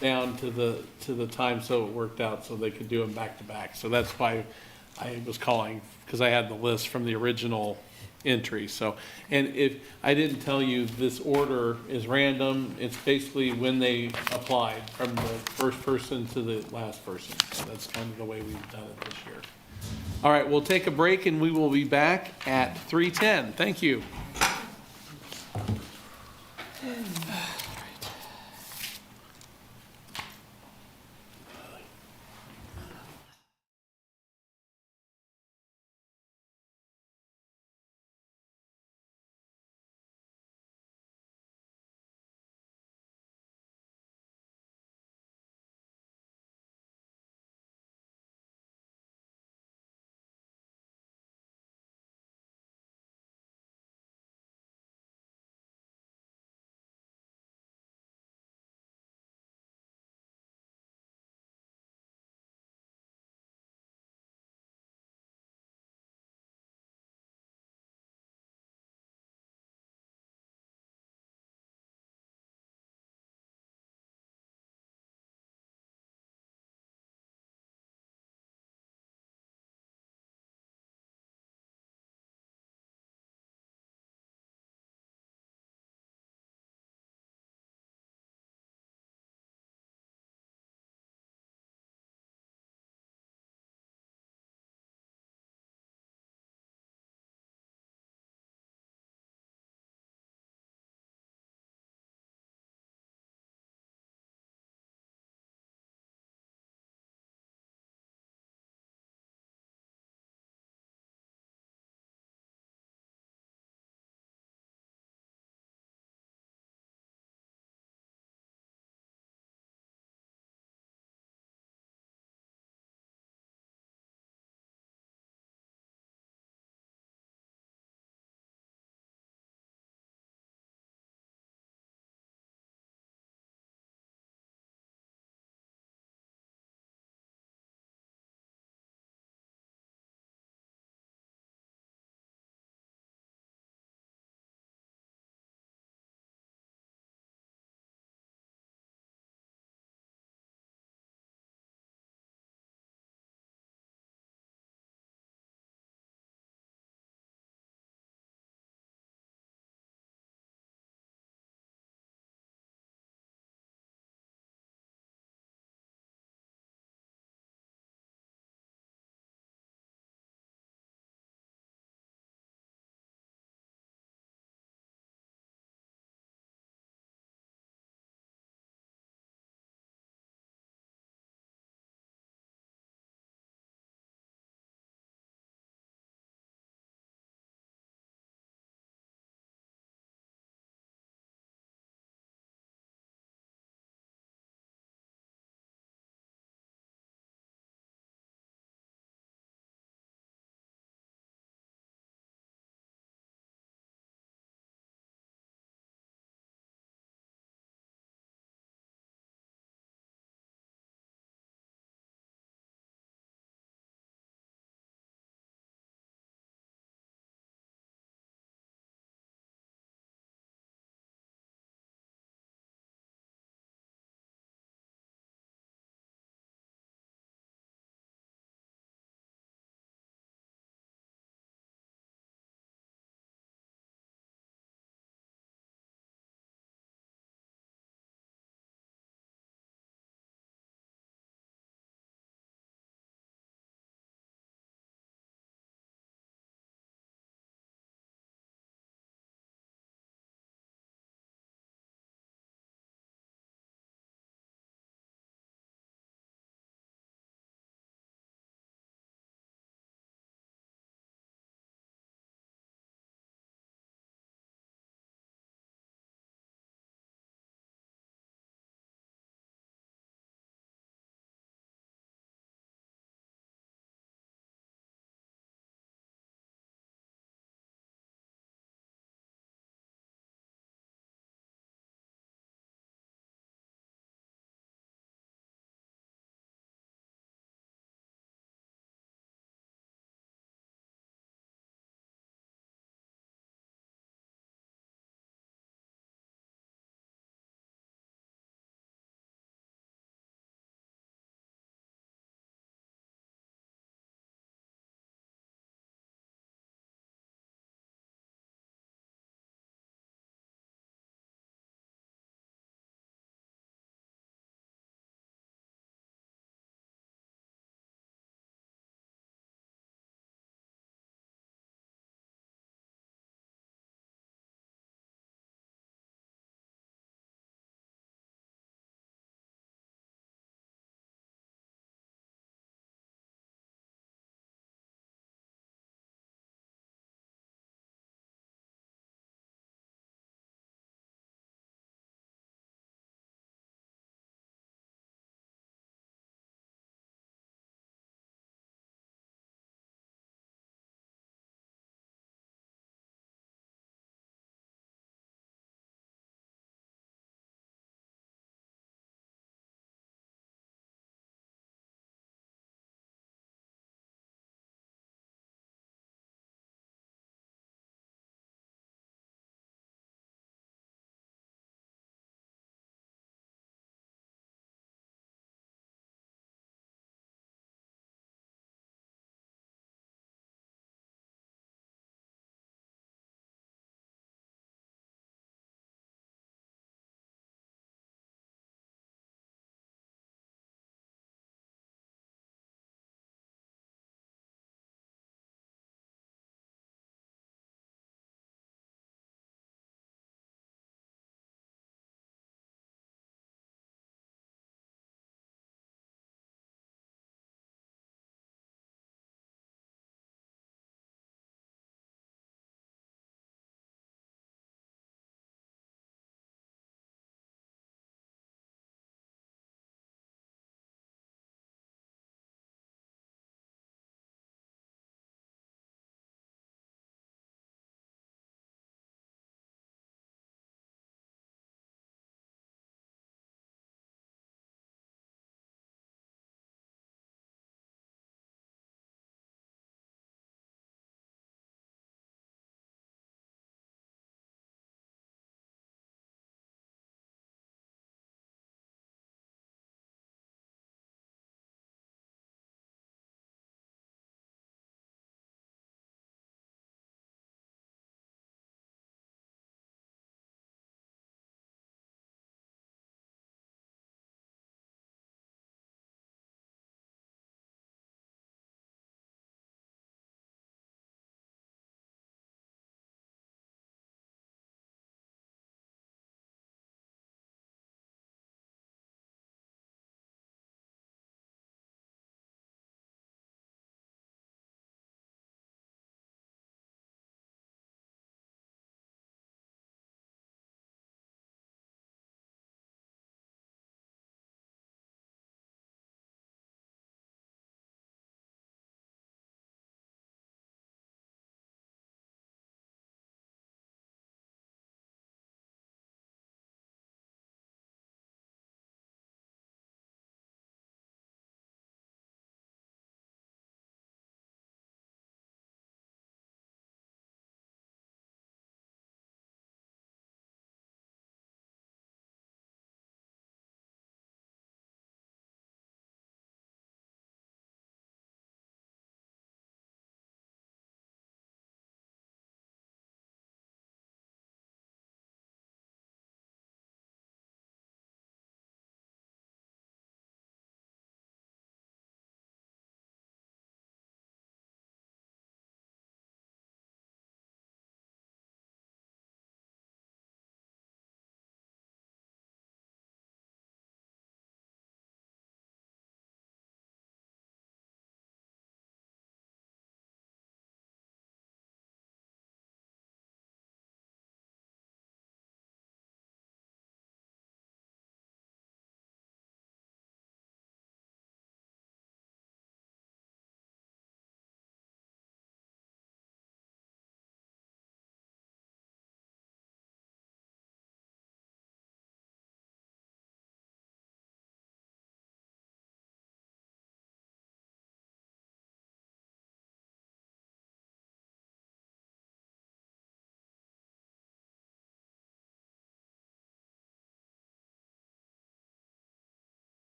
down to the time so it worked out so they could do them back to back. So that's why I was calling, because I had the list from the original entry. So, and if I didn't tell you, this order is random. It's basically when they applied from the first person to the last person. So that's kind of the way we've done it this year. All right, we'll take a break and we will be back at 3:10. Thank you.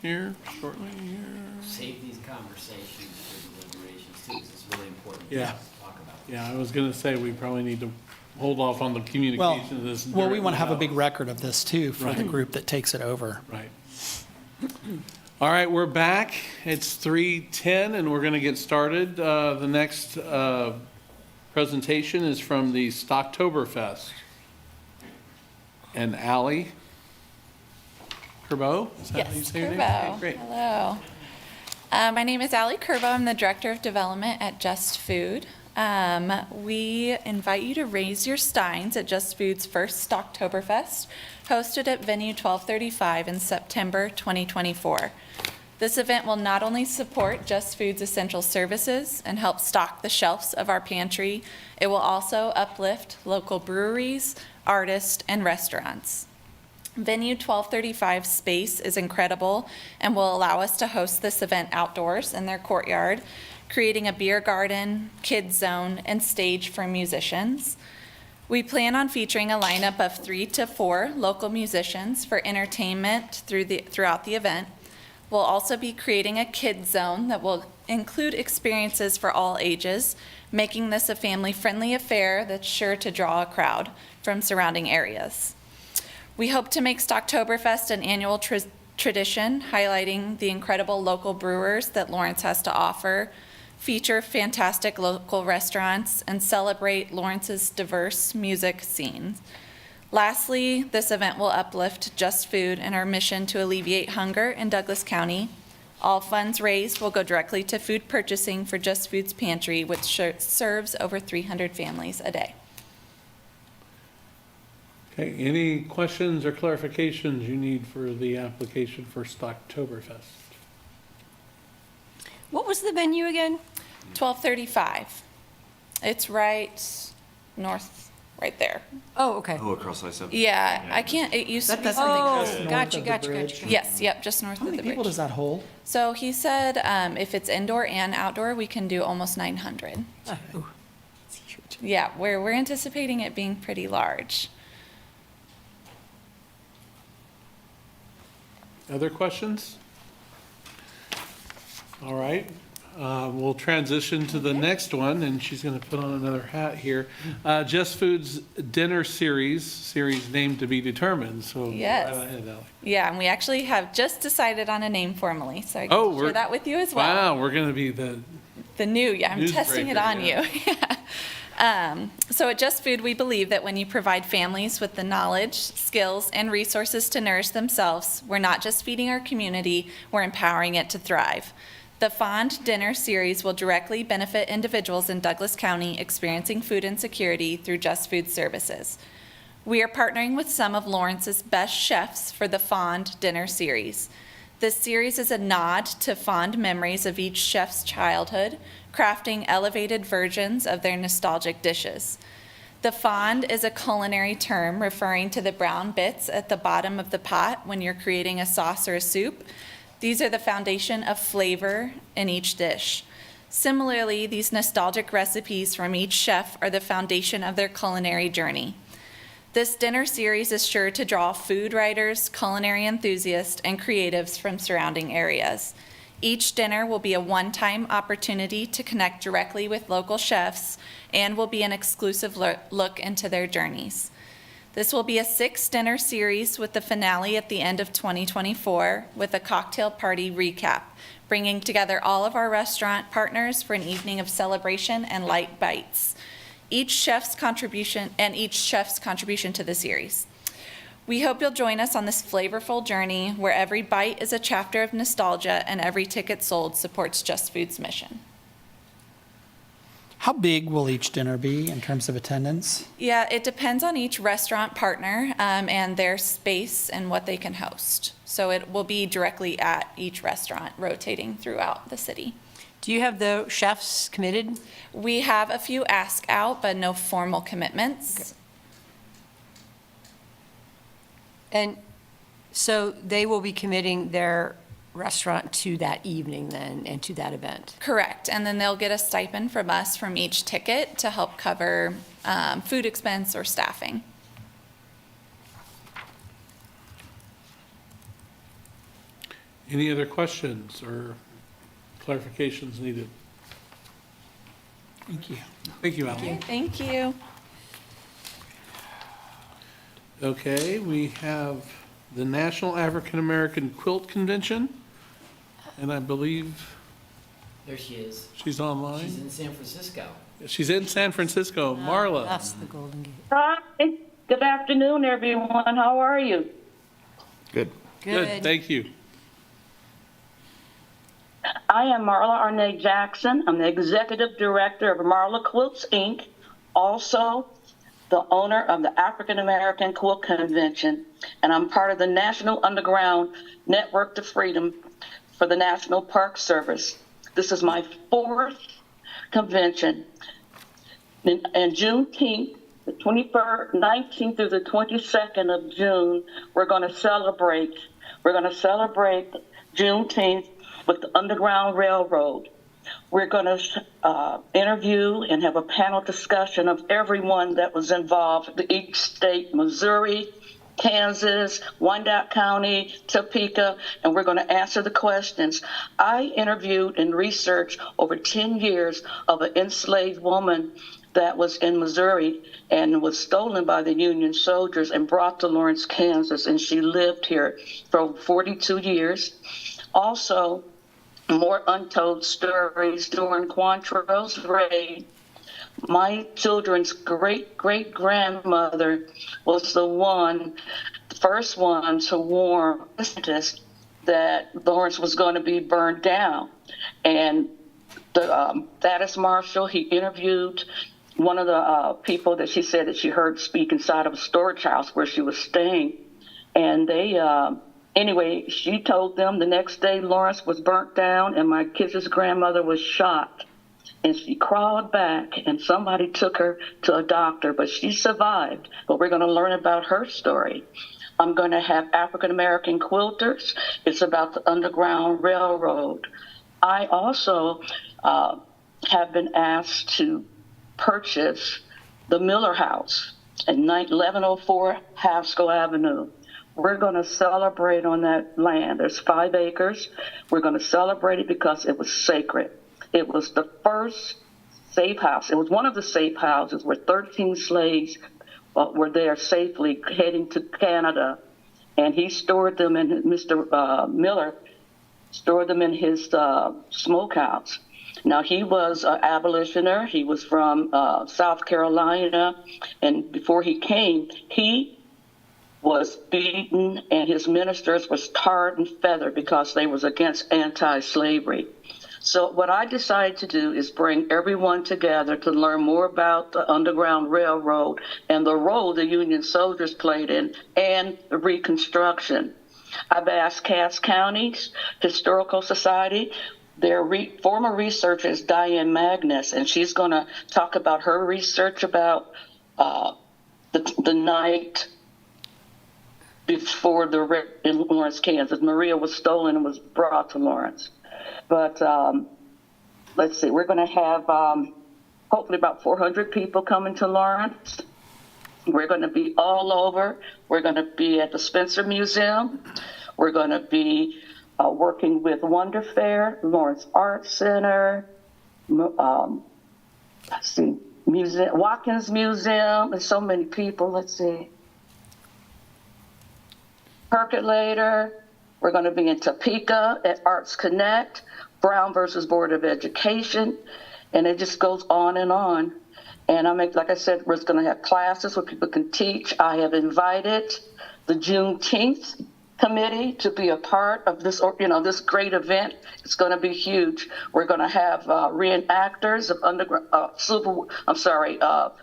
here shortly here? Save these conversations for deliberations too, because it's really important Yeah. to talk about. Yeah, I was gonna say, we probably need to hold off on the communication of this. Well, we want to have a big record of this too for the Right. group that takes it over. Right. All right, we're back. It's 3:10 and we're gonna get started. The next presentation is from the Stocktoberfest. And Allie Kerbo, is that how you Yes, say your name? Kerbo. Okay, great. Hello. My name is Allie Kerbo. I'm the Director of Development at Just Food. We invite you to raise your steins at Just Food's first Stocktoberfest, hosted at Venue 1235 in September 2024. This event will not only support Just Food's essential services and help stock the shelves of our pantry, it will also uplift local breweries, artists, and restaurants. Venue 1235 space is incredible and will allow us to host this event outdoors in their courtyard, creating a beer garden, kids zone, and stage for musicians. We plan on featuring a lineup of 3 to 4 local musicians for entertainment throughout the event. We'll also be creating a kids zone that will include experiences for all ages, making this a family-friendly affair that's sure to draw a crowd from surrounding areas. We hope to make Stocktoberfest an annual tradition, highlighting the incredible local brewers that Lawrence has to offer, feature fantastic local restaurants, and celebrate Lawrence's diverse music scene. Lastly, this event will uplift Just Food and our mission to alleviate hunger in Douglas County. All funds raised will go directly to food purchasing for Just Food's pantry, which serves over 300 families a day. Okay, any questions or clarifications you need for the application for Stocktoberfest? What was the venue again? 1235. It's right north, right there. Oh, okay. Oh, across I-70. Yeah, I can't, it used to be something. Oh, gotcha. Yes, yep, just north How of many the bridge. people does that hold? So he said if it's indoor and outdoor, we can do almost 900. Yeah, we're anticipating it being pretty large. Other questions? All right, we'll transition to the next one, and she's going to put on another hat here. Just Food's dinner series named to be determined, so Yes. right ahead, Ally. Yeah, and we actually have just decided on a name formally, so I can share that with you as well. Wow, we're going to be the new, yeah, I'm testing it newsbreaker, on you. So at Just Food, we believe that when you provide families with the knowledge, skills, and resources to nourish themselves, we're not just feeding our community, we're empowering it to thrive. The Fond Dinner Series will directly benefit individuals in Douglas County experiencing food insecurity through Just Food services. We are partnering with some of Lawrence's best chefs for the Fond Dinner Series. This series is a nod to fond memories of each chef's childhood, crafting elevated versions of their nostalgic dishes. The fond is a culinary term referring to the brown bits at the bottom of the pot when you're creating a sauce or a soup. These are the foundation of flavor in each dish. Similarly, these nostalgic recipes from each chef are the foundation of their culinary journey. This dinner series is sure to draw food writers, culinary enthusiasts, and creatives from surrounding areas. Each dinner will be a one-time opportunity to connect directly with local chefs and will be an exclusive look into their journeys. This will be a 6-dinner series with the finale at the end of 2024 with a cocktail party recap, bringing together all of our restaurant partners for an evening of celebration and light bites. Each chef's contribution to the series. We hope you'll join us on this flavorful journey where every bite is a chapter of nostalgia and every ticket sold supports Just Food's mission. How big will each dinner be in terms of attendance? Yeah, it depends on each restaurant partner and their space and what they can host. So it will be directly at each restaurant, rotating throughout the city. Do you have the chefs committed? We have a few ask out, but no formal commitments. And so they will be committing their restaurant to that evening then and to that event? Correct. And then they'll get a stipend from us from each ticket to help cover food expense or staffing. Any other questions or clarifications needed? Thank you. Thank you, Alan. Okay, thank you. Okay, we have the National African American Quilt Convention, and I believe There she is. she's online. She's in San Francisco. She's in San Francisco. Marla. That's the Golden Gate. Hi, good afternoon, everyone. How are you? Good. Good, thank you. I am Marla Arnay Jackson. I'm the Executive Director of Marla Quilts, Inc., also the owner of the African American Quilt Convention, and I'm part of the National Underground Network to Freedom for the National Park Service. This is my 4th convention. And Juneteenth, the 21st, 19th through the 22nd of June, we're going to celebrate. We're going to celebrate Juneteenth with the Underground Railroad. We're going to interview and have a panel discussion of everyone that was involved, each state, Missouri, Kansas, Wyandotte County, Topeka, and we're going to answer the questions. I interviewed and researched over 10 years of an enslaved woman that was in Missouri and was stolen by the Union soldiers and brought to Lawrence, Kansas, and she lived here for 42 years. Also, more untold stories during Quantrill's raid. My children's great-great-grandmother was the first one to warn scientists that Lawrence was going to be burned down. And the Thaddeus Marshall, he interviewed one of the people that she said that she heard speak inside of a storage house where she was staying. And they, anyway, she told them the next day Lawrence was burnt down and my kids' grandmother was shot. And she crawled back and somebody took her to a doctor, but she survived. But we're going to learn about her story. I'm going to have African American quilters. It's about the Underground Railroad. I also have been asked to purchase the Miller House at 1104 Haskell Avenue. We're going to celebrate on that land. There's 5 acres. We're going to celebrate it because it was sacred. It was the first safe house. It was one of the safe houses where 13 slaves were there safely heading to Canada. And he stored them in, Mr. Miller stored them in his smokehouse. Now, he was an abolitioner. He was from South Carolina. And before he came, he was beaten and his ministers was tarred and feathered because they was against anti-slavery. So what I decided to do is bring everyone together to learn more about the Underground Railroad and the role the Union soldiers played in and the Reconstruction. I've asked Cass County's Historical Society. Their former researcher is Diane Magnus, and she's going to talk about her research about the night before the raid in Lawrence, Kansas. Maria was stolen and was brought to Lawrence. But let's see, we're going to have hopefully about 400 people coming to Lawrence. We're going to be all over. We're going to be at the Spencer Museum. We're going to be working with Wonder Fair, Lawrence Art Center, let's see, Watkins Museum, and so many people. Let's see. Percolator. We're going to be in Topeka at Arts Connect, Brown versus Board of Education, and it just goes on and on. And like I said, we're going to have classes where people can teach. I have invited the Juneteenth committee to be a part of this, this great event. It's going to be huge. We're going to have reenactors of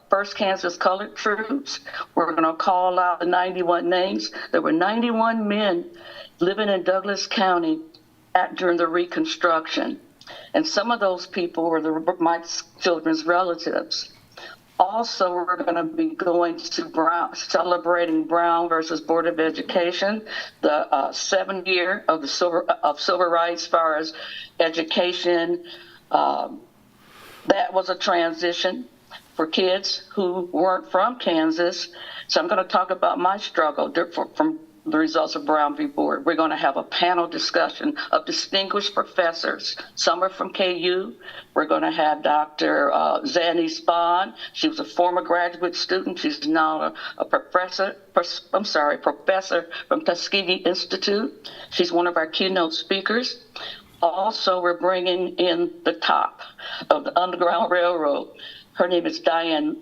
First Kansas Colored Troops. We're going to call out the 91 names. There were 91 men living in Douglas County during the Reconstruction. And some of those people were my children's relatives. Also, we're going to be going to celebrating Brown versus Board of Education, the 7th year of civil rights as far as education. That was a transition for kids who weren't from Kansas. So I'm going to talk about my struggle from the results of Brown v. Board. We're going to have a panel discussion of distinguished professors. Some are from KU. We're going to have Dr. Zanny Spahn. She was a former graduate student. She's now a professor from Tuskegee Institute. She's one of our keynote speakers. Also, we're bringing in the top of the Underground Railroad. Her name is Diane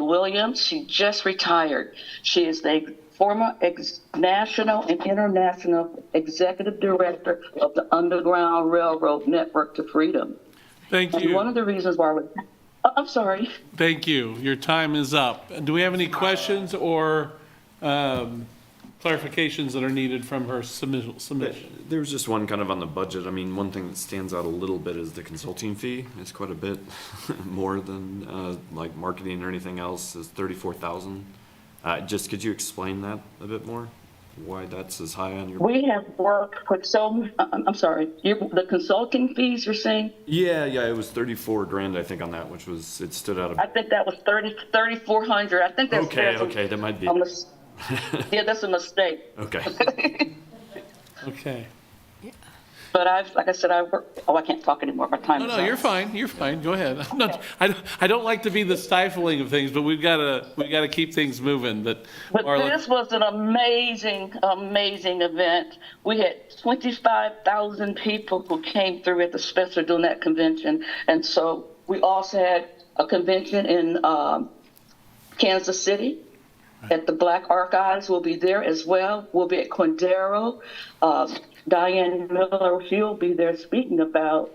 Williams. She just retired. She is the former national and international executive director of the Underground Railroad Network to Freedom. Thank you. And one of the reasons why I'm sorry. Thank you. Your time is up. Do we have any questions or clarifications that are needed from her submission? There was just one kind of on the budget. I mean, one thing that stands out a little bit is the consulting fee. It's quite a bit more than like marketing or anything else. Is $34,000. Just could you explain that a bit more? Why that's as high on your? We have worked with I'm sorry. The consulting fees you're saying? Yeah, it was $34,000 I think on that, which was it stood out. I think that was $3,400. I think that's okay, that might be. Yeah, that's a mistake. Okay. Okay. But like I said, I can't talk anymore. My time is up. No, you're fine. You're fine. Go ahead. I don't like to be the stifling of things, but we've got to keep things moving. But this was an amazing event. We had 25,000 people who came through at the Spencer doing that convention. And so we also had a convention in Kansas City. At the Black Archives, we'll be there as well. We'll be at Quindaro. Diane Miller, she'll be there speaking about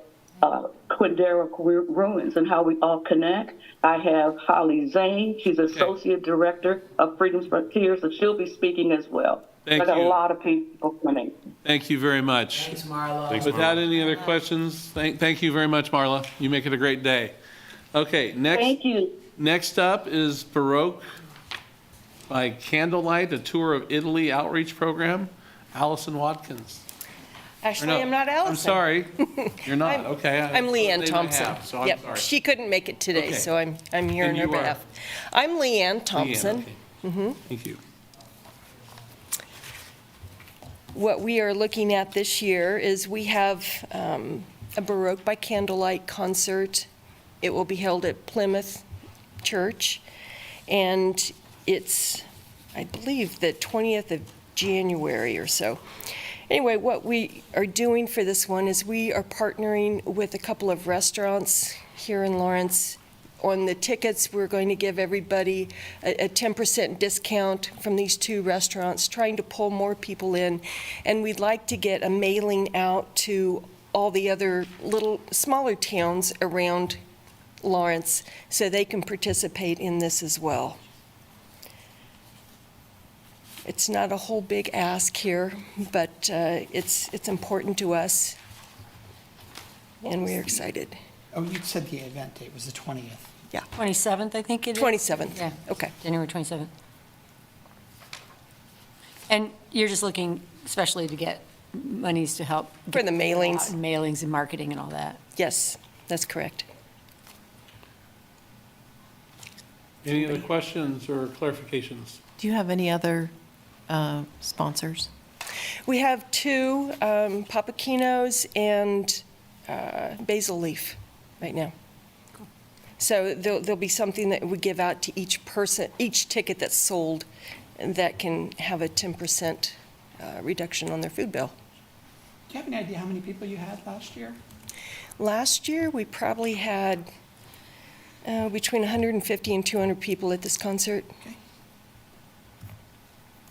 Quindaro ruins and how we all connect. I have Holly Zane. She's Associate Director of Freedom Frontiers, and she'll be speaking as well. Thank I got you. a lot of people coming. Thank you very much. Thanks, Marla. Without any other questions, thank you very much, Marla. You make it a great day. Okay, Thank you. Next up is Baroque by Candlelight, a tour of Italy outreach program. Allison Watkins. Actually, Or no, I'm not Allison. I'm sorry. You're not. Okay. I'm Leanne they Thompson. have, so I'm Yep, sorry. she couldn't make it today, Okay. so I'm here And on her you are? behalf. I'm Leanne Thompson. Leanne, Thank you. What we are looking at this year is we have a Baroque by Candlelight concert. It will be held at Plymouth Church, and it's, I believe, the 20th of January or so. Anyway, what we are doing for this one is we are partnering with a couple of restaurants here in Lawrence. On the tickets, we're going to give everybody a 10% discount from these two restaurants, trying to pull more people in. And we'd like to get a mailing out to all the other little smaller towns around Lawrence so they can participate in this as well. It's not a whole big ask here, but it's important to us, and we're excited. Oh, you said the event date was the 20th. Yeah. 27th, I think it is? 27th. Yeah. Okay. January 27th. And you're just looking especially to get monies to help For the mailings. mailings and marketing and all that. Yes, that's correct. Any other questions or clarifications? Do you have any other sponsors? We have two, Papaquinos and Basil Leaf right now. So there'll be something that we give out to each person, each ticket that's sold, and that can have a 10% reduction on their food bill. Do you have any idea how many people you had last year? Last year, we probably had between 150 and 200 people at this concert. Okay.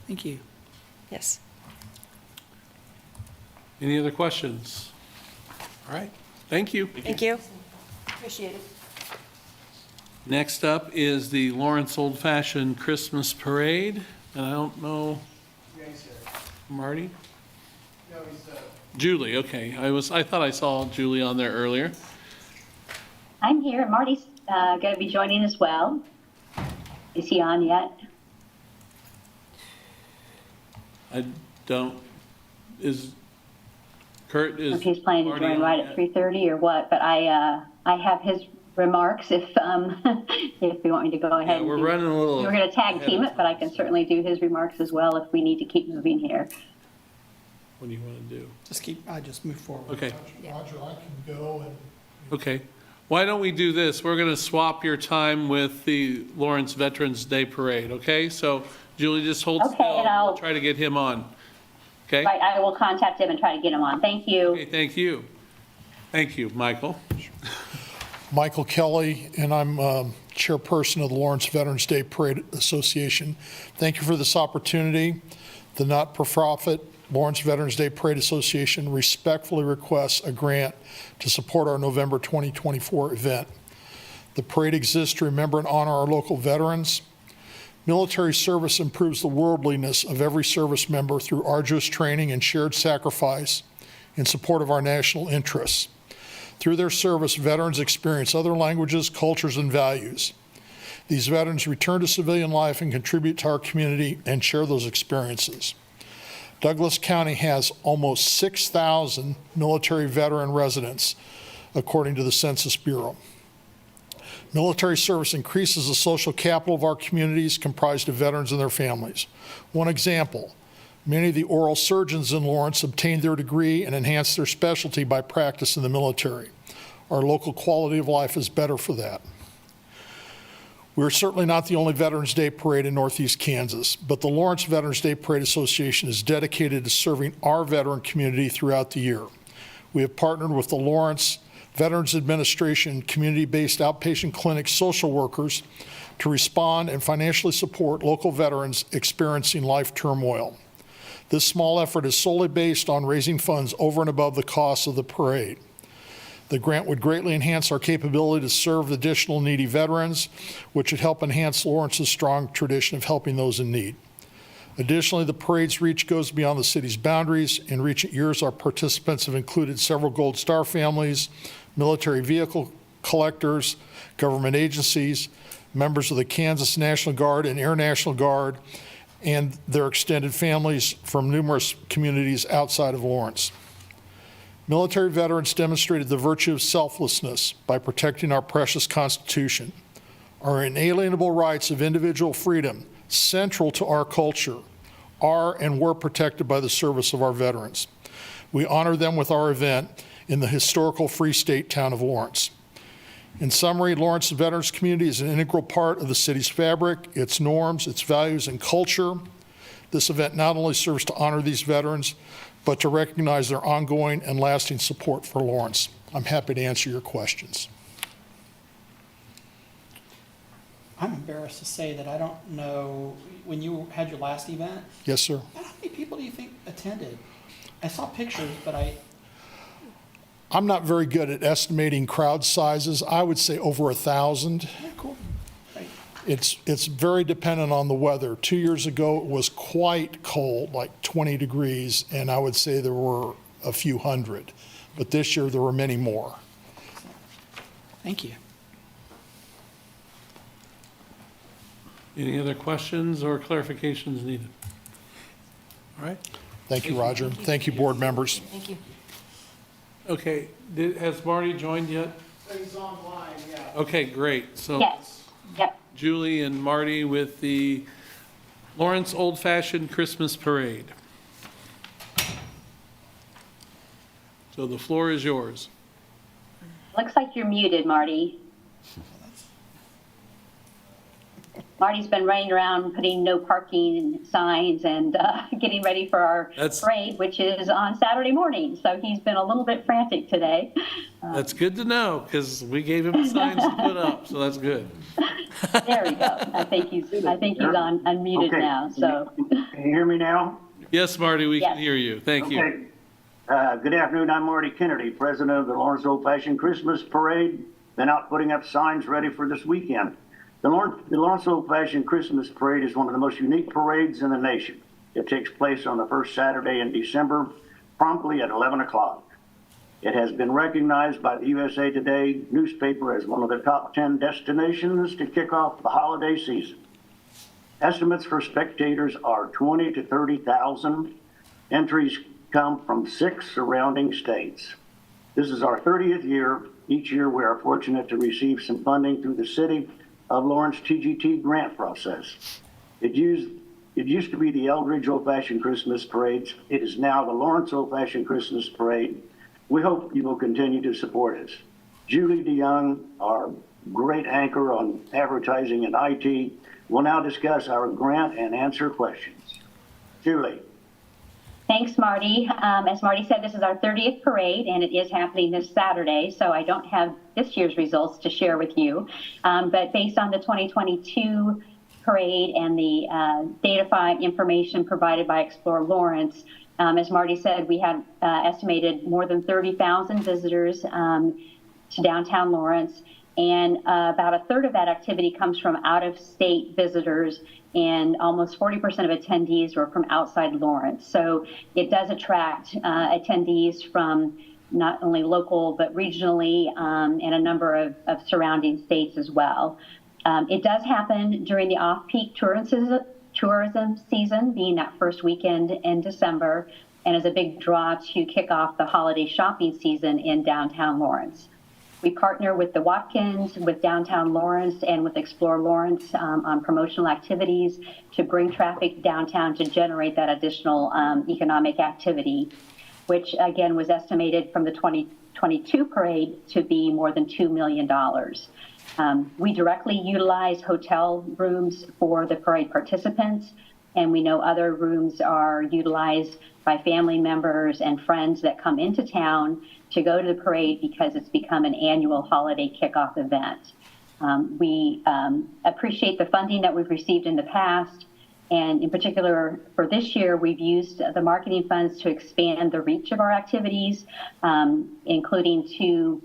Thank you. Yes. Any other questions? All right. Thank you. Thank you. Appreciate it. Next up is the Lawrence Old Fashioned Christmas Parade, and I don't know, Marty? No, he's Julie, okay. I thought I saw Julie on there earlier. I'm here. Marty's going to be joining as well. Is he on yet? I don't, Kurt is. If he's planning to Marty join on right yet? at 3:30 or what, but I have his remarks if if you want me to go ahead. Yeah, we're running a little We're going to tag ahead team of it, but I can certainly do his remarks as well if we need to keep moving here. What do you want to do? Just move forward. Okay. Roger, I can go and. Okay. Why don't we do this? We're going to swap your time with the Lawrence Veterans Day Parade, okay? So Julie, just hold Okay, still. and I'll- We'll try to get him on. Okay? Right, I will contact him and try to get him on. Thank you. Okay, thank you. Thank you, Michael. Michael Kelly, and I'm chairperson of the Lawrence Veterans Day Parade Association. Thank you for this opportunity. The not-for-profit Lawrence Veterans Day Parade Association respectfully requests a grant to support our November 2024 event. The parade exists to remember and honor our local veterans. Military service improves the worldliness of every service member through arduous training and shared sacrifice in support of our national interests. Through their service, veterans experience other languages, cultures, and values. These veterans return to civilian life and contribute to our community and share those experiences. Douglas County has almost 6,000 military veteran residents, according to the Census Bureau. Military service increases the social capital of our communities comprised of veterans and their families. One example, many of the oral surgeons in Lawrence obtained their degree and enhanced their specialty by practice in the military. Our local quality of life is better for that. We're certainly not the only Veterans Day Parade in Northeast Kansas, but the Lawrence Veterans Day Parade Association is dedicated to serving our veteran community throughout the year. We have partnered with the Lawrence Veterans Administration community-based outpatient clinic social workers to respond and financially support local veterans experiencing life turmoil. This small effort is solely based on raising funds over and above the costs of the parade. The grant would greatly enhance our capability to serve additional needy veterans, which would help enhance Lawrence's strong tradition of helping those in need. Additionally, the parade's reach goes beyond the city's boundaries. In recent years, our participants have included several Gold Star families, military vehicle collectors, government agencies, members of the Kansas National Guard and Air National Guard, and their extended families from numerous communities outside of Lawrence. Military veterans demonstrated the virtue of selflessness by protecting our precious Constitution. Our inalienable rights of individual freedom, central to our culture, are and were protected by the service of our veterans. We honor them with our event in the historical Free State town of Lawrence. In summary, Lawrence Veterans Community is an integral part of the city's fabric, its norms, its values, and culture. This event not only serves to honor these veterans, but to recognize their ongoing and lasting support for Lawrence. I'm happy to answer your questions. I'm embarrassed to say that I don't know, when you had your last event, Yes, sir. how many people do you think attended? I saw pictures, but I'm not very good at estimating crowd sizes. I would say over 1,000. Yeah, cool. Great. It's very dependent on the weather. 2 years ago, it was quite cold, like 20 degrees, and I would say there were a few hundred. But this year, there were many more. Thank you. Any other questions or clarifications needed? All right. Thank you, Roger. Thank you, board members. Thank you. Okay, has Marty joined yet? He's online, yeah. Okay, great. So Yes. Yep. Julie and Marty with the Lawrence Old Fashioned Christmas Parade. So the floor is yours. Looks like you're muted, Marty. Marty's been running around putting no parking signs and getting ready for our parade, which is on Saturday morning. So he's been a little bit frantic today. That's good to know, because we gave him signs to put up, so that's good. There we go. I think he's unmuted Okay. now. So Can you hear me now? Yes, Marty, we can Yes. hear you. Thank you. Okay. Good afternoon. I'm Marty Kennedy, president of the Lawrence Old Fashioned Christmas Parade. Been out putting up signs ready for this weekend. The Lawrence Old Fashioned Christmas Parade is one of the most unique parades in the nation. It takes place on the first Saturday in December, promptly at 11 o'clock. It has been recognized by the USA Today newspaper as one of the top 10 destinations to kick off the holiday season. Estimates for spectators are 20 to 30,000. Entries come from 6 surrounding states. This is our 30th year, Each year, we are fortunate to receive some funding through the City of Lawrence TGT Grant process. It used to be the Eldridge Old Fashioned Christmas Parade. It is now the Lawrence Old Fashioned Christmas Parade. We hope you will continue to support us. Julie DeYoung, our great anchor on advertising and IT, will now discuss our grant and answer questions. Julie. Thanks, Marty. As Marty said, this is our 30th parade, and it is happening this Saturday, so I don't have this year's results to share with you. But based on the 2022 parade and the data information provided by Explore Lawrence, as Marty said, we had estimated more than 30,000 visitors to downtown Lawrence, and about a third of that activity comes from out-of-state visitors, and almost 40% of attendees were from outside Lawrence. So it does attract attendees from not only local, but regionally, and a number of surrounding states as well. It does happen during the off-peak tourism season, being that first weekend in December, and is a big draw to kick off the holiday shopping season in downtown Lawrence. We partner with the Watkins, with Downtown Lawrence, and with Explore Lawrence on promotional activities to bring traffic downtown to generate that additional economic activity, which again was estimated from the 2022 parade to be more than $2 million. We directly utilize hotel rooms for the parade participants, and we know other rooms are utilized by family members and friends that come into town to go to the parade because it's become an annual holiday kickoff event. We appreciate the funding that we've received in the past, and in particular for this year, we've used the marketing funds to expand the reach of our activities, including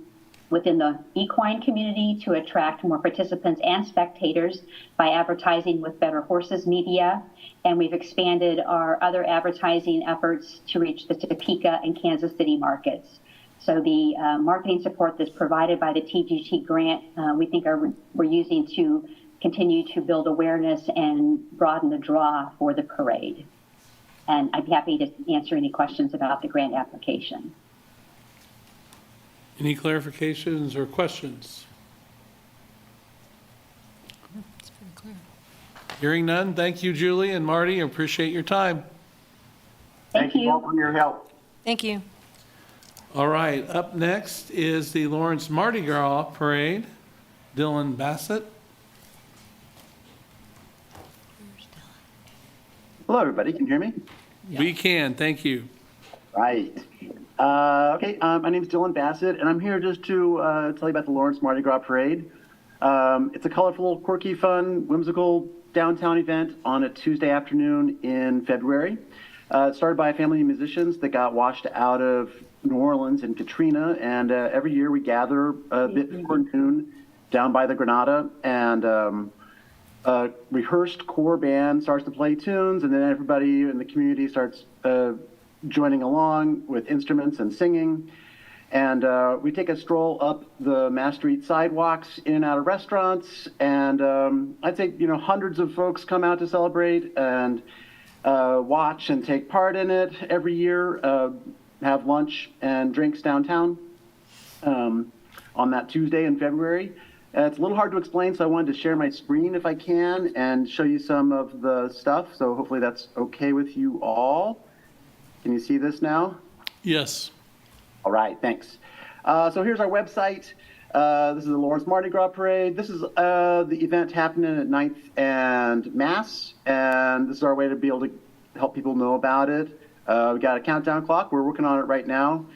within the equine community to attract more participants and spectators by advertising with Better Horses Media. And we've expanded our other advertising efforts to reach the Topeka and Kansas City markets. So the marketing support that's provided by the TGT Grant, we think we're using to continue to build awareness and broaden the draw for the parade. And I'd be happy to answer any questions about the grant application. Any clarifications or questions? It's pretty clear. Hearing none, thank you, Julie and Marty. I appreciate your time. Thank you all for your help. Thank you. All right, up next is the Lawrence Mardi Gras Parade. Dylan Bassett. Hello, everybody. Can you hear me? We can, thank you. Right. Okay, my name is Dylan Bassett, and I'm here just to tell you about the Lawrence Mardi Gras Parade. It's a colorful, quirky, fun, whimsical downtown event on a Tuesday afternoon in February. It started by a family of musicians that got washed out of New Orleans in Katrina, and every year we gather a bit before noon down by the Granada, and a rehearsed core band starts to play tunes, and then everybody in the community starts joining along with instruments and singing. And we take a stroll up the Mass Street sidewalks, in and out of restaurants, and I'd say, hundreds of folks come out to celebrate and watch and take part in it every year, have lunch and drinks downtown on that Tuesday in February. It's a little hard to explain, so I wanted to share my screen if I can and show you some of the stuff, so hopefully that's okay with you all. Can you see this now? Yes. All right, thanks. So here's our website. This is the Lawrence Mardi Gras Parade. This is the event happening at 9th and Mass, and this is our way to be able to help people know about it. We got a countdown clock. We're working on it right now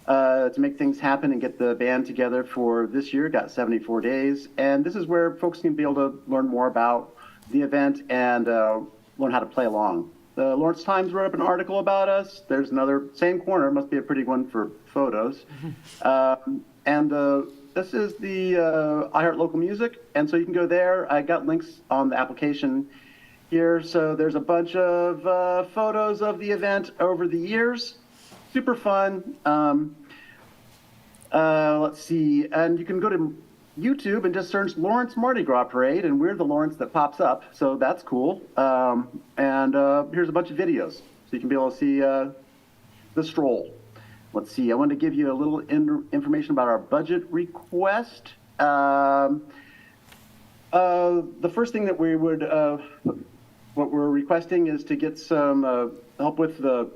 to make things happen and get the band together for this year. Got 74 days, and this is where folks can be able to learn more about the event and learn how to play along. The Lawrence Times wrote up an article about us. There's another, same corner, must be a pretty one for photos. And this is the iHeart Local Music, and so you can go there. I got links on the application here. So there's a bunch of photos of the event over the years. Super fun. Let's see, and you can go to YouTube and just search Lawrence Mardi Gras Parade, and we're the Lawrence that pops up, so that's cool. And here's a bunch of videos, so you can be able to see the stroll. let's see, I wanted to give you a little information about our budget request. The first thing that we would, what we're requesting is to get some help with the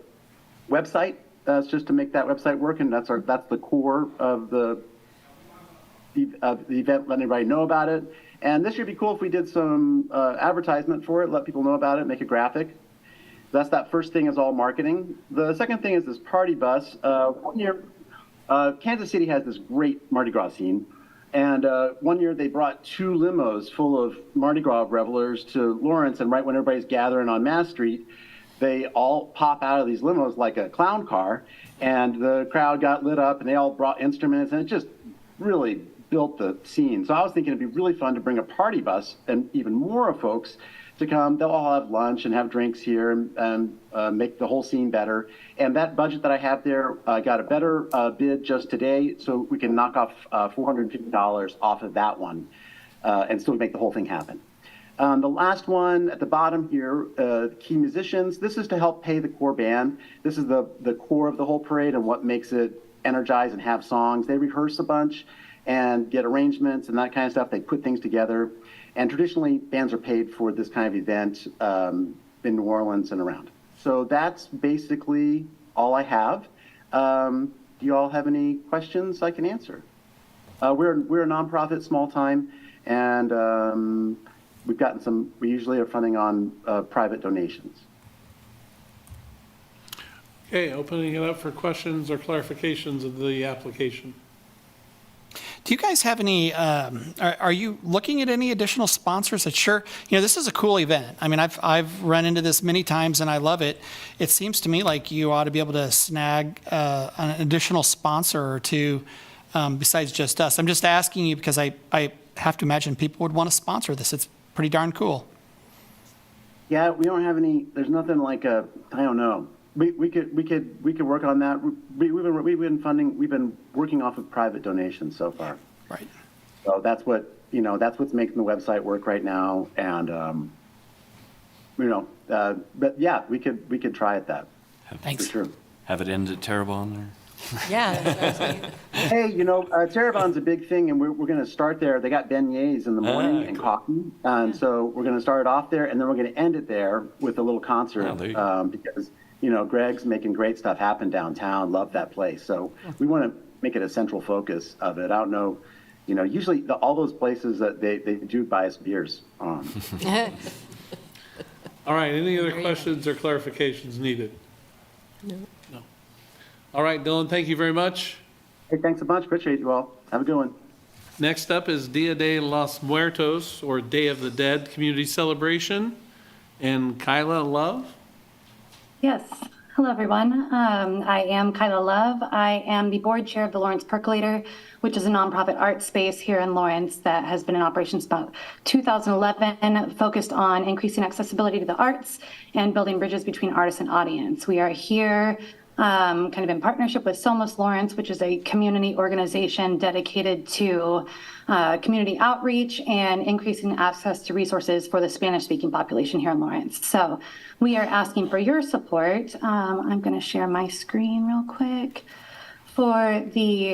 website. That's just to make that website work, and that's the core of the event, letting everybody know about it. And this year would be cool if we did some advertisement for it, let people know about it, make a graphic. That's that first thing is all marketing. The second thing is this party bus. One year, Kansas City has this great Mardi Gras scene. And one year they brought 2 limos full of Mardi Gras revelers to Lawrence, and right when everybody's gathering on Mass Street, they all pop out of these limos like a clown car, and the crowd got lit up, and they all brought instruments, and it just really built the scene. So I was thinking it'd be really fun to bring a party bus and even more folks to come. They'll all have lunch and have drinks here and make the whole scene better. And that budget that I have there, I got a better bid just today, so we can knock off $450 off of that one and still make the whole thing happen. The last one at the bottom here, key musicians. This is to help pay the core band. This is the core of the whole parade and what makes it energize and have songs. They rehearse a bunch and get arrangements and that kind of stuff. They put things together. And traditionally, bands are paid for this kind of event in New Orleans and around. So that's basically all I have. Do you all have any questions I can answer? We're a nonprofit, small time, and we've gotten some. We usually are funding on private donations. Okay, opening it up for questions or clarifications of the application. Do you guys have any, are you looking at any additional sponsors that this is a cool event. I mean, I've run into this many times and I love it. It seems to me like you ought to be able to snag an additional sponsor or two besides just us. I'm just asking you because I have to imagine people would want to sponsor this. It's pretty darn cool. Yeah, we don't have any, there's nothing like I don't know. We could work on that. We've been working off of private donations so far. Right. So that's what's making the website work right now. And but yeah, we could try at that. Thanks. For sure. Have it end at Terrebonne there? Yeah. That's what I was thinking. Hey, Terrebonne's a big thing, and we're going to start there. They got beignets in the morning and coffee, and so we're going to start it off there, and then we're going to end it there with a little concert because. Greg's making great stuff happen downtown. Love that place. So we want to make it a central focus of it. I don't know, usually all those places that they do buy us beers. All right, any other questions or clarifications needed? No. All right, Dylan, thank you very much. Hey, thanks a bunch. Appreciate you all. Have a good one. Next up is Dia de los Muertos, or Day of the Dead Community Celebration. And Kyla Love? Yes. Hello, everyone. I am Kyla Love. I am the board chair of the Lawrence Percolator, which is a nonprofit art space here in Lawrence that has been in operation since about 2011, focused on increasing accessibility to the arts and building bridges between artists and audience. We are here kind of in partnership with Somos Lawrence, which is a community organization dedicated to community outreach and increasing access to resources for the Spanish-speaking population here in Lawrence. So we are asking for your support. I'm going to share my screen real quick. For the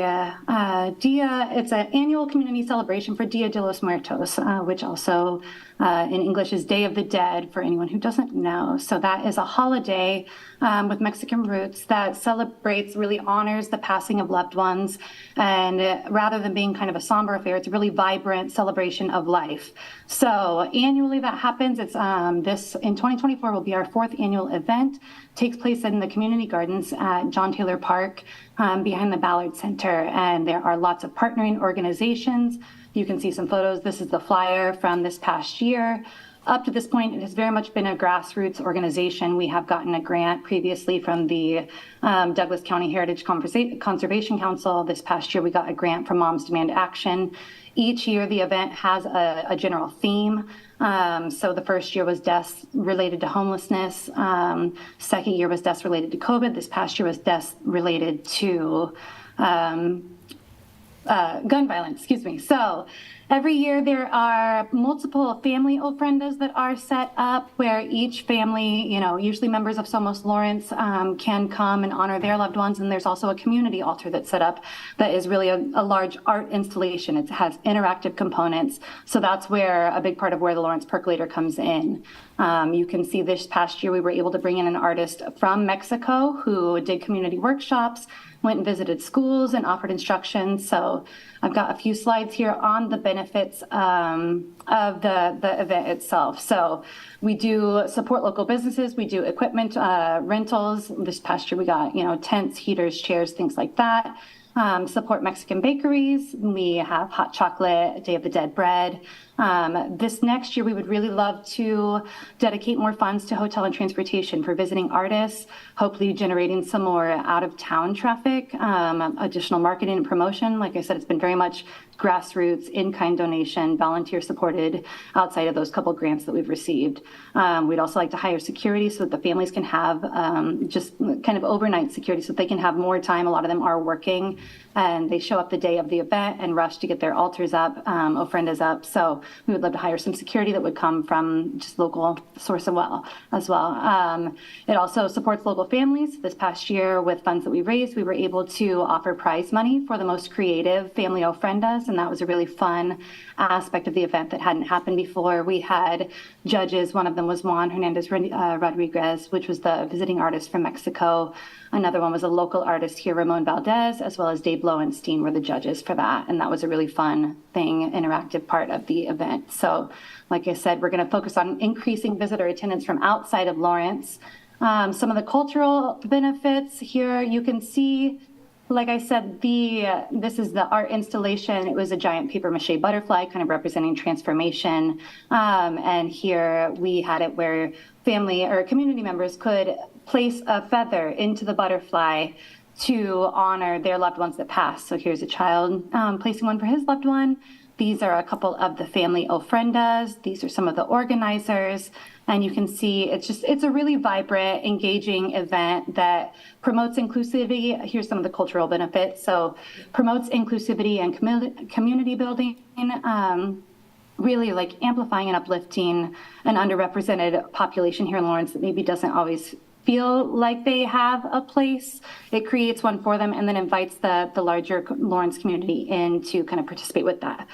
Dia, it's an annual community celebration for Dia de los Muertos, which also in English is Day of the Dead for anyone who doesn't know. So that is a holiday with Mexican roots that celebrates, really honors the passing of loved ones. And rather than being kind of a somber affair, it's a really vibrant celebration of life. So annually that happens. It's this in 2024 will be our 4th annual event. Takes place in the community gardens at John Taylor Park behind the Ballard Center. And there are lots of partnering organizations. You can see some photos. This is the flyer from this past year. Up to this point, it has very much been a grassroots organization. We have gotten a grant previously from the Douglas County Heritage Conservation Council. This past year, we got a grant from Moms Demand Action. Each year, the event has a general theme. So the first year was deaths related to homelessness. Second year was deaths related to COVID. This past year was deaths related to gun violence, excuse me. So Every year there are multiple family ofrendas that are set up where each family, usually members of Somos Lawrence, can come and honor their loved ones. And there's also a community altar that's set up that is really a large art installation. It has interactive components. So that's where a big part of where the Lawrence Percolator comes in. You can see this past year we were able to bring in an artist from Mexico who did community workshops, went and visited schools and offered instruction. So I've got a few slides here on the benefits of the event itself. So we do support local businesses. We do equipment rentals. This past year we got, tents, heaters, chairs, things like that. Support Mexican bakeries. We have hot chocolate, Day of the Dead bread. This next year, we would really love to dedicate more funds to hotel and transportation for visiting artists, hopefully generating some more out-of-town traffic, additional marketing and promotion. Like I said, it's been very much grassroots, in-kind donation, volunteer-supported outside of those couple grants that we've received. We'd also like to hire security so that the families can have just kind of overnight security so that they can have more time. A lot of them are working and they show up the day of the event and rush to get their altars up, ofrendas up. So we would love to hire some security that would come from just local source as well. It also supports local families. This past year with funds that we raised, we were able to offer prize money for the most creative family ofrendas. And that was a really fun aspect of the event that hadn't happened before. We had judges. One of them was Juan Hernandez Rodriguez, which was the visiting artist from Mexico. Another one was a local artist here, Ramon Valdez, as well as Dave Lowenstein were the judges for that. And that was a really fun thing, interactive part of the event. So like I said, we're going to focus on increasing visitor attendance from outside of Lawrence. Some of the cultural benefits here, you can see, like I said, this is the art installation. It was a giant paper mache butterfly kind of representing transformation. And here we had it where family or community members could place a feather into the butterfly to honor their loved ones that passed. So here's a child placing one for his loved one. These are a couple of the family ofrendas. These are some of the organizers. And you can see it's a really vibrant, engaging event that promotes inclusivity. Here's some of the cultural benefits. So promotes inclusivity and community building, really like amplifying and uplifting an underrepresented population here in Lawrence that maybe doesn't always feel like they have a place. It creates one for them and then invites the larger Lawrence community in to kind of participate with that.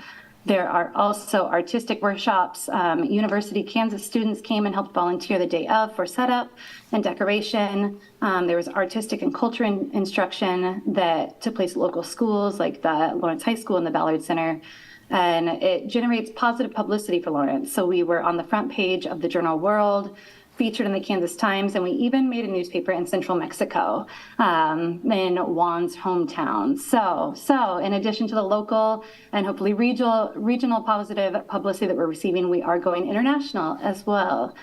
There are also artistic workshops. University of Kansas students came and helped volunteer the day of for setup and decoration. There was artistic and culture instruction that took place at local schools like the Lawrence High School and the Ballard Center. And it generates positive publicity for Lawrence. So we were on the front page of the Journal World, featured in the Kansas Times, and we even made a newspaper in central Mexico, in Juan's hometown. So in addition to the local and hopefully regional positive publicity that we're receiving, we are going international as well.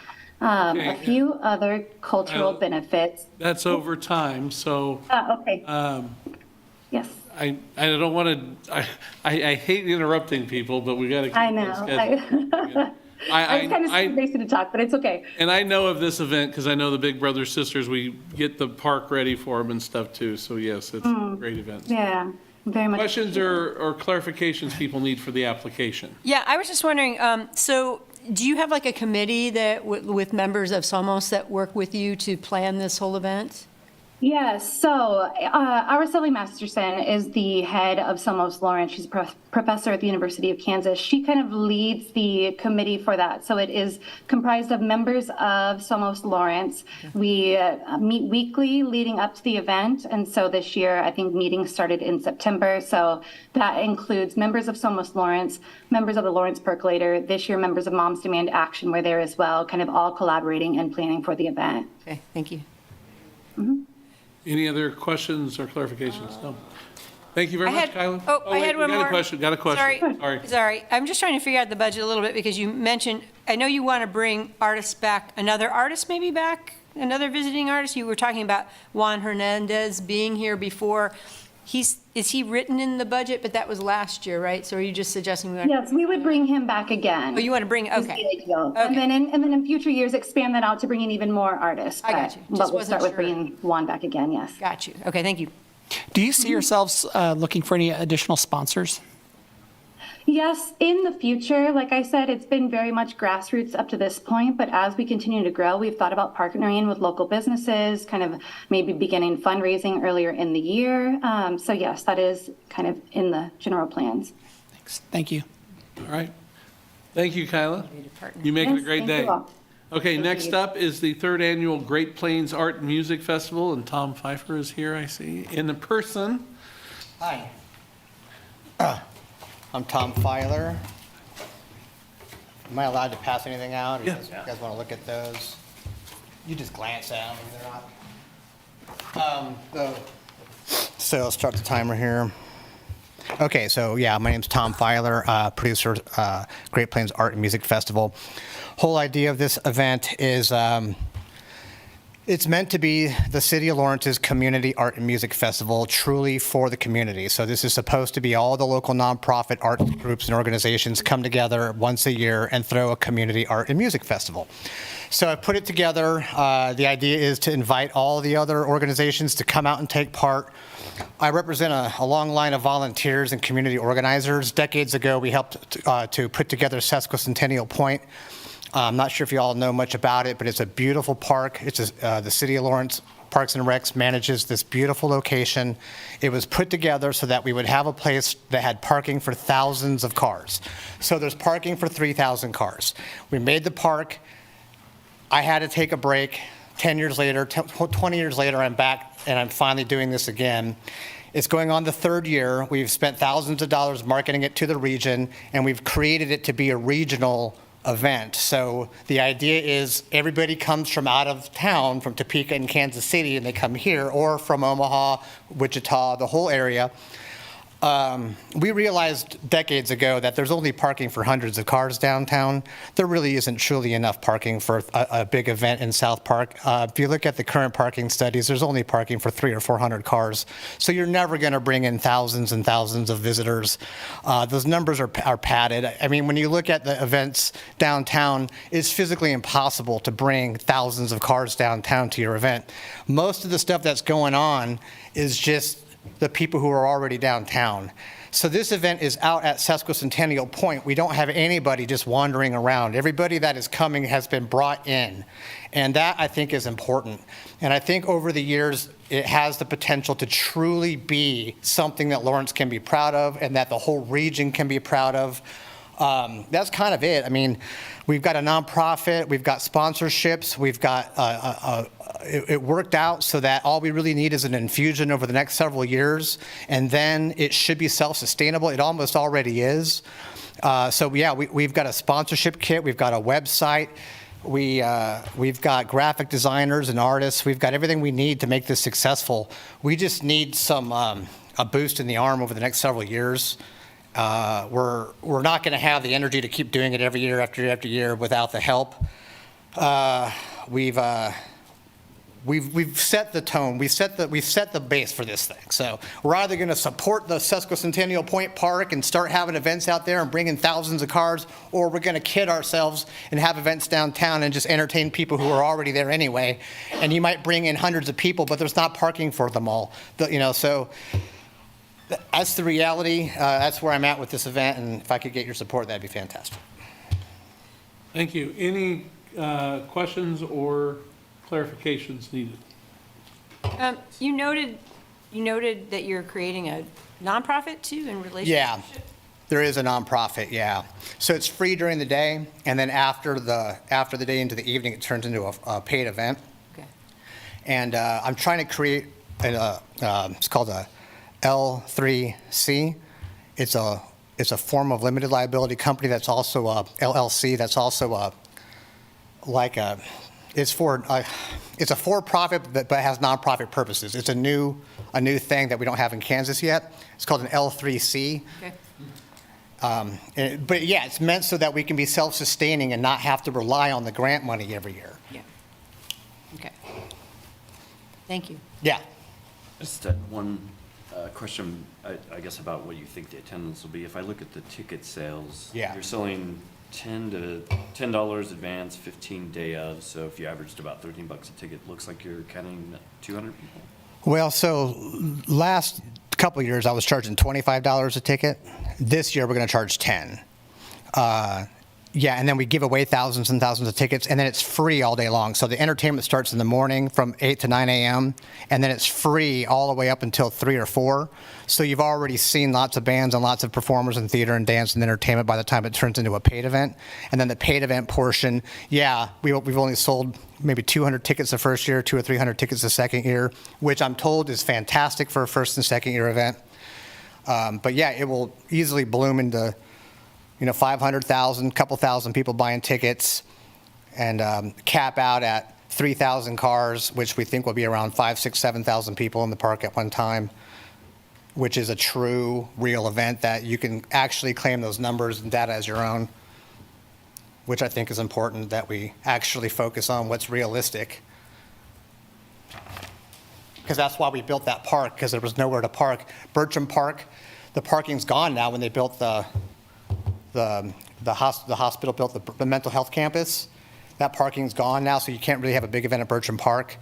Okay. A few other cultural benefits. That's over time, so. Okay. Yes. I don't want to, I hate interrupting people, but we got to keep I know. I was kind of racing to talk, but it's okay. And I know of this event because I know the Big Brothers Sisters, we get the park ready for them and stuff too. So yes, it's a great event. Yeah, very much. Questions or clarifications people need for the application? Yeah, I was just wondering, so do you have like a committee that with members of Somos that work with you to plan this whole event? Yes, so Araceli Masterson is the head of Somos Lawrence. She's a professor at the University of Kansas. She kind of leads the committee for that. So it is comprised of members of Somos Lawrence. We meet weekly leading up to the event. And so this year, I think meetings started in September. So that includes members of Somos Lawrence, members of the Lawrence Percolator. This year, members of Moms Demand Action were there as well, kind of all collaborating and planning for the event. Okay, thank you. Mm-hmm. Any other questions or clarifications? No. Thank you very much, Kyla. I had one more. Got a question. Sorry. I'm just trying to figure out the budget a little bit because you mentioned, I know you want to bring artists back, another artist maybe back, another visiting artist. You were talking about Juan Hernandez being here before. Is he written in the budget? But that was last year, right? So are you just suggesting we Yes, we would bring him back again. Oh, you want to bring, okay. And then in future years, expand that out to bring in even more artists. I got you. But we'll start with bringing Juan back again, yes. Got you. Okay, thank you. Do you see yourselves looking for any additional sponsors? Yes, in the future, like I said, it's been very much grassroots up to this point, but as we continue to grow, we've thought about partnering with local businesses, kind of maybe beginning fundraising earlier in the year. So yes, that is kind of in the general plans. Thank you. All right. Thank you, Kyla. You make it a Yes, great thank day. you all. Okay, Thank next you. up is the third annual Great Plains Art and Music Festival, and Tom Pfeiffer is here, I see, in person. Hi. I'm Tom Filer. Am I allowed to pass anything out? Or Yeah. You guys want to look at those? You just glance at them. They're not. So let's start the timer here. Okay, so yeah, my name's Tom Filer, producer, Great Plains Art and Music Festival. Whole idea of this event is it's meant to be the City of Lawrence's community art and music festival, truly for the community. So this is supposed to be all the local nonprofit art groups and organizations come together once a year and throw a community art and music festival. So I put it together. The idea is to invite all the other organizations to come out and take part. I represent a long line of volunteers and community organizers. Decades ago, we helped to put together Sesquicentennial Point. I'm not sure if you all know much about it, but it's a beautiful park. It's the City of Lawrence Parks and Recs manages this beautiful location. It was put together so that we would have a place that had parking for thousands of cars. So there's parking for 3,000 cars. We made the park. I had to take a break. 10 years later, 20 years later, I'm back and I'm finally doing this again. It's going on the third year. We've spent thousands of dollars marketing it to the region, and we've created it to be a regional event. So the idea is everybody comes from out of town, from Topeka and Kansas City, and they come here, or from Omaha, Wichita, the whole area. We realized decades ago that there's only parking for hundreds of cars downtown. There really isn't truly enough parking for a big event in South Park. If you look at the current parking studies, there's only parking for 300 or 400 cars. So you're never going to bring in thousands and thousands of visitors. Those numbers are padded. I mean, when you look at the events downtown, it's physically impossible to bring thousands of cars downtown to your event. Most of the stuff that's going on is just the people who are already downtown. So this event is out at Sesquicentennial Point. We don't have anybody just wandering around. Everybody that is coming has been brought in. And that, I think, is important. And I think over the years, it has the potential to truly be something that Lawrence can be proud of and that the whole region can be proud of. That's kind of it. I mean, we've got a nonprofit, we've got sponsorships, we've got it worked out so that all we really need is an infusion over the next several years, and then it should be self-sustainable. It almost already is. So yeah, we've got a sponsorship kit, we've got a website, we've got graphic designers and artists, we've got everything we need to make this successful. We just need some a boost in the arm over the next several years. We're not going to have the energy to keep doing it every year after year after year without the help. We've set the tone. We've set the base for this thing. So we're either going to support the Sesquicentennial Point Park and start having events out there and bring in thousands of cars, or we're going to kid ourselves and have events downtown and just entertain people who are already there anyway. And you might bring in hundreds of people, but there's not parking for them all. So that's the reality. That's where I'm at with this event, and if I could get your support, that'd be fantastic. Thank you. Any questions or clarifications needed? You noted that you're creating a nonprofit too in relationship? Yeah, there is a nonprofit, yeah. So it's free during the day, and then after the day into the evening, it turns into a paid event. Okay. And I'm trying to create, it's called a L3C. It's a form of limited liability company that's also a LLC. That's also it's a for-profit but has nonprofit purposes. It's a new thing that we don't have in Kansas yet. It's called an L3C. Okay. But yeah, it's meant so that we can be self-sustaining and not have to rely on the grant money every year. Yeah. Okay. Thank you. Yeah. Just one question, I guess, about what you think the attendance will be. If I look at the ticket sales, Yeah. you're selling $10 advance, 15 day of. So if you averaged about $13 a ticket, looks like you're counting 200 people. Well, so last couple of years I was charging $25 a ticket, This year, we're going to charge 10. Yeah, and then we give away thousands and thousands of tickets, and then it's free all day long. So the entertainment starts in the morning from 8 to 9 a.m., and then it's free all the way up until 3 or 4. So you've already seen lots of bands and lots of performers in theater and dance and entertainment by the time it turns into a paid event. And then the paid event portion, yeah, we've only sold maybe 200 tickets the first year, 200 or 300 tickets the second year, which I'm told is fantastic for a first and second year event. But yeah, it will easily bloom into 500,000, couple thousand people buying tickets, and cap out at 3,000 cars, which we think will be around 5,000, 6,000, 7,000 people in the park at one time, which is a true, real event that you can actually claim those numbers and data as your own, which I think is important that we actually focus on what's realistic. Because that's why we built that park, because there was nowhere to park. Bertram Park, the parking's gone now when they built the hospital built the mental health campus. That parking's gone now, so you can't really have a big event at Bertram Park.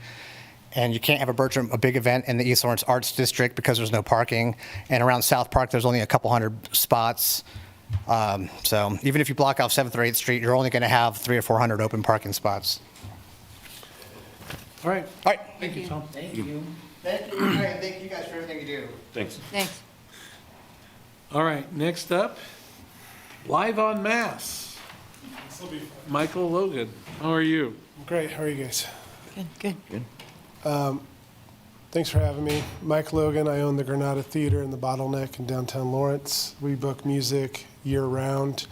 And you can't have a big event in the East Lawrence Arts District because there's no parking. And around South Park, there's only a couple hundred spots. So even if you block off 7th or 8th Street, you're only going to have 300 or 400 open parking spots. All right. All right. Thank you, Tom. Thank you. Thank you. Thank you guys for everything you do. Thanks. Thanks. All right, next up, Live on Mass. Michael Logan, how are you? Great. How are you guys? Good. Thanks for having me. Mike Logan. I own the Granada Theater in the Bottleneck in downtown Lawrence. We book music year-round.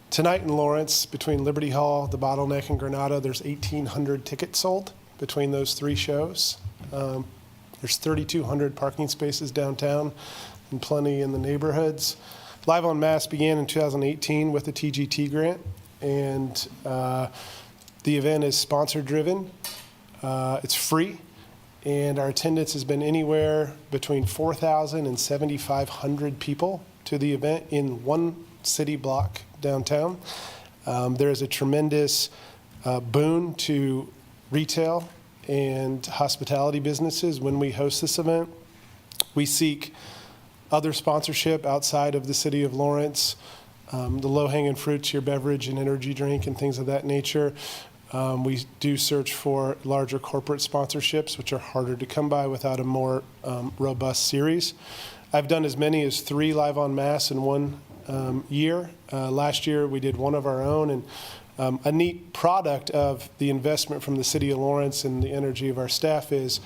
Tonight in Lawrence, between Liberty Hall, the Bottleneck, and Granada, there's 1,800 tickets sold between those 3 shows. There's 3,200 parking spaces downtown and plenty in the neighborhoods. Live on Mass began in 2018 with the TGT Grant, and the event is sponsor-driven. It's free, and our attendance has been anywhere between 4,000 and 7,500 people to the event in one city block downtown. There is a tremendous boon to retail and hospitality businesses when we host this event. We seek other sponsorship outside of the city of Lawrence, the low-hanging fruits, your beverage and energy drink and things of that nature. We do search for larger corporate sponsorships, which are harder to come by without a more robust series. I've done as many as 3 Live on Mass in one year. Last year we did one of our own, and a neat product of the investment from the city of Lawrence and the energy of our staff is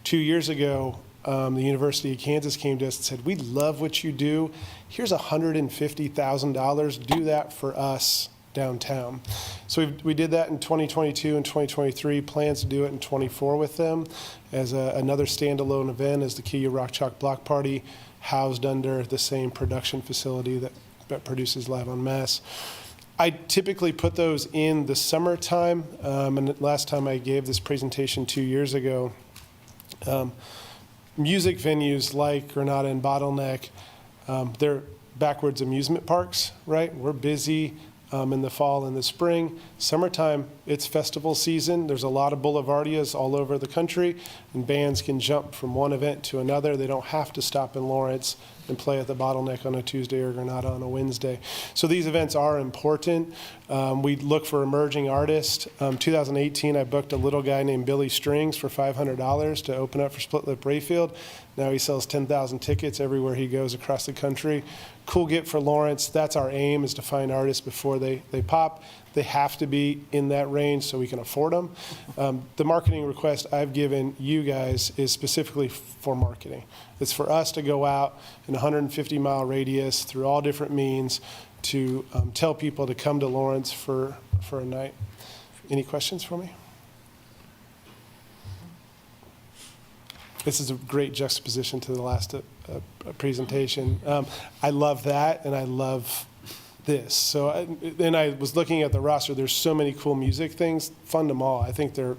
2 years ago, the University of Kansas came to us and said, "We love what you do. Here's $150,000. Do that for us downtown." So we did that in 2022 and 2023. Plans to do it in 24 with them as another standalone event as the Kia Rock Chalk Block Party, housed under the same production facility that produces Live on Mass. I typically put those in the summertime, and the last time I gave this presentation 2 years ago, music venues like Granada and Bottleneck, they're backwards amusement parks, right? We're busy in the fall and the spring. Summertime, it's festival season. There's a lot of boulevardias all over the country, and bands can jump from one event to another. They don't have to stop in Lawrence and play at the Bottleneck on a Tuesday or Granada on a Wednesday. So these events are important. We look for emerging artists. 2018, I booked a little guy named Billy Strings for $500 to open up for Split Lip Rayfield. Now he sells 10,000 tickets everywhere he goes across the country. Cool get for Lawrence. That's our aim, is to find artists before they pop. They have to be in that range so we can afford them. The marketing request I've given you guys is specifically for marketing. It's for us to go out in a 150-mile radius through all different means to tell people to come to Lawrence for a night. Any questions for me? This is a great juxtaposition to the last presentation. I love that, and I love this. So then I was looking at the roster. There's so many cool music things. Fund them all. I think the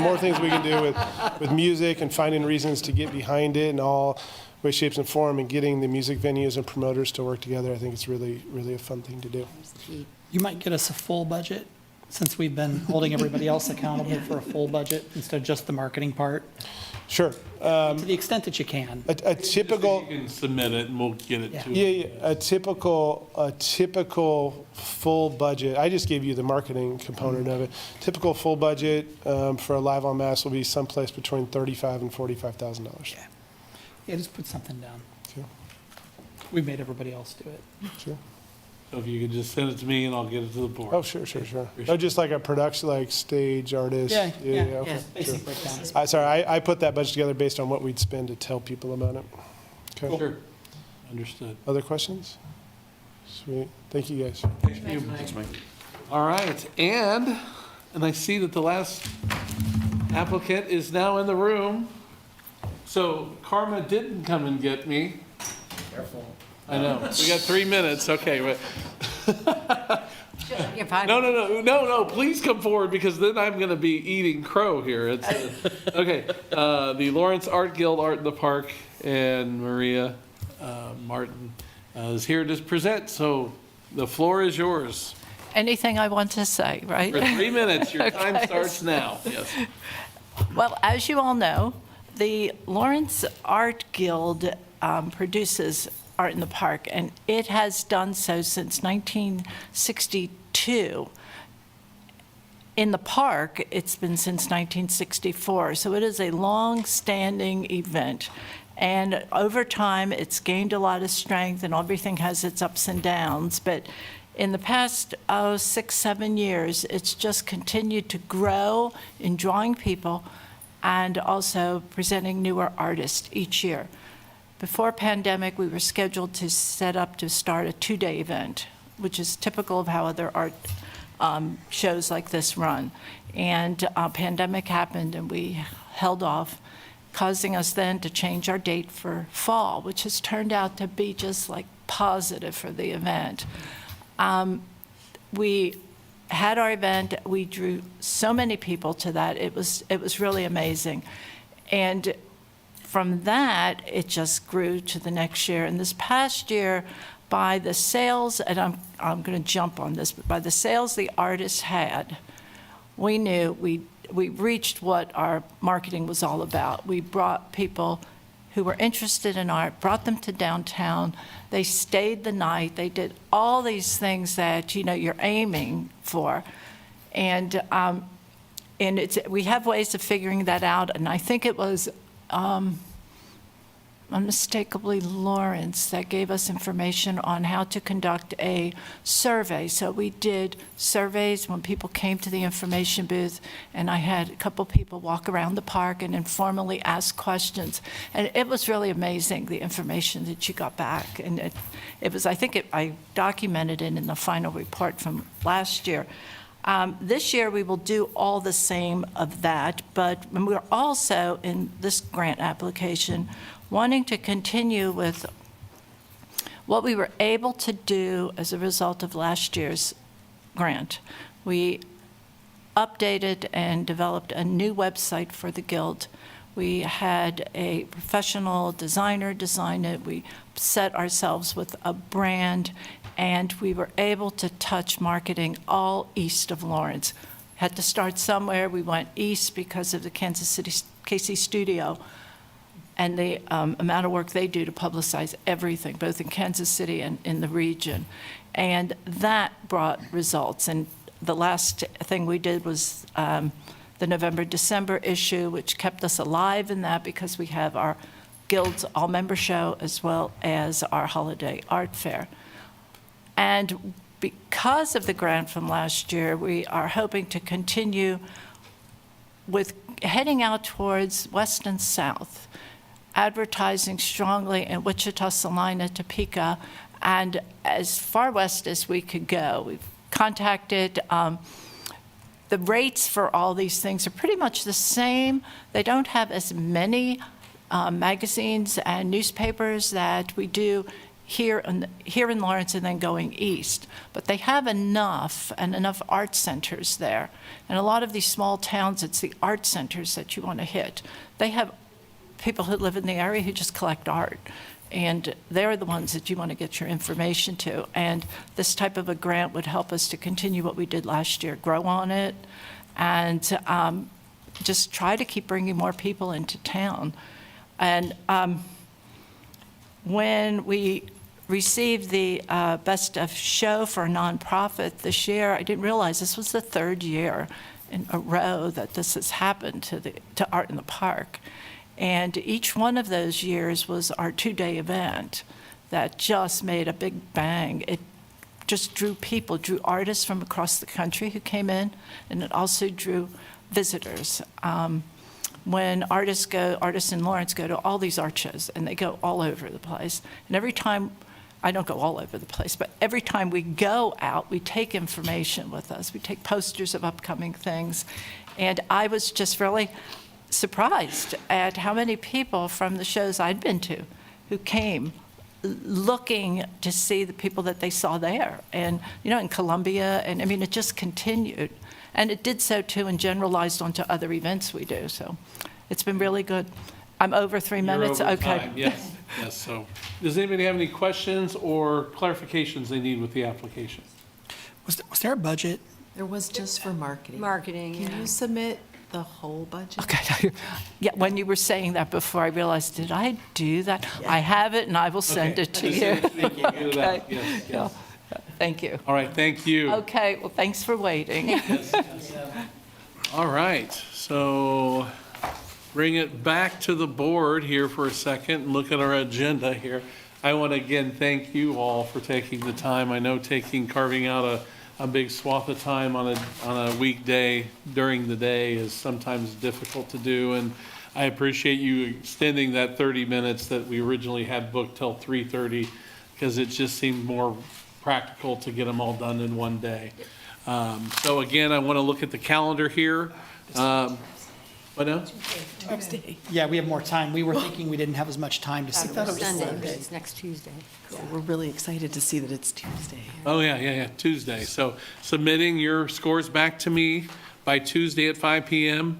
more things we can do with music and finding reasons to get behind it in all ways, shapes, and form, and getting the music venues and promoters to work together, I think it's really, really a fun thing to do. You might get us a full budget since we've been holding everybody else accountable for a full budget instead of just the marketing part? Sure. To the extent that you can. A typical. You can submit it and we'll get it to Yeah, you. yeah, a typical full budget, I just gave you the marketing component of it. Typical full budget for a live on mass will be someplace between $35,000 and $45,000. Yeah, just put something down. Sure. We made everybody else do it. Sure. So if you could just send it to me and I'll get it to the board. Oh, sure. Oh, just like a production, like stage artist. Yeah, okay, basic sure. breakdown. Sorry, I put that budget together based on what we'd spend to tell people about it. Okay. Sure. Understood. Other questions? Sweet. Thank you, guys. Thank you. Thanks, Mike. All right, and I see that the last applicant is now in the room. So Karma didn't come and get me. Careful. I know. We got 3 minutes. Okay, wait. You're fine. No, please come forward because then I'm going to be eating crow here. It's, okay, the Lawrence Art Guild Art in the Park and Maria Martin is here to present, so the floor is yours. Anything I want to say, right? For 3 minutes, your time Okay. starts now. Yes. Well, as you all know, the Lawrence Art Guild produces Art in the Park, and it has done so since 1962. In the park, it's been since 1964, so it is a long-standing event. And over time, it's gained a lot of strength, and everything has its ups and downs. But in the past 6, 7 years, it's just continued to grow in drawing people and also presenting newer artists each year. Before pandemic, we were scheduled to start a 2-day event, which is typical of how other art shows like this run. And pandemic happened and we held off, causing us then to change our date for fall, which has turned out to be just like positive for the event. We had our event, we drew so many people to that, it was really amazing. And from that, it just grew to the next year. And this past year, by the sales, and I'm going to jump on this, but by the sales the artists had, we knew we reached what our marketing was all about. We brought people who were interested in art, brought them to downtown. They stayed the night. They did all these things that, you know, you're aiming for. And we have ways of figuring that out. And I think it was unmistakably Lawrence that gave us information on how to conduct a survey. So we did surveys when people came to the information booth, and I had a couple people walk around the park and informally ask questions. And it was really amazing, the information that you got back. And I documented it in the final report from last year. This year, we will do all the same of that, but we're also, in this grant application, wanting to continue with what we were able to do as a result of last year's grant. We updated and developed a new website for the Guild. We had a professional designer design it. We set ourselves with a brand, and we were able to touch marketing all east of Lawrence. Had to start somewhere. We went east because of the Kansas City KC studio and the amount of work they do to publicize everything, both in Kansas City and in the region. And that brought results. And the last thing we did was the November-December issue, which kept us alive in that because we have our Guild's all-member show as well as our holiday art fair. And because of the grant from last year, we are hoping to continue with heading out towards west and south, advertising strongly in Wichita, Salina, Topeka, and as far west as we could go. We've contacted, the rates for all these things are pretty much the same. They don't have as many magazines and newspapers that we do here in Lawrence and then going east. But they have enough and enough art centers there. And a lot of these small towns, it's the art centers that you want to hit. They have people who live in the area who just collect art. And they're the ones that you want to get your information to. And this type of a grant would help us to continue what we did last year, grow on it, and just try to keep bringing more people into town. And when we received the Best of Show for a nonprofit this year, I didn't realize this was the third year in a row that this has happened to Art in the Park. And each one of those years was our 2-day event that just made a big bang. It just drew people, drew artists from across the country who came in, and it also drew visitors. When artists in Lawrence go to all these art shows, and they go all over the place. And every time, I don't go all over the place, but every time we go out, we take information with us. We take posters of upcoming things. And I was just really surprised at how many people from the shows I'd been to who came looking to see the people that they saw there. And, in Columbia, and I mean, it just continued. And it did so too and generalized onto other events we do. So it's been really good. I'm over 3 minutes. You're over Okay. time. Yes, yes. So does anybody have any questions or clarifications they need with the application? Was there a budget? There was just for marketing. Marketing, Can yeah. you submit the whole budget? Okay. Yeah, when you were saying that before, I realized, did I do that? I have it, and I will send Okay. it to Just you. send it to me. We'll do that. Okay. Yes, Yeah. yes. Thank you. All right, thank you. Okay, well, thanks for waiting. All right, so bring it back to the board here for a second and look at our agenda here. I want to again thank you all for taking the time. I know carving out a big swath of time on a weekday during the day is sometimes difficult to do, and I appreciate you extending that 30 minutes that we originally had booked till 3:30, because it just seemed more practical to get them all done in one day. So again, I want to look at the calendar here. What now? Tuesday. Yeah, we have more time. We were thinking we didn't have as much time to see that. Sunday, but it's next Tuesday. So we're really excited to see that it's Tuesday. Oh, yeah, Tuesday. So submitting your scores back to me by Tuesday at 5 PM.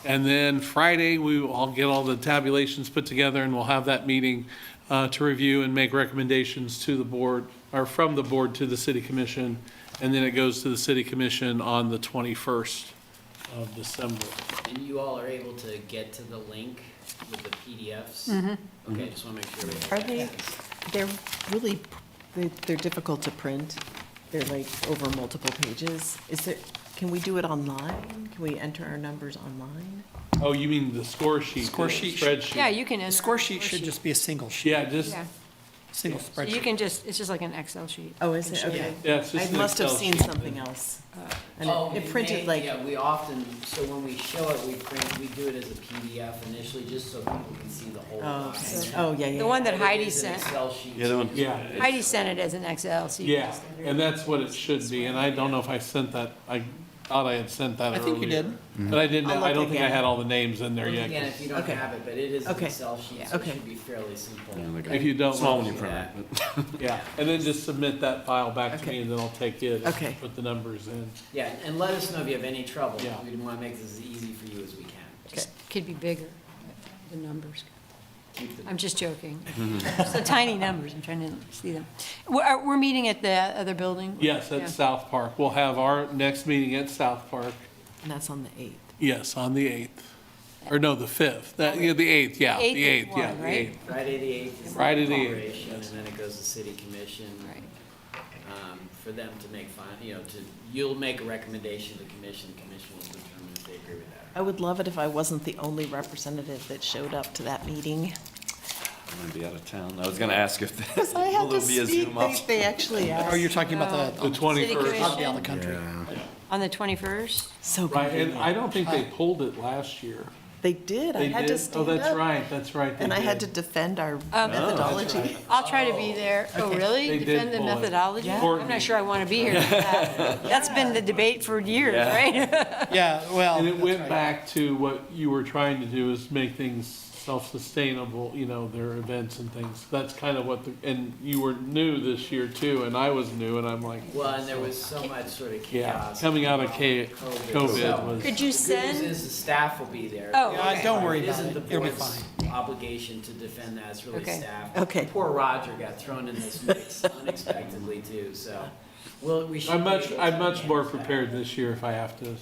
And then Friday, I'll get all the tabulations put together, and we'll have that meeting to review and make recommendations to the board, or from the board to the city commission. And then it goes to the city commission on the 21st of December. And you all are able to get to the link with the PDFs? Mhm. Okay, just want to make sure we have Are they, they're really, they're difficult to print. They're like over multiple pages. Can we do it online? Can we enter our numbers online? Oh, you mean the score sheet? Score the sheet. Spreadsheet? Yeah, you can The enter. score sheet should just be a single sheet. Yeah, just, Yeah. Single So you spreadsheet. can it's just like an Excel sheet. Oh, is it? Okay. Yeah, it's just I an must have Excel seen sheet. something else. And Oh, it printed like, yeah, we often, so when we show it, we do it as a PDF initially, just so people can see the whole oh, okay. document. Oh, yeah, yeah. The one that But it Heidi is an sent. Excel sheet. Yeah, the one. Yeah. Heidi sent it as an Excel, so you can Yeah, just enter it. and that's what it should be, and I don't know if I sent that, I thought I had sent that I earlier. think you did. But I didn't, I'll I look don't think I again. had all the names in there Look yet. again if you don't Okay. have it, but it is an Okay. Excel sheet, so it Okay. should be fairly simple. If you don't, Small well, when you print it, but. yeah, and then just submit that file back to me, Okay. and then I'll take it Okay. and put the numbers in. Yeah, and let us know if you have any trouble. Yeah. We want to make this as easy for you as we can. Just could be bigger, the numbers. Keep the- I'm just joking. So tiny numbers, I'm trying to see them. We're meeting at the other building? Yes, Yeah. at South Park. We'll have our next meeting at South Park, and that's on the 8th. yes, on the 8th. Or no, the 5th, the 8th, yeah, the 8th, at yeah, one, the right? 8th. Friday the 8th is Friday the 8th. deliberation, and then it goes to city commission. Right. For them to make you'll make a recommendation to the commission will determine if they agree with that. I would love it if I wasn't the only representative that showed up to that meeting. I'm gonna be out of town. I was gonna ask if Because I had will to there be a speak, Zoom option? they actually Oh, asked. you're talking about The 21st. I'll be out of the country. On the 21st? So Right, and convenient. I don't think they pulled it last year. They did, I They had did? to Oh, stand that's up. right, they And I had to did. defend our that's methodology. right. I'll try to be there. Oh, Okay. really? They did Defend the pull it. methodology? Yeah. I'm not sure I want to be here for that. That's been the debate for years, Yeah. right? Yeah, well. And it that's went right. back to what you were trying to do, is make things self-sustainable, their events and things. That's kind of what and you were new this year too, and I was new, and I'm like, Well, and there was so much sort of yeah, chaos. coming out of COVID So, was. Could you The good send? news is the staff will be there. Oh, Yeah, don't worry It about isn't it. the It'll be board's fine. obligation to defend that. It's really Okay. staff. Okay. Poor Roger got thrown in this mix unexpectedly too, so. Well, we should. I'm much more prepared this year if I have to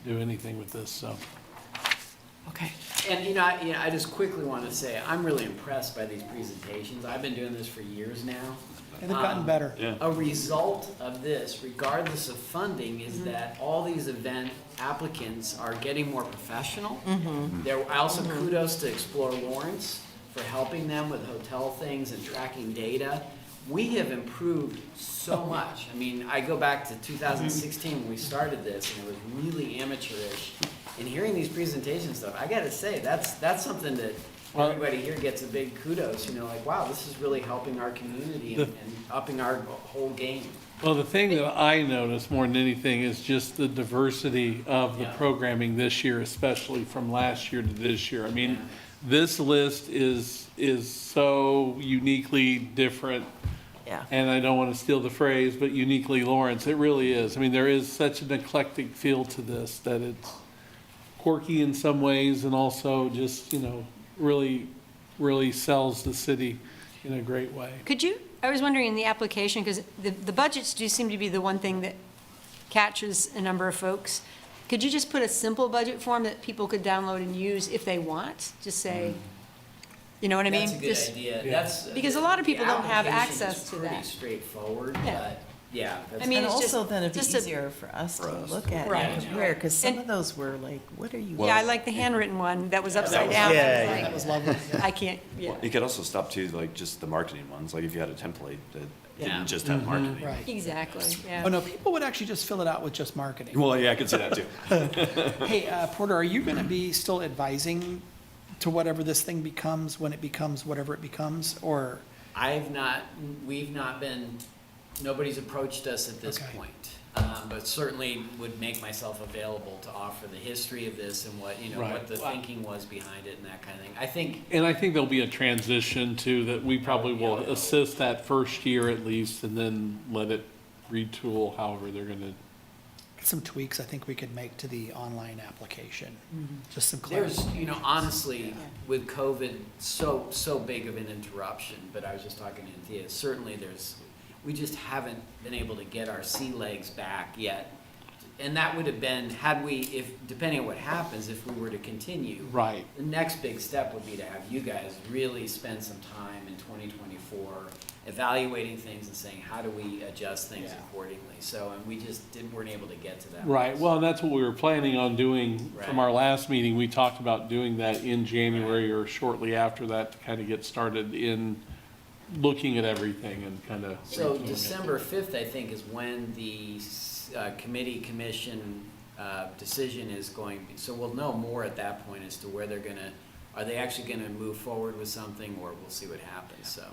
do anything with this, so. Okay. And I just quickly want to say, I'm really impressed by these presentations. I've been doing this for years now. And they've gotten better. A result of this, regardless of funding, is that all these event applicants are getting more professional. I also kudos to Explore Lawrence for helping them with hotel things and tracking data. We have improved so much. I mean, I go back to 2016 when we started this, and it was really amateurish. And hearing these presentation stuff, I got to say, that's something that everybody here gets a big kudos. Like, wow, this is really helping our community and upping our whole game. Well, the thing that I noticed more than anything is just the diversity of the programming this year, especially from last year to this year. I mean, this list is so uniquely different. Yeah. And I don't want to steal the phrase, but uniquely Lawrence. It really is. I mean, there is such an eclectic feel to this that it's quirky in some ways and also just, really, really sells the city in a great way. I was wondering in the application, because the budgets do seem to be the one thing that catches a number of folks. Could you just put a simple budget form that people could download and use if they want? Just say, you know what I mean? That's a good idea. Because a lot of people don't have application access is to pretty that. straightforward, Yeah. but yeah. I mean, And it's also just- then it'd be just a- easier for us to look at Right. and compare, because some of those were like, what are you? Yeah, I like the handwritten one that was upside was- down. Yeah, I yeah. was That like, was lovely. I can't, yeah. You could also stop too, like just the marketing ones, like if you had a template that Yeah. didn't just have marketing. Right. Exactly, yeah. Oh, no, people would actually just fill it out with just marketing. Well, yeah, I could see that too. Hey, Porter, are you going to be still advising to whatever this thing becomes, when it becomes whatever it becomes, or? We've not been, nobody's approached us at this point. But certainly would make myself available to offer the history of this and what, Right. what the thinking was behind it and that kind of thing. I think, And I think there'll be a transition too, that we probably will assist that first year at least and then let it retool however they're gonna. Some tweaks I think we could make to the online application, just some there's, clarity. honestly, with COVID, so big of an interruption, but I was just talking to Anthea, certainly we just haven't been able to get our sea legs back yet. And that would have been, depending on what happens, if we were to continue. Right. The next big step would be to have you guys really spend some time in 2024 evaluating things and saying, how do we adjust things accordingly? So, and we just weren't able to get to that. Right, well, and that's what we were planning on doing from our last meeting. We talked about doing that in January or shortly after that to kind of get started in looking at everything and kind of. So December 5th, I think, is when the commission decision is going, so we'll know more at that point as to where are they actually gonna move forward with something, or we'll see what happens, so.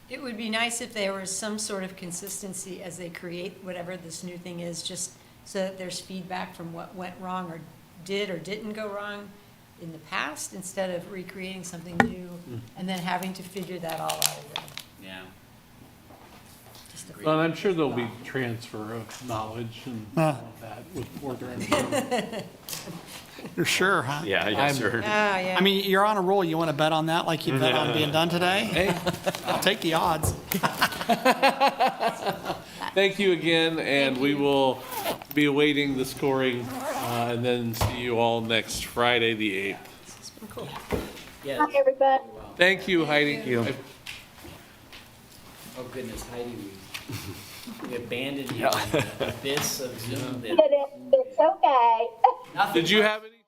It would be nice if there was some sort of consistency as they create whatever this new thing is, just so that there's feedback from what went wrong or did or didn't go wrong in the past, instead of recreating something new and then having to figure that all out again. Yeah. Well, I'm sure there'll be transfer of knowledge and all of that with Porter and. You're sure, huh? Yeah, sure. Yeah. I mean, you're on a roll. You want to bet on that like you bet on being done today? Hey, I'll take the odds. thank you again, and we will be awaiting the scoring, and then see you all next Friday, the 8th. It's been cool. Yeah. Hi, everybody. Thank you, Heidi. Oh goodness, Heidi, we abandoned you in the abyss of Zoom. It's okay. Nothing Did you have any?